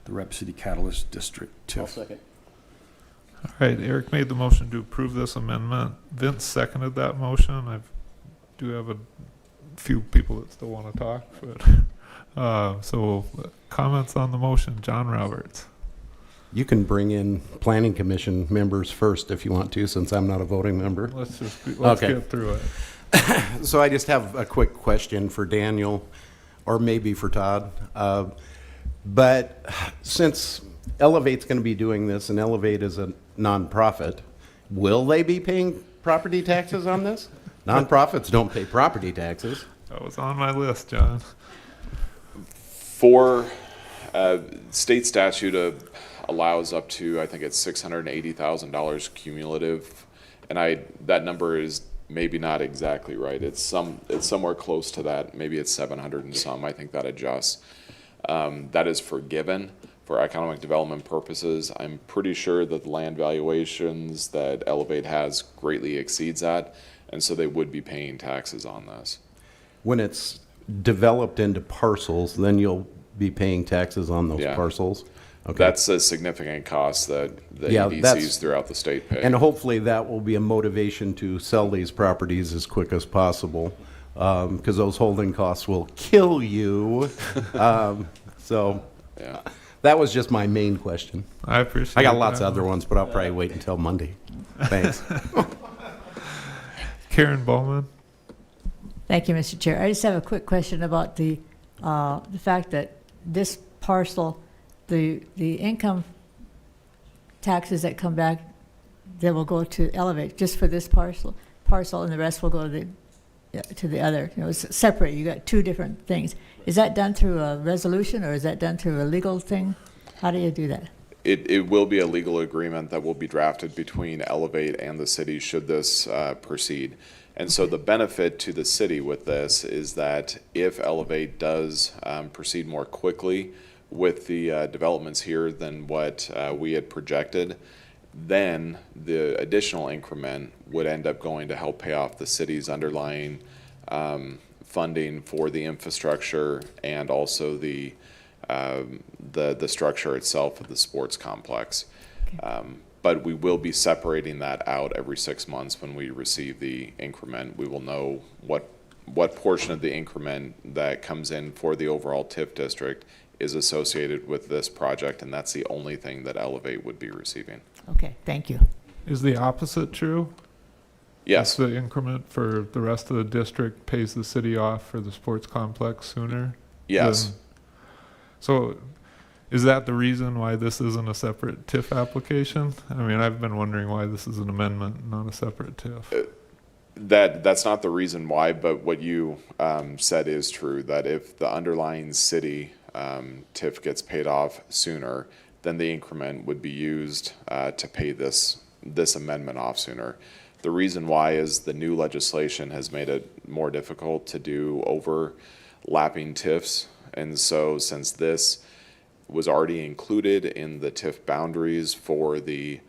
the Rapid City Catalyst District TIF. I'll second. All right, Eric made the motion to approve this amendment. Vince seconded that motion. I do have a few people that still want to talk, but so comments on the motion. John Roberts. You can bring in planning commission members first if you want to, since I'm not a voting member. Let's Okay. get through it. So I just have a quick question for Daniel, or maybe for Todd. But since Elevate's going to be doing this, and Elevate is a nonprofit, will they be paying property taxes on this? Nonprofits don't pay property taxes. That was on my list, John. For state statute allows up to, I think it's $680,000 cumulative, and that number is maybe not exactly right. It's somewhere close to that. Maybe it's 700 and some. I think that adjusts. That is forgiven for economic development purposes. I'm pretty sure that the land valuations that Elevate has greatly exceeds that, and so they would be paying taxes on this. When it's developed into parcels, then you'll be paying taxes on those parcels? Okay. That's a significant cost that the EDCs throughout the state pay. And hopefully that will be a motivation to sell these properties as quick as possible, because those holding costs will kill you. So yeah. That was just my main question. I appreciate I got lots that. of other ones, but I'll probably wait until Monday. Thanks. Karen Bowman. Thank you, Mr. Chair. I just have a quick question about the fact that this parcel, the income taxes that come back, that will go to Elevate just for this parcel, and the rest will go to the other. You know, it's separate. You got two different things. Is that done through a resolution, or is that done through a legal thing? How do you do that? It will be a legal agreement that will be drafted between Elevate and the city should this proceed. And so the benefit to the city with this is that if Elevate does proceed more quickly with the developments here than what we had projected, then the additional increment would end up going to help pay off the city's underlying funding for the infrastructure and also the structure itself of the sports complex. Okay. But we will be separating that out every 6 months when we receive the increment. We will know what portion of the increment that comes in for the overall TIF district is associated with this project, and that's the only thing that Elevate would be receiving. Okay, thank you. Is the opposite true? Yes. The increment for the rest of the district pays the city off for the sports complex sooner? Yes. So is that the reason why this isn't a separate TIF application? I mean, I've been wondering why this is an amendment, not a separate TIF. That's not the reason why, but what you said is true, that if the underlying city TIF gets paid off sooner, then the increment would be used to pay this amendment off sooner. The reason why is the new legislation has made it more difficult to do overlapping TIFs. And so since this was already included in the TIF boundaries for the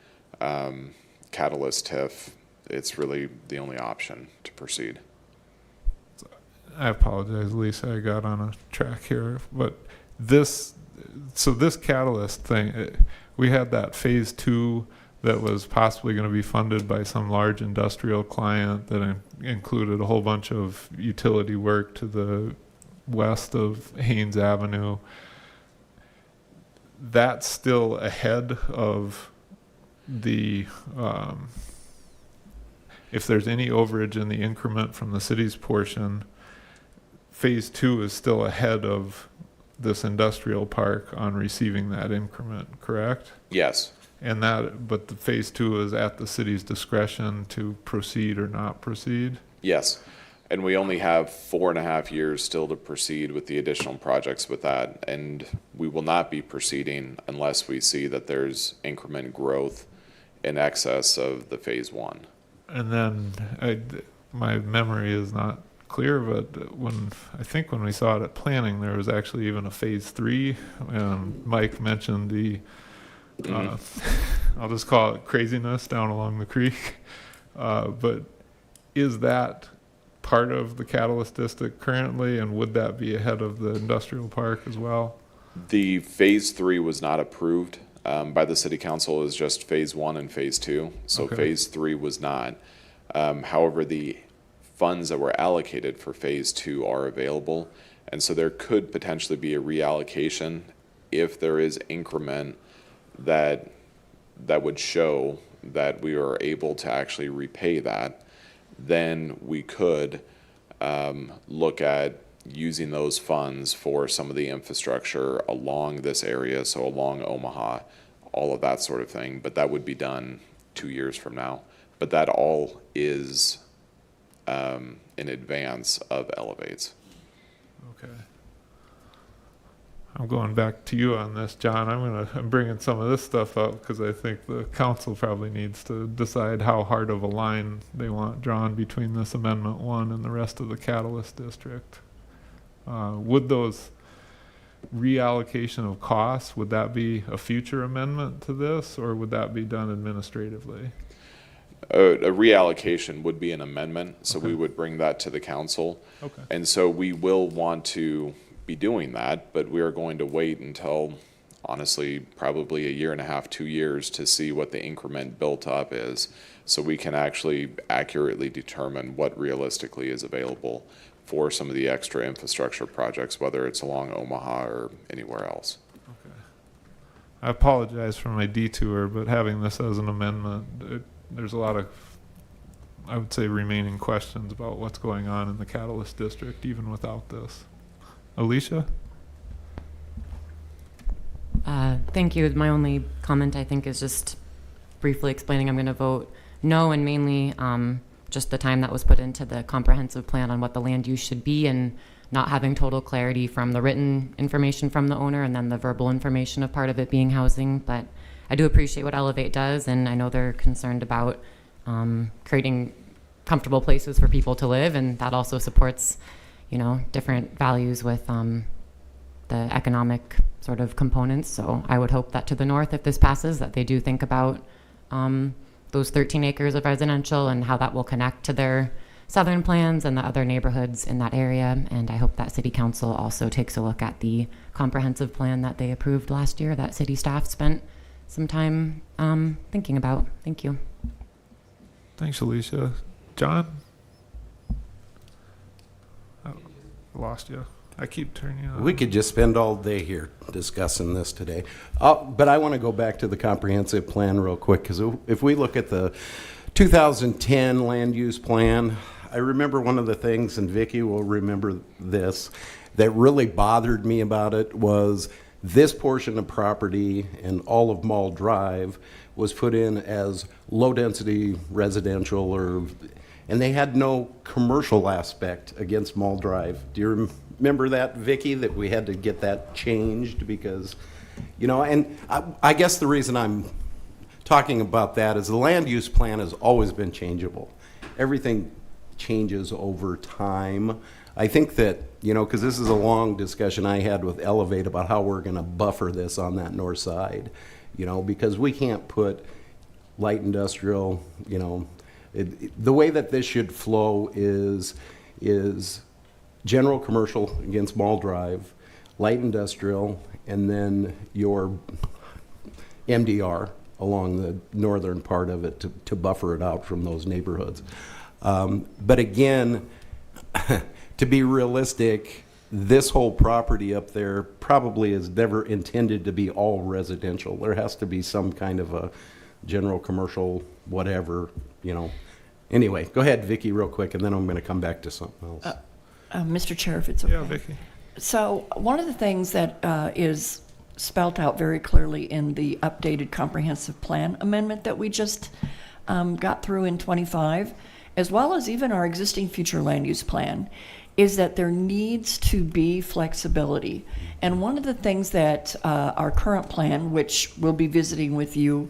Catalyst TIF, it's really the only option to proceed. I apologize, Lisa, I got on a track here, but this Catalyst thing, we had that phase 2 that was possibly going to be funded by some large industrial client that included a whole bunch of utility work to the west of Haynes Avenue, that's still ahead of the, if there's any overage in the increment from the city's portion, phase 2 is still ahead of this industrial park on receiving that increment, correct? Yes. And but the phase 2 is at the city's discretion to proceed or not proceed? Yes. And we only have 4.5 years still to proceed with the additional projects with that. And we will not be proceeding unless we see that there's increment growth in excess of the phase 1. And then my memory is not clear, but I think when we saw it at planning, there was actually even a phase 3. And Mike mentioned the, I'll just call it craziness down along the creek. But is that part of the Catalyst District currently, and would that be ahead of the industrial park as well? The phase 3 was not approved by the city council. It was just phase 1 and phase 2. So Okay. phase 3 was not. However, the funds that were allocated for phase 2 are available. And so there could potentially be a reallocation if there is increment that would show that we are able to actually repay that. Then we could look at using those funds for some of the infrastructure along this area, so along Omaha, all of that sort of thing. But that would be done 2 years from now. But that all is in advance of Elevates. Okay. I'm going back to you on this, John. I'm bringing some of this stuff up because I think the council probably needs to decide how hard of a line they want drawn between this Amendment 1 and the rest of the Catalyst District. Would those reallocation of costs, would that be a future amendment to this, or would that be done administratively? A reallocation would be an amendment, so Okay. we would bring that to the council. Okay. And so we will want to be doing that, but we are going to wait until, honestly, probably 1.5 to 2 years to see what the increment built up is, so we can actually accurately determine what realistically is available for some of the extra infrastructure projects, whether it's along Omaha or anywhere else. Okay. I apologize for my detour, but having this as an amendment, there's a lot of, I would say, remaining questions about what's going on in the Catalyst District, even without this. Alicia? Thank you. My only comment, I think, is just briefly explaining I'm going to vote no, and mainly just the time that was put into the comprehensive plan on what the land use should be, and not having total clarity from the written information from the owner and then the verbal information of part of it being housing. But I do appreciate what Elevate does, and I know they're concerned about creating comfortable places for people to live, and that also supports, different values with the economic sort of components. So I would hope that to the north, if this passes, that they do think about those 13 acres of residential and how that will connect to their southern plans and the other neighborhoods in that area. And I hope that city council also takes a look at the comprehensive plan that they approved last year that city staff spent some time thinking about. Thank you. Thanks, Alicia. John? I lost you. I keep turning you on. We could just spend all day here discussing this today. But I want to go back to the comprehensive plan real quick, because if we look at the 2010 land use plan, I remember one of the things, and Vicki will remember this, that really bothered me about it was this portion of property and all of Mall Drive was put in as low-density residential, and they had no commercial aspect against Mall Drive. Do you remember that, Vicki, that we had to get that changed because, and I guess the reason I'm talking about that is the land use plan has always been changeable. Everything changes over time. I think that, because this is a long discussion I had with Elevate about how we're going to buffer this on that north side, because we can't put light industrial, the way that this should flow is general commercial against Mall Drive, light industrial, and then your MDR along the northern part of it to buffer it out from those neighborhoods. But again, to be realistic, this whole property up there probably is never intended to be all residential. There has to be some kind of a general commercial, whatever, you know. Anyway, go ahead, Vicki, real quick, and then I'm going to come back to something else. Mr. Chair, if it's okay. Yeah, Vicki. So one of the things that is spelt out very clearly in the updated comprehensive plan amendment that we just got through in 25, as well as even our existing future land use plan, is that there needs to be flexibility. And one of the things that our current plan, which we'll be visiting with you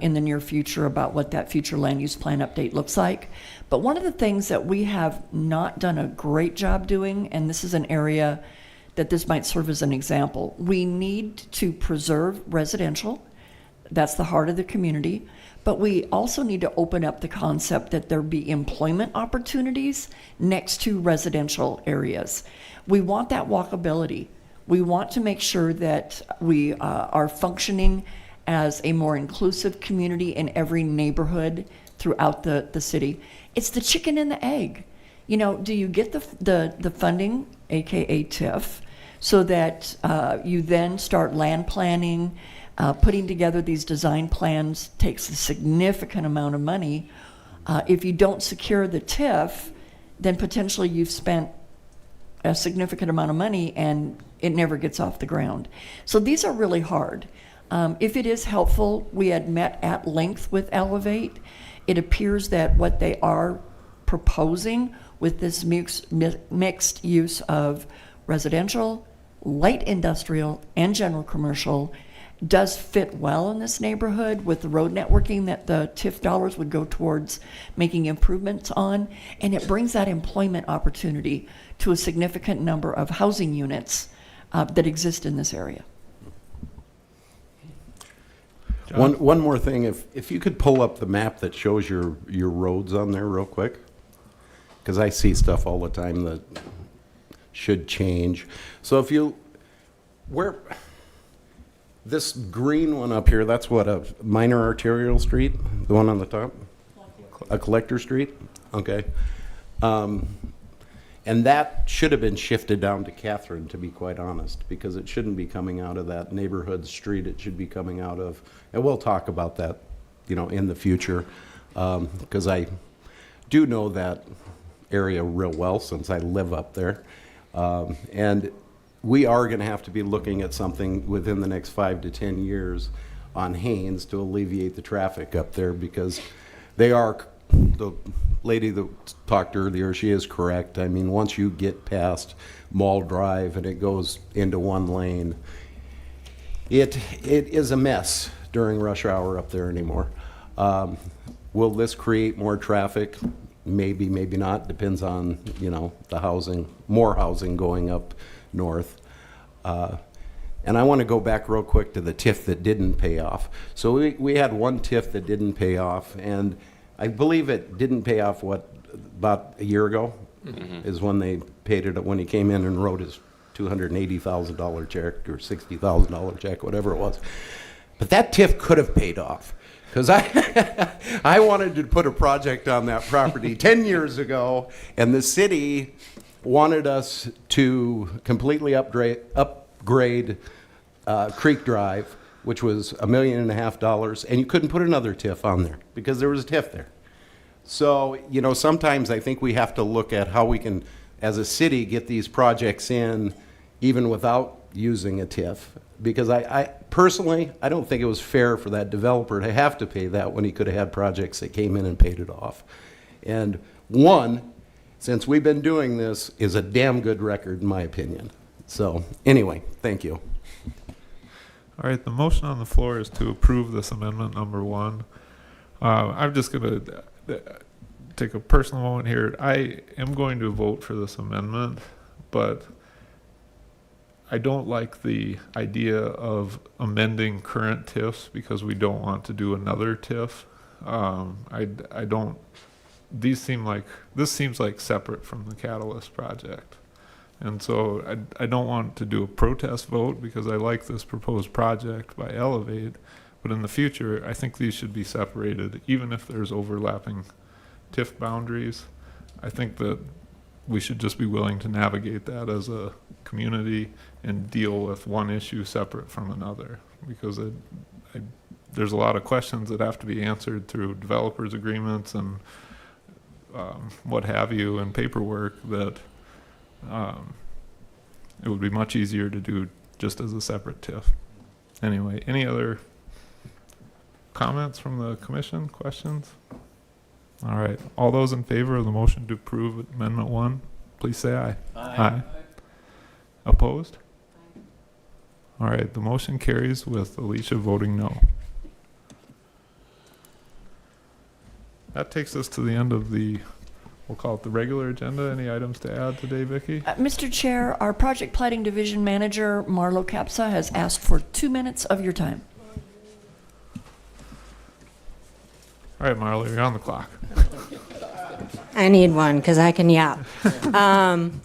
in the near future about what that future land use plan update looks like. But one of the things that we have not done a great job doing, and this is an area that this might serve as an example, we need to preserve residential. That's the heart of the community. But we also need to open up the concept that there be employment opportunities next to residential areas. We want that walkability. We want to make sure that we are functioning as a more inclusive community in every neighborhood throughout the city. It's the chicken and the egg. You know, do you get the funding, AKA TIF, so that you then start land planning, putting together these design plans takes a significant amount of money. If you don't secure the TIF, then potentially you've spent a significant amount of money and it never gets off the ground. So these are really hard. If it is helpful, we had met at length with Elevate. It appears that what they are proposing with this mixed use of residential, light industrial, and general commercial does fit well in this neighborhood with the road networking that the TIF dollars would go towards making improvements on, and it brings that employment opportunity to a significant number of housing units that exist in this area. One more thing, if you could pull up the map that shows your roads on there real quick, because I see stuff all the time that should change. So if you, this green one up here, that's what, a minor arterial street, the one on the top? A collector street? Okay. And that should have been shifted down to Catherine, to be quite honest, because it shouldn't be coming out of that neighborhood street. It should be coming out of, and we'll talk about that, you know, in the future, because I do know that area real well since I live up there. And we are going to have to be looking at something within the next 5 to 10 years on Haynes to alleviate the traffic up there, because they are, the lady that talked earlier, she is correct. I mean, once you get past Mall Drive and it goes into one lane, it is a mess during rush hour up there anymore. Will this create more traffic? Maybe, maybe not. Depends on, you know, the housing, more housing going up north. And I want to go back real quick to the TIF that didn't pay off. So we had one TIF that didn't pay off, and I believe it didn't pay off, what, about a year ago? Mm-hmm. Is when they paid it, when he came in and wrote his $280,000 check or $60,000 check, whatever it was. But that TIF could have paid off, because I wanted to put a project on that property 10 years ago, and the city wanted us to completely upgrade Creek Drive, which was $1.5 million, and you couldn't put another TIF on there because there was a TIF there. So, you know, sometimes I think we have to look at how we can, as a city, get these projects in even without using a TIF, because I personally, I don't think it was fair for that developer to have to pay that when he could have had projects that came in and paid it off. And one, since we've been doing this, is a damn good record in my opinion. So anyway, thank you. All right, the motion on the floor is to approve this amendment number 1. I'm just going to take a personal moment here. I am going to vote for this amendment, but I don't like the idea of amending current TIFs because we don't want to do another TIF. I don't, this seems like separate from the Catalyst project. And so I don't want to do a protest vote because I like this proposed project by Elevate, but in the future, I think these should be separated, even if there's overlapping TIF boundaries. I think that we should just be willing to navigate that as a community and deal with one issue separate from another, because there's a lot of questions that have to be answered through developers agreements and what have you, and paperwork that it would be much easier to do just as a separate TIF. Anyway, any other comments from the commission, questions? All right, all those in favor of the motion to approve Amendment 1, please say aye. Aye. Opposed? All right, the motion carries with Alicia voting no. That takes us to the end of the, we'll call it the regular agenda. Any items to add today, Vicki? Mr. Chair, our Project Planning Division Manager, Marlo Capsa, has asked for 2 minutes of your time. All right, Marla, you're on the clock. I need one because I can yap.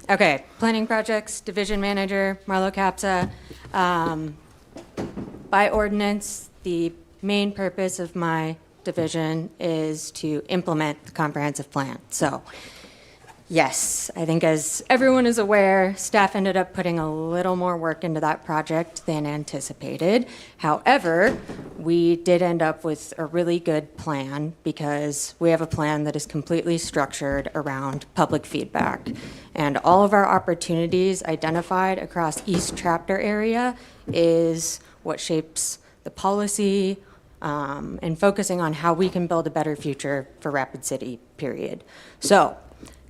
Okay, Planning Projects Division Manager, Marlo Capsa. By ordinance, the main purpose of my division is to implement the comprehensive plan. So, yes, I think as everyone is aware, staff ended up putting a little more work into that project than anticipated. However, we did end up with a really good plan because we have a plan that is completely structured around public feedback. And all of our opportunities identified across East Chapter area is what shapes the policy, and focusing on how we can build a better future for Rapid City, period. So,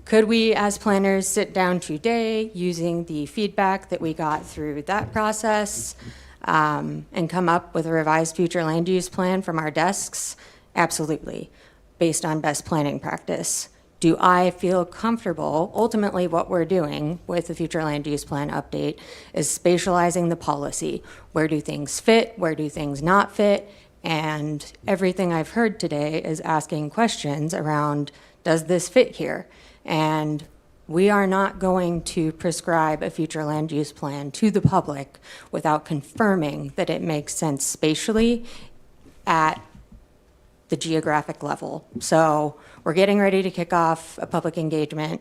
could we, as planners, sit down today using the feedback that we got through that process and come up with a revised future land use plan from our desks? Absolutely, based on best planning practice. Do I feel comfortable? Ultimately, what we're doing with the future land use plan update is spatializing the policy. Where do things fit? Where do things not fit? And everything I've heard today is asking questions around, does this fit here? And we are not going to prescribe a future land use plan to the public without confirming that it makes sense spatially at the geographic level. So we're getting ready to kick off a public engagement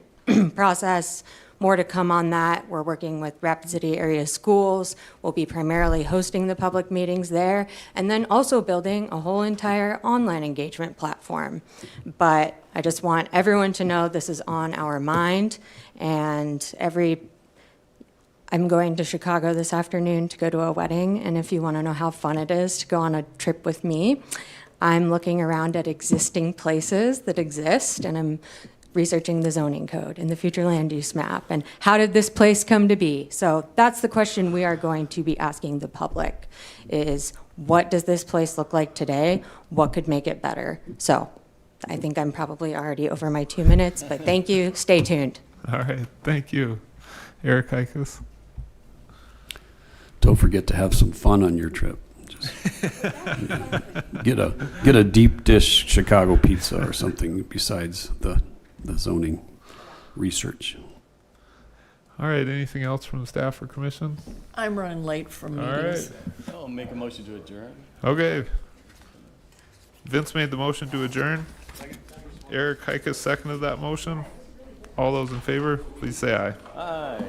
process. More to come on that. We're working with Rapid City area schools. We'll be primarily hosting the public meetings there, and then also building a whole entire online engagement platform. But I just want everyone to know this is on our mind, and I'm going to Chicago this afternoon to go to a wedding, and if you want to know how fun it is to go on a trip with me, I'm looking around at existing places that exist, and I'm researching the zoning code and the future land use map and how did this place come to be. So that's the question we are going to be asking the public is, what does this place look like today? What could make it better? So I think I'm probably already over my 2 minutes, but thank you. Stay tuned. All right, thank you. Eric Ikus. Don't forget to have some fun on your trip. Just get a deep dish Chicago pizza or something besides the zoning research. All right, anything else from the staff or commission? I'm running late from All meetings. right. I'll make a motion to adjourn. Okay. Vince made the motion to adjourn. Eric Hikas seconded that motion. All those in favor, please say aye. Aye.